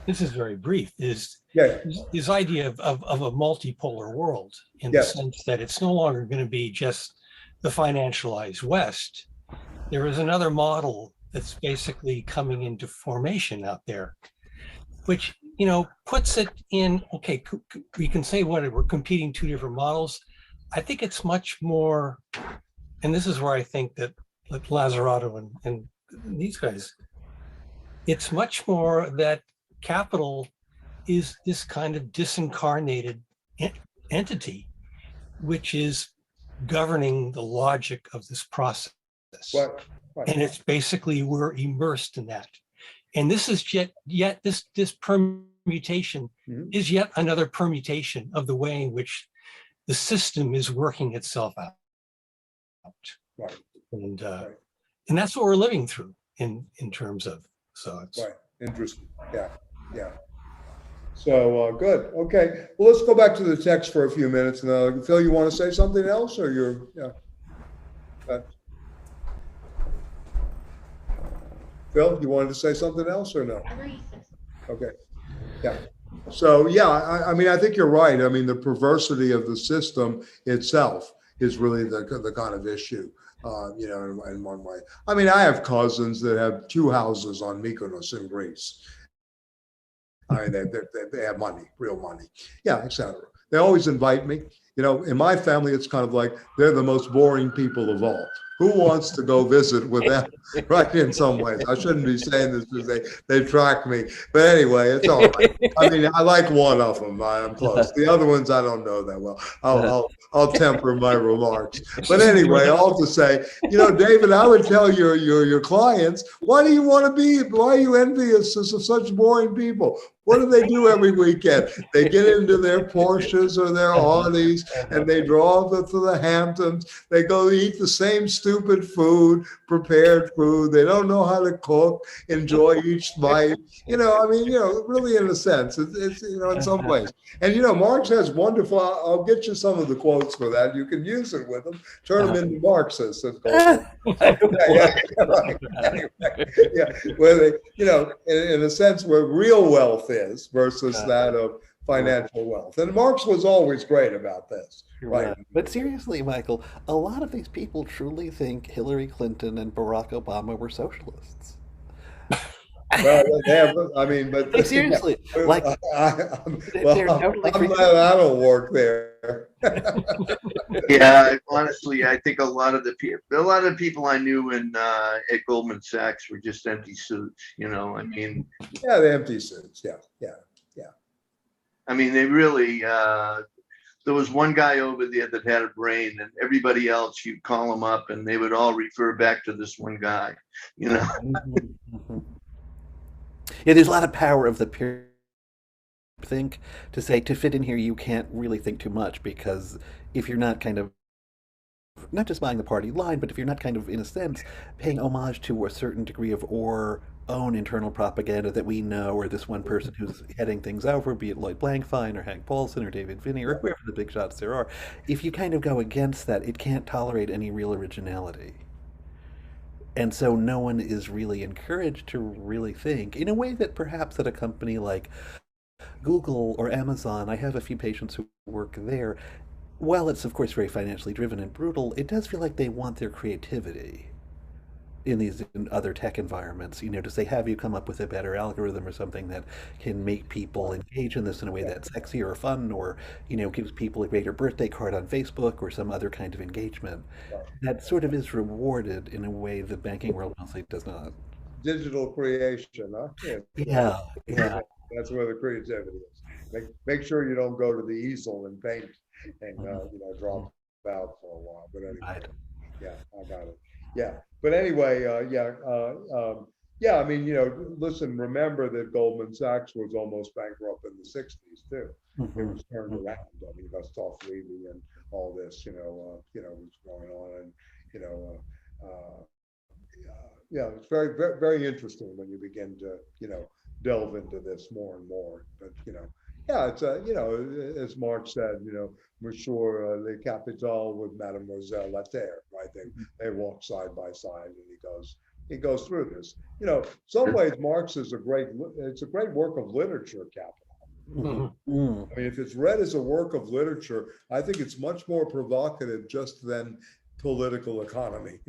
this is very brief, is Yeah, his idea of a multipolar world in the yes, sense that it's no longer going to be just the financialized West. There is another model that's basically coming into formation out there, which puts it in. Okay, we can say what we're competing two different models. I think it's much more, and this is where I think that like Lazzarato and these guys, it's much more that capital is this kind of disincarnated entity, which is governing the logic of this process. right, right, And it's basically we're immersed in that. And this is yet this permutation mhm, is yet another permutation of the way in which the system is working itself out. right, And right, and that's what we're living through in terms of so it's right. Interesting. Yeah, yeah. So good. Okay. Well, let's go back to the text for a few minutes. And Phil, you want to say something else, or you're yeah? Uh, Phil, you wanted to say something else, or no? Okay. Yeah. So yeah, I mean, I think you're right. I mean, the perversity of the system itself is really the kind of issue, in one way. I mean, I have cousins that have 2 houses on Mykonos in Greece. I mean, they have money, real money. Yeah, etc. They always invite me, in my family, it's kind of like they're the most boring people of all. Who wants to go visit with them? Right, in some ways. I shouldn't be saying this because they track me. But anyway, it's all right. I mean, I like one of them. I'm close. The other ones, I don't know that well. I'll temper my remarks. But anyway, all to say, David, I would tell your clients, why do you want to be, why are you envious of such boring people? What do they do every weekend? They get into their Porsches or their Audis and they drive to the Hamptons. They go eat the same stupid food, prepared food. They don't know how to cook, enjoy each bite. Really in a sense, it's in some ways. And, Marx has wonderful, I'll get you some of the quotes for that. You can use it with them, turn them into Marxists. Right. Anyway, where they, in a sense where real wealth is versus that of financial wealth. And Marx was always great about this. Right. But seriously, Michael, a lot of these people truly think Hillary Clinton and Barack Obama were socialists. Well, but seriously, I'm glad I don't work there. Yeah, honestly, I think a lot of the people I knew at Goldman Sachs were just empty suits. Yeah, the empty suits. Yeah. I mean, they really. There was one guy over there that had a brain, and everybody else, you'd call them up, and they would all refer back to this one guy. Yeah, there's a lot of power of the peer think to say to fit in here you can't really think too much, because if you're not kind of not just buying the party line, but if you're not kind of in a sense paying homage to a certain degree of our own internal propaganda that we know, or this one person who's heading things over, be it Lloyd Blankfein or Hank Paulson or David Finney or whoever the big shots there are, if you kind of go against that, it can't tolerate any real originality. And so no one is really encouraged to really think in a way that perhaps at a company like Google or Amazon, I have a few patients who work there. While it's of course very financially driven and brutal, it does feel like they want their creativity in other tech environments, to say, have you come up with a better algorithm or something that can make people engage in this in a way that's sexy or fun, or, gives people a greater birthday card on Facebook or some other kind of engagement that sort of is rewarded in a way the banking world mostly does not. Digital creation, huh? Yeah. That's where the creativity is. Make sure you don't go to the easel and paint and drop out for a while. But anyway, Right. Yeah, I got it. Yeah, but anyway, listen, remember that Goldman Sachs was almost bankrupt in the 60s too. It was turned around. I mean, Gustav Levy and all this, was going on, and it's very, very, very interesting when you begin to, delve into this more and more. But it's as Marx said, Monsieur Le Capital with Mademoiselle Laterre, right? They walk side by side, and he goes through this. Some ways Marx is it's a great work of literature, Capital. I mean, if it's read as a work of literature, I think it's much more provocative just than political economy.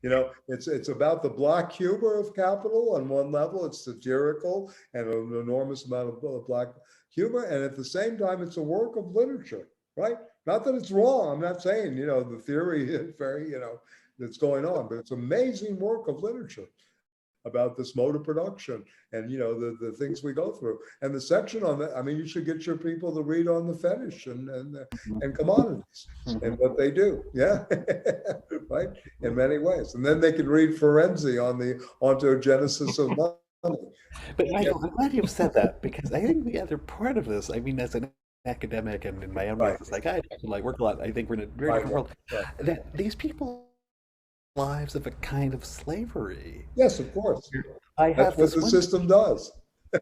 It's about the black humor of Capital on one level. It's satirical and an enormous amount of black humor, and at the same time, it's a work of literature, right? Not that it's wrong. I'm not saying the theory is very that's going on, but it's amazing work of literature about this mode of production and the things we go through. And the section on that, I mean, you should get your people to read on the fetish and commodities and what they do. Yeah. Right. In many ways. And then they can read Ferenczi on the ontogenesis of money. But Michael, I'm glad you've said that, because I think the other part of this, I mean, as an academic and in my own way as a psychiatrist, and I work a lot, I think we're in a very different world, that these people lives of a kind of slavery. Yes, of course. That's what the system does.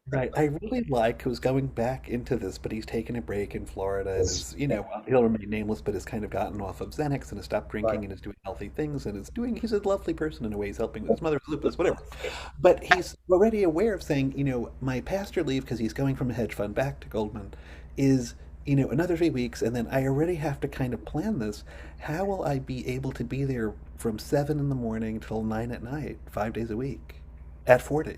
Right. I really like who's going back into this, but he's taken a break in Florida. And is, he'll remain nameless, but has kind of gotten off of Xanax and has stopped drinking and is doing healthy things and he's a lovely person in a way. He's helping with his mother's lupus, whatever. But he's already aware of saying, my pastor leave, because he's going from a hedge fund back to Goldman, is another 3 weeks, and then I already have to kind of plan this. How will I be able to be there from 7 in the morning till 9 at night, 5 days a week, at 40?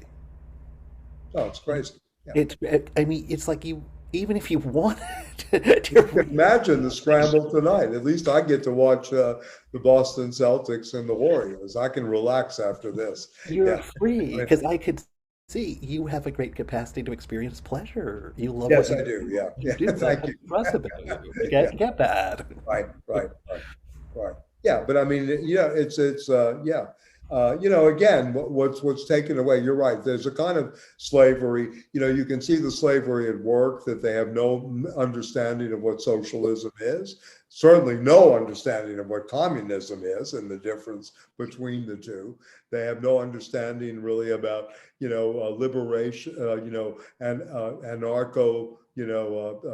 Oh, it's crazy. Yeah. It's like even if you wanted Imagine the scramble tonight. At least I get to watch the Boston Celtics and the Warriors. I can relax after this. You're Yeah. free because I could see you have a great capacity to experience pleasure. You love Yes, what I do. Yeah. you Yeah. do. Thank you. Trust about you. You Yeah. get that. Right. Yeah, but I mean, yeah. Again, what's taken away, you're right. There's a kind of slavery, you can see the slavery at work, that they have no understanding of what socialism is, certainly no understanding of what communism is and the difference between the two. They have no understanding really about, liberation, and anarcho,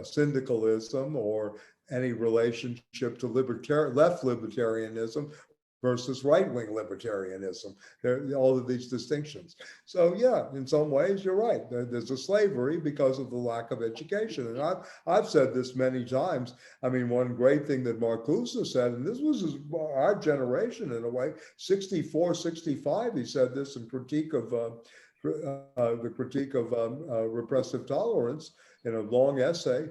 syndicalism, or any relationship to left libertarianism versus right-wing libertarianism. There are all of these distinctions. So yeah, in some ways, you're right. There's a slavery because of the lack of education. And I've said this many times. I mean, one great thing that Marcuse said, and this was our generation in a way, 64, 65, he said this in critique of the critique of repressive tolerance in a long essay.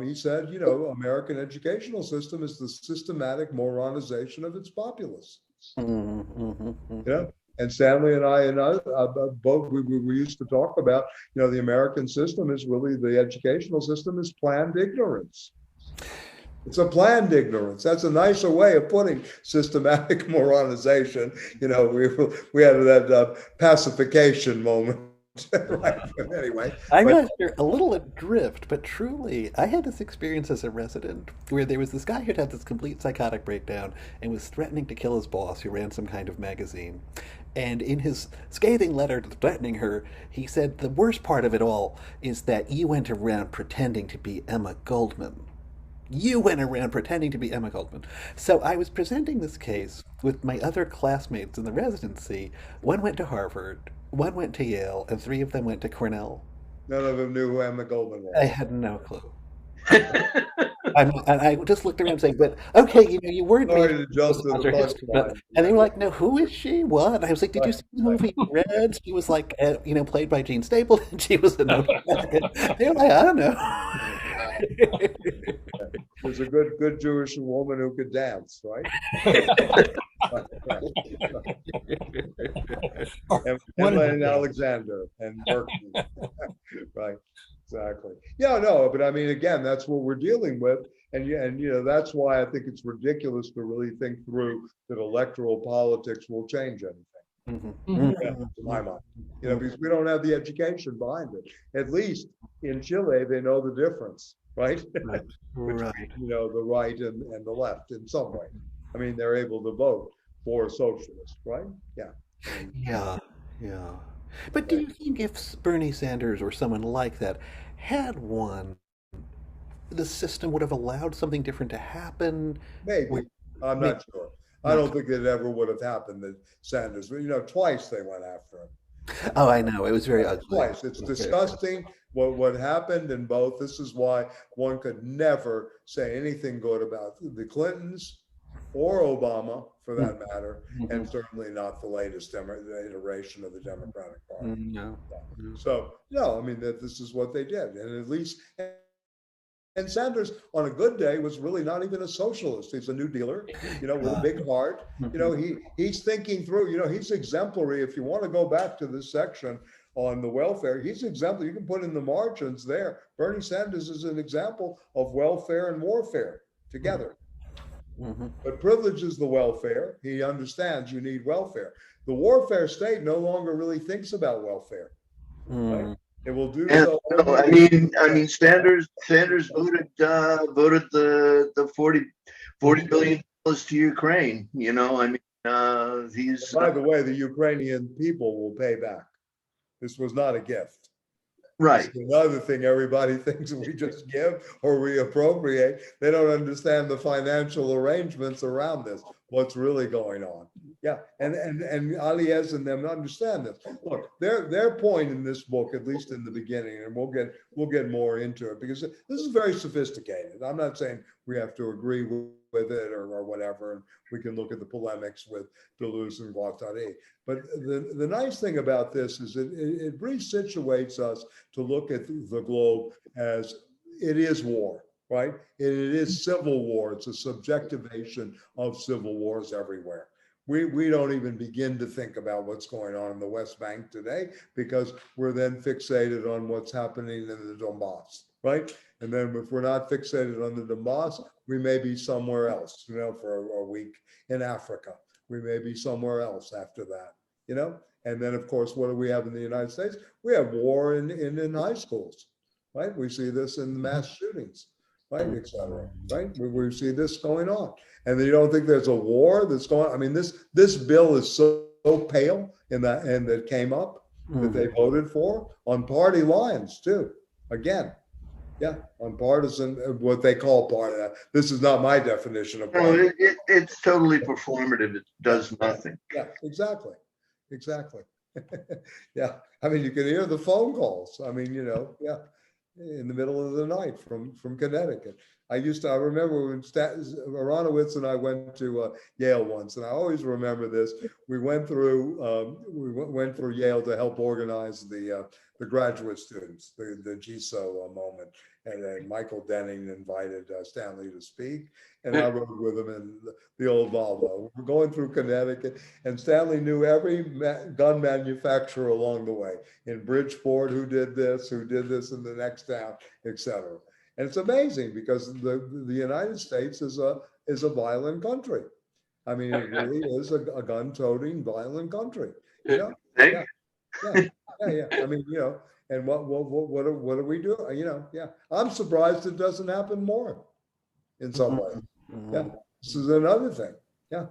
He said, American educational system is the systematic moronization of its populace. Mm-hmm. And Stanley and I both, we used to talk about, the American system is really, the educational system is planned ignorance. It's a planned ignorance. That's a nicer way of putting systematic moronization. We had that pacification moment. Right. Anyway, I realize you're a little adrift, but truly, I had this experience as a resident where there was this guy who'd had this complete psychotic breakdown and was threatening to kill his boss, who ran some kind of magazine. And in his scathing letter threatening her, he said the worst part of it all is that you went around pretending to be Emma Goldman. You went around pretending to be Emma Goldman. So I was presenting this case with my other classmates in the residency. One went to Harvard, one went to Yale, and 3 of them went to Cornell. None of them knew who Emma Goldman was. I had no clue. And I just looked around saying, but okay, you weren't Sorry major to jump to the punchline. and they were like, no, who is she? What? And I was like, did you see the movie Red? She was like, played by Jean Stapleton. She was a noble. They were like, I don't know. There's a good Jewish woman who could dance, right? Emma and Alexander and Berkeley. Right. Exactly. Yeah, no, but I mean, again, that's what we're dealing with. And that's why I think it's ridiculous to really think through that electoral politics will change anything. To my mind, because we don't have the education behind it. At least in Chile, they know the difference, right? Between, the right and the left in some way. I mean, they're able to vote for socialists, right? Yeah. Yeah. But do you think if Bernie Sanders or someone like that had won, the system would have allowed something different to happen? Maybe. I'm not sure. I don't think it ever would have happened that Sanders, twice they went after him. Oh, I know. It was very ugly. Twice. It's disgusting what happened in both. This is why one could never say anything good about the Clintons or Obama, for that matter, and certainly not the latest iteration of the Democratic Party. No. So, no, I mean, that this is what they did. And at least, and Sanders, on a good day, was really not even a socialist. He's a New Dealer, with a big heart. He's thinking through, he's exemplary. If you want to go back to this section on the welfare, he's exemplary. You can put in the margins there. Bernie Sanders is an example of welfare and warfare together. But privileges the welfare. He understands you need welfare. The warfare state no longer really thinks about welfare. Right? It will do so. I mean, Sanders voted the $40 billion to Ukraine. He's. By the way, the Ukrainian people will pay back. This was not a gift. Right. Another thing, everybody thinks we just give or we appropriate. They don't understand the financial arrangements around this, what's really going on. Yeah, and Alliez and them understand this. Look, their point in this book, at least in the beginning, and we'll get more into it, because this is very sophisticated. I'm not saying we have to agree with it or whatever, and we can look at the polemics with Deleuze and Guattari. But the nice thing about this is it resituates us to look at the globe as it is war. right? It is civil war. It's a subjectivation of civil wars everywhere. We don't even begin to think about what's going on in the West Bank today because we're then fixated on what's happening in the Donbass, right? And then if we're not fixated on the Donbass, we may be somewhere else, for a week in Africa. We may be somewhere else after that, And then, of course, what do we have in the United States? We have war in high schools, right? We see this in mass shootings, right, et cetera, right? We see this going on. And you don't think there's a war that's going on? I mean, this bill is so pale and that came up that they voted for on party lines too. Again, yeah, on partisan, what they call party. This is not my definition of party. No, it's totally performative. It does nothing. Yeah, exactly. Yeah, I mean, you can hear the phone calls. I mean, yeah, in the middle of the night from Connecticut. I remember when Aronowitz and I went to Yale once, and I always remember this. We went through Yale to help organize the graduate students, the GSO moment, and then Michael Denning invited Stanley to speak, and I rode with him in the old Volvo. We're going through Connecticut, and Stanley knew every gun manufacturer along the way in Bridgeport who did this in the next town, etc. And it's amazing because the United States is a violent country. I mean, it really is a gun-toting violent country. Yeah. I mean, and what do we do? Yeah. I'm surprised it doesn't happen more in some ways. Yeah. This is another thing. Yeah.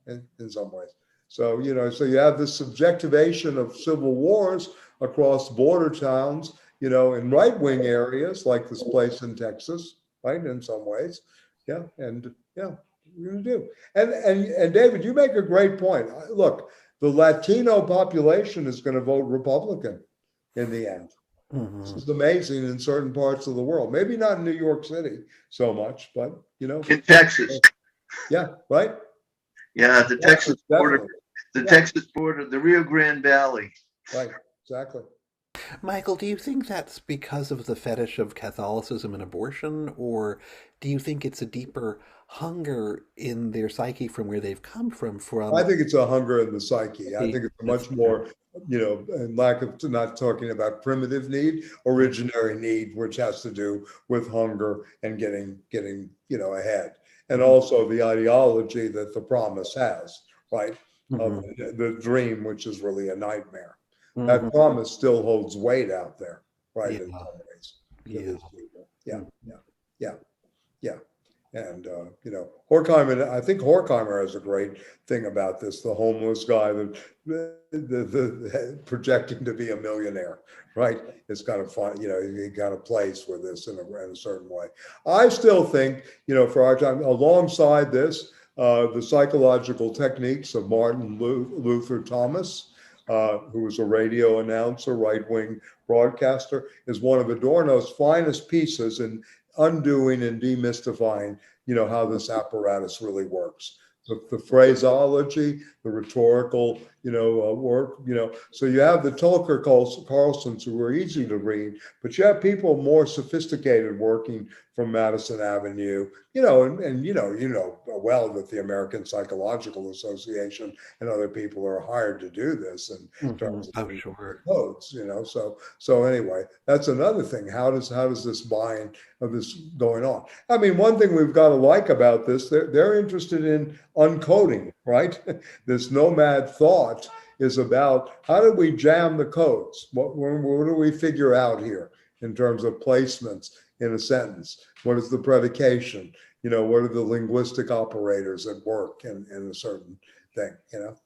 In some ways. So, so you have this subjectivation of civil wars across border towns, in right-wing areas like this place in Texas, right? In some ways. Yeah. And yeah, you do. And David, you make a great point. Look, the Latino population is going to vote Republican in the end. This is amazing in certain parts of the world. Maybe not in New York City so much, but in Texas. Yeah, right? Yeah, the Texas border, Texas border, the Rio Grande Valley. Right, exactly. Michael, do you think that's because of the fetish of Catholicism and abortion, or do you think it's a deeper hunger in their psyche from where they've come from? I think it's a hunger in the psyche. I think it's a much more, and lack of not talking about primitive need, originary need, which has to do with hunger and getting ahead. And also the ideology that the promise has, right? Of the dream, which is really a nightmare. That promise still holds weight out there, right? In some ways. Yeah. And, Horkheimer, I think Horkheimer has a great thing about this, the homeless guy that projecting to be a millionaire, right? It's kind of fun, he got a place with this in a certain way. I still think, for our time, alongside this, the psychological techniques of Martin Luther Thomas, who was a radio announcer, right-wing broadcaster, is one of Adorno's finest pieces in undoing and demystifying, how this apparatus really works. The phraseology, the rhetorical, work, so you have the Tulker Carlsons who are easy to read, but you have people more sophisticated working from Madison Avenue, and well that the American Psychological Association and other people are hired to do this in terms of codes, so anyway, that's another thing. How does this buying of this going on? I mean, one thing we've got to like about this, they're interested in uncoding, right? This nomad thought is about how do we jam the codes? What do we figure out here in terms of placements in a sentence? What is the predication? What are the linguistic operators at work in a certain thing?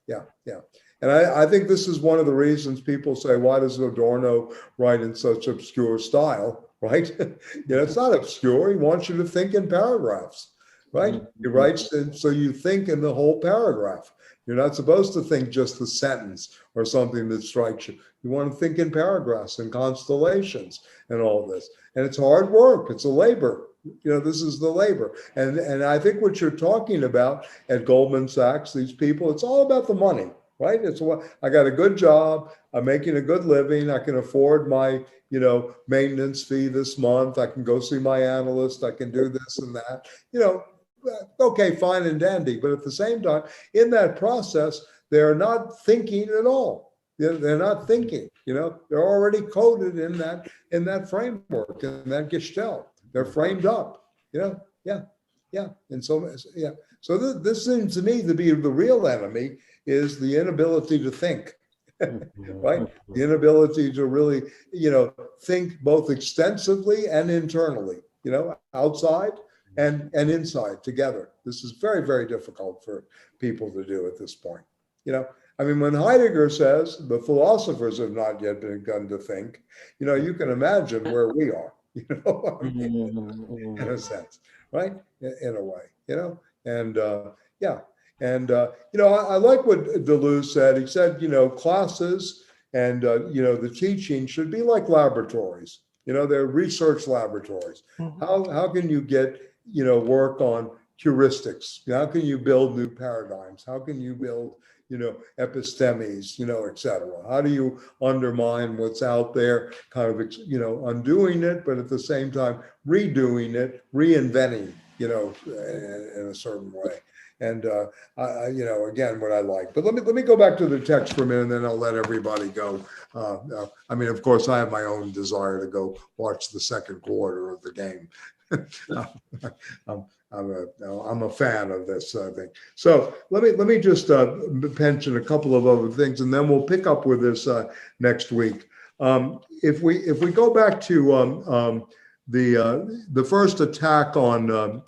Yeah. And I think this is one of the reasons people say, why does Adorno write in such obscure style, right? It's not obscure. He wants you to think in paragraphs, right? He writes, so you think in the whole paragraph. You're not supposed to think just the sentence or something that strikes you. You want to think in paragraphs and constellations and all this. And it's hard work. It's a labor. This is the labor. And I think what you're talking about at Goldman Sachs, these people, it's all about the money. right? It's what I got a good job. I'm making a good living. I can afford my, maintenance fee this month. I can go see my analyst. I can do this and that, okay, fine and dandy. But at the same time, in that process, they're not thinking at all. They're not thinking, they're already coded in that framework, in that gestalt. They're framed up, yeah. And so, yeah. So this seems to me to be the real enemy is the inability to think, right? The inability to really, think both extensively and internally, outside and inside together. This is very, very difficult for people to do at this point. When Heidegger says the philosophers have not yet begun to think, you can imagine where we are, in a sense, right? In a way, and yeah. And, I like what Deleuze said. He said, classes and, the teaching should be like laboratories. They're research laboratories. How can you get, work on heuristics? How can you build new paradigms? How can you build, epistemes, et cetera? How do you undermine what's out there, kind of, undoing it, but at the same time, redoing it, reinventing, in a certain way. And again, what I like. But let me go back to the text for a minute, and then I'll let everybody go. Of course, I have my own desire to go watch the second quarter of the game. I'm a fan of this thing. So let me just mention a couple of other things, and then we'll pick up with this next week. If we go back to the first attack on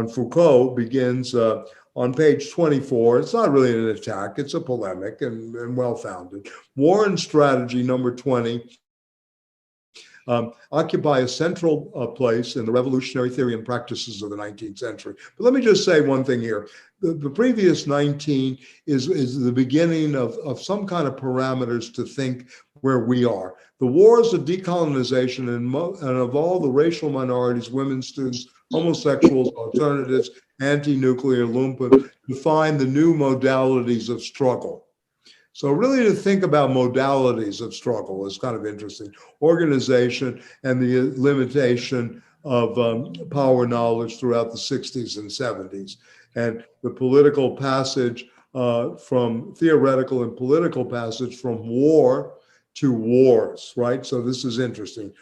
Foucault begins on page 24. It's not really an attack, it's a polemic and well-founded. War and strategy, number 20, occupy a central place in the revolutionary theory and practices of the 19th century. But let me just say one thing here. The previous 19 is the beginning of some kind of parameters to think where we are. The wars of decolonization and of all the racial minorities, women, students, homosexuals, alternatives, anti-nuclear, lumpen, define the new modalities of struggle. So really to think about modalities of struggle is kind of interesting. Organization and the limitation of power knowledge throughout the 60s and 70s. And the political passage from theoretical and political passage from war to wars, right? So this is interesting,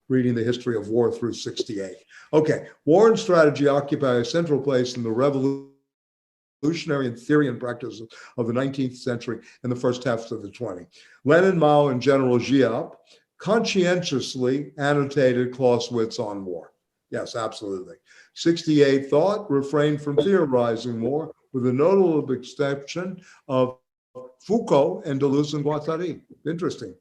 reading the history of war through 68. Okay, war and strategy occupy a central place in the revolutionary theory and practice of the 19th century and the first half of the 20th. Lenin, Mao, and General Giap conscientiously annotated Clausewitz on war. Yes, absolutely. 68 thought refrained from theorizing war, with a notable exception of Foucault and Deleuze and Guattari. Interesting.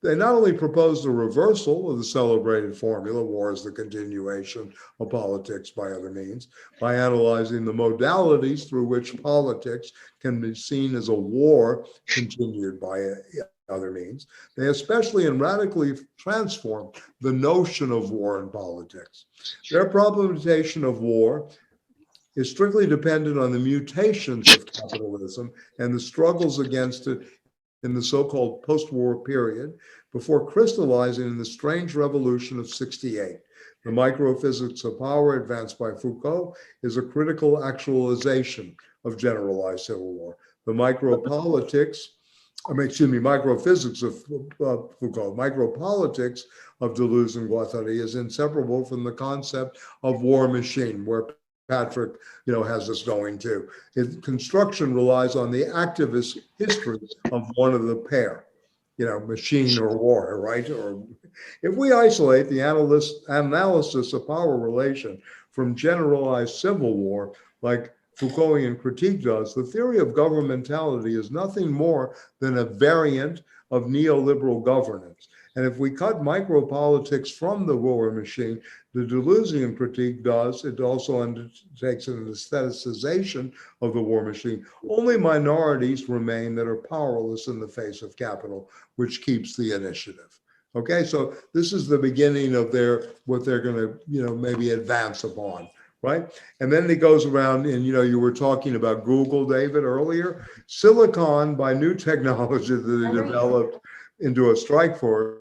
They not only proposed a reversal of the celebrated formula, war is the continuation of politics by other means, by analyzing the modalities through which politics can be seen as a war continued by other means. They especially and radically transformed the notion of war in politics. Their problematization of war is strictly dependent on the mutations of capitalism and the struggles against it in the so-called post-war period, before crystallizing in the strange revolution of 68. The microphysics of power advanced by Foucault is a critical actualization of generalized civil war. The microphysics of Foucault, micropolitics of Deleuze and Guattari is inseparable from the concept of war machine, where Patrick, has us going too. Construction relies on the activist history of one of the pair, machine or war, right? Or if we isolate the analysis of power relation from generalized civil war, like Foucaultian critique does, the theory of governmentality is nothing more than a variant of neoliberal governance. And if we cut micropolitics from the war machine, the Deleuzian critique does, it also undertakes an aestheticization of the war machine. Only minorities remain that are powerless in the face of capital, which keeps the initiative. Okay, so this is the beginning of what they're going to, maybe advance upon, right? And then he goes around, and you were talking about Google, David, earlier. Silicon, by new technology that they developed into a strike force,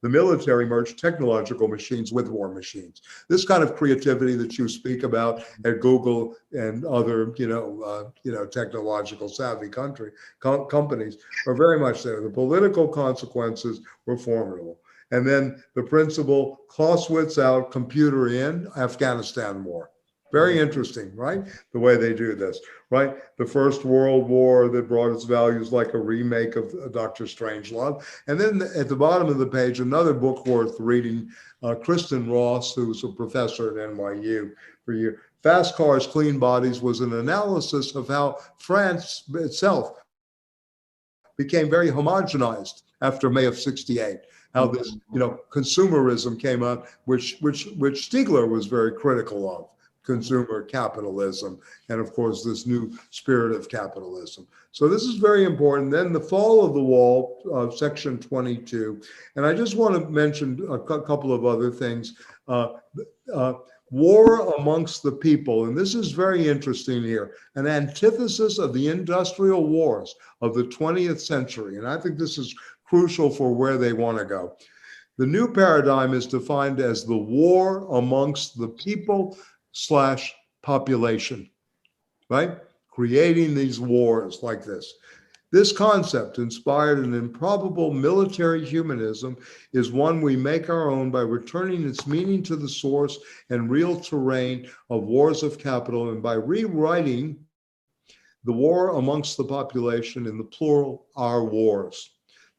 the military merged technological machines with war machines. This kind of creativity that you speak about at Google and other, technological savvy companies are very much there. The political consequences were formidable. And then the principle, Clausewitz out, computer in, Afghanistan war. Very interesting, right? The way they do this, right? The First World War that brought its values like a remake of Dr. Strangelove. And then at the bottom of the page, another book worth reading, Kristen Ross, who's a professor at NYU for years. Fast Cars, Clean Bodies was an analysis of how France itself became very homogenized after May of '68. How this, consumerism came up, which Stiegler was very critical of. Consumer capitalism, and of course this new spirit of capitalism. So this is very important. Then the fall of the wall, section 22, and I just want to mention a couple of other things. War amongst the people, and this is very interesting here, an antithesis of the industrial wars of the 20th century, and I think this is crucial for where they want to go. The new paradigm is defined as the war amongst the people / population, right? Creating these wars like this. This concept, inspired an improbable military humanism, is one we make our own by returning its meaning to the source and real terrain of wars of capital, and by rewriting the war amongst the population in the plural, our wars.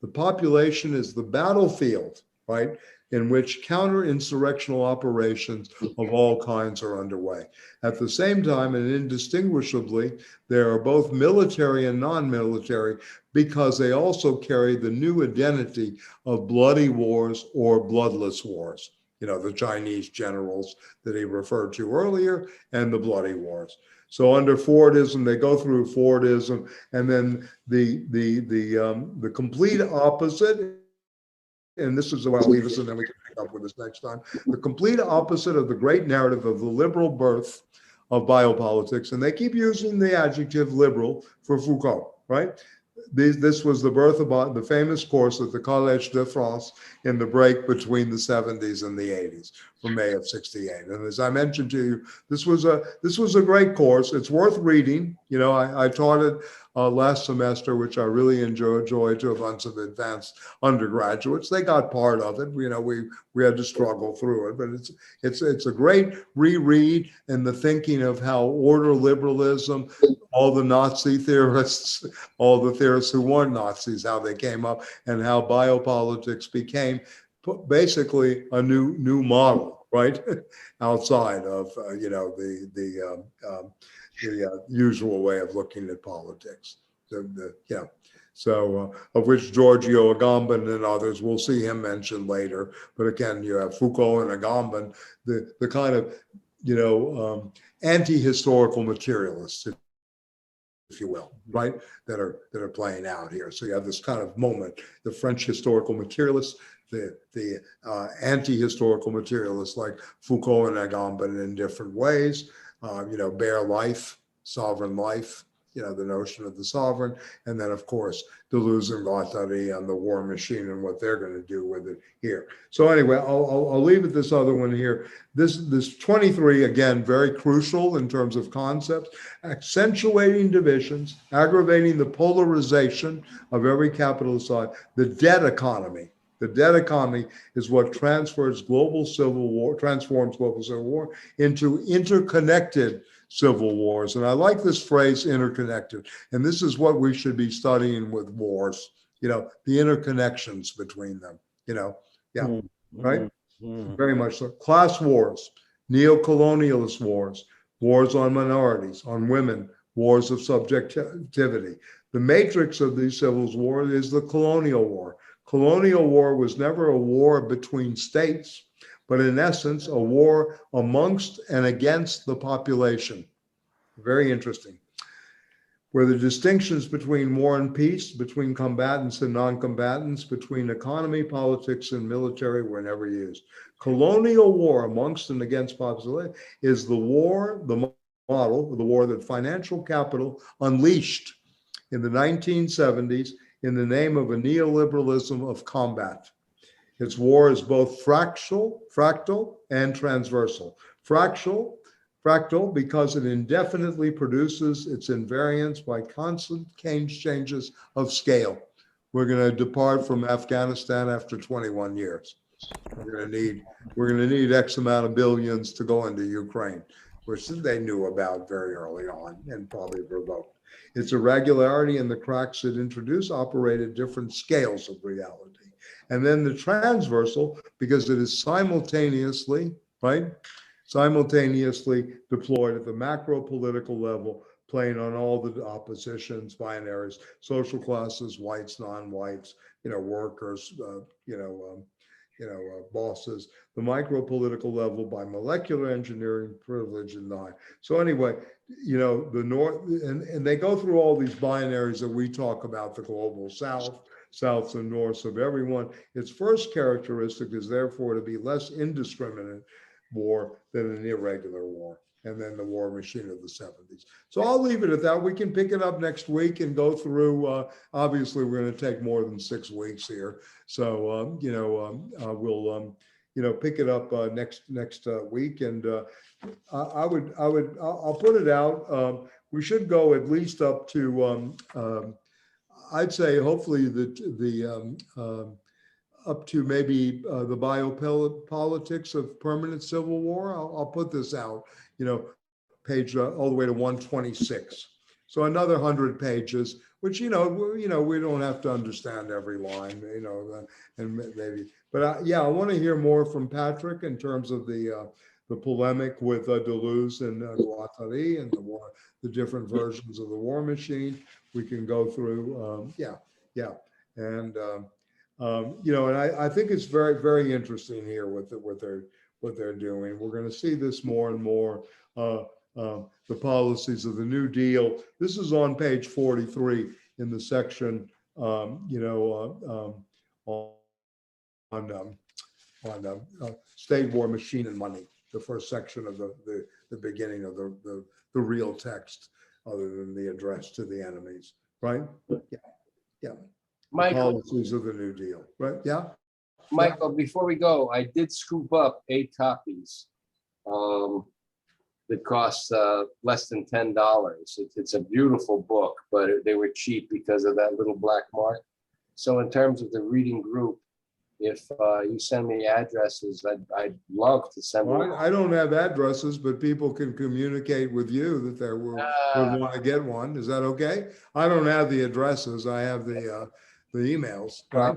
The population is the battlefield, right, in which counter-insurrectional operations of all kinds are underway. At the same time, and indistinguishably, they are both military and non-military, because they also carry the new identity of bloody wars or bloodless wars. The Chinese generals that he referred to earlier, and the bloody wars. So under Fordism, they go through Fordism, and then the complete opposite. And this is where I'll leave this, and then we can pick up with this next time. The complete opposite of the great narrative of the liberal birth of biopolitics, and they keep using the adjective liberal for Foucault, right? This was the birth of the famous course at the Collège de France in the break between the 70s and the 80s, from May of '68. And as I mentioned to you, this was a great course. It's worth reading. I taught it last semester, which I really enjoyed, to a bunch of advanced undergraduates. They got part of it. We had to struggle through it, but it's a great reread in the thinking of how order liberalism, all the Nazi theorists, all the theorists who weren't Nazis, how they came up, and how biopolitics became basically a new model, right, outside of the usual way of looking at politics. So of which Giorgio Agamben and others, we'll see him mentioned later. But again, you have Foucault and Agamben, the kind of anti-historical materialists, if you will, right, that are playing out here. So you have this kind of moment, the French historical materialists, the anti-historical materialists like Foucault and Agamben in different ways, bare life, sovereign life, the notion of the sovereign, and then of course Deleuze and Guattari on the war machine and what they're going to do with it here. So anyway, I'll leave it this other one here. This 23, again, very crucial in terms of concepts, accentuating divisions, aggravating the polarization of every capitalist side, the debt economy. The debt economy is what transforms global civil war into interconnected civil wars. And I like this phrase, interconnected. And this is what we should be studying with wars, the interconnections between them, right? Very much so. Class wars, neo-colonialist wars, wars on minorities, on women, wars of subjectivity. The matrix of these civil wars is the colonial war. Colonial war was never a war between states, but in essence, a war amongst and against the population. Very interesting. where the distinctions between war and peace, between combatants and non-combatants, between economy, politics, and military were never used. Colonial war amongst and against population is the war, the model, the war that financial capital unleashed in the 1970s in the name of a neoliberalism of combat. Its war is both fractal and transversal. Fractal because it indefinitely produces its invariance by constant changes of scale. We're going to depart from Afghanistan after 21 years. We're going to need X amount of billions to go into Ukraine, which they knew about very early on and probably revoked. Its irregularity and the cracks it introduced operate at different scales of reality. And then the transversal, because it is simultaneously deployed at the macro political level, playing on all the oppositions, binaries, social classes, whites, non-whites, workers, bosses, the micro political level by molecular engineering, privilege, and nine. So anyway, the North, and they go through all these binaries that we talk about, the global South, Souths and Norths of everyone. Its first characteristic is therefore to be less indiscriminate war than an irregular war, and then the war machine of the 70s. So I'll leave it at that. We can pick it up next week and go through, obviously we're going to take more than 6 weeks here. So, we'll, pick it up next week. And I'll put it out. We should go at least up to, I'd say hopefully up to maybe the biopolitics of permanent civil war. I'll put this out, page all the way to 126. So another 100 pages, which, we don't have to understand every line, and maybe, but yeah, I want to hear more from Patrick in terms of the polemic with Deleuze and Guattari and the different versions of the war machine. We can go through, and and I think it's very, very interesting here what they're doing. We're going to see this more and more. The policies of the New Deal. This is on page 43 in the section, on state, war, machine, and money. The first section of the beginning of the real text, other than the address to the enemies, right? Yeah. Michael, Policies of the New Deal, right? Yeah. Michael, before we go, I did scoop up 8 copies. That cost less than $10. It's a beautiful book, but they were cheap because of that little black mark. So in terms of the reading group, if you send me addresses, I'd love to send them. I don't have addresses, but people can communicate with you that they would want to get one. Is that okay? I don't have the addresses. I have the emails. Right?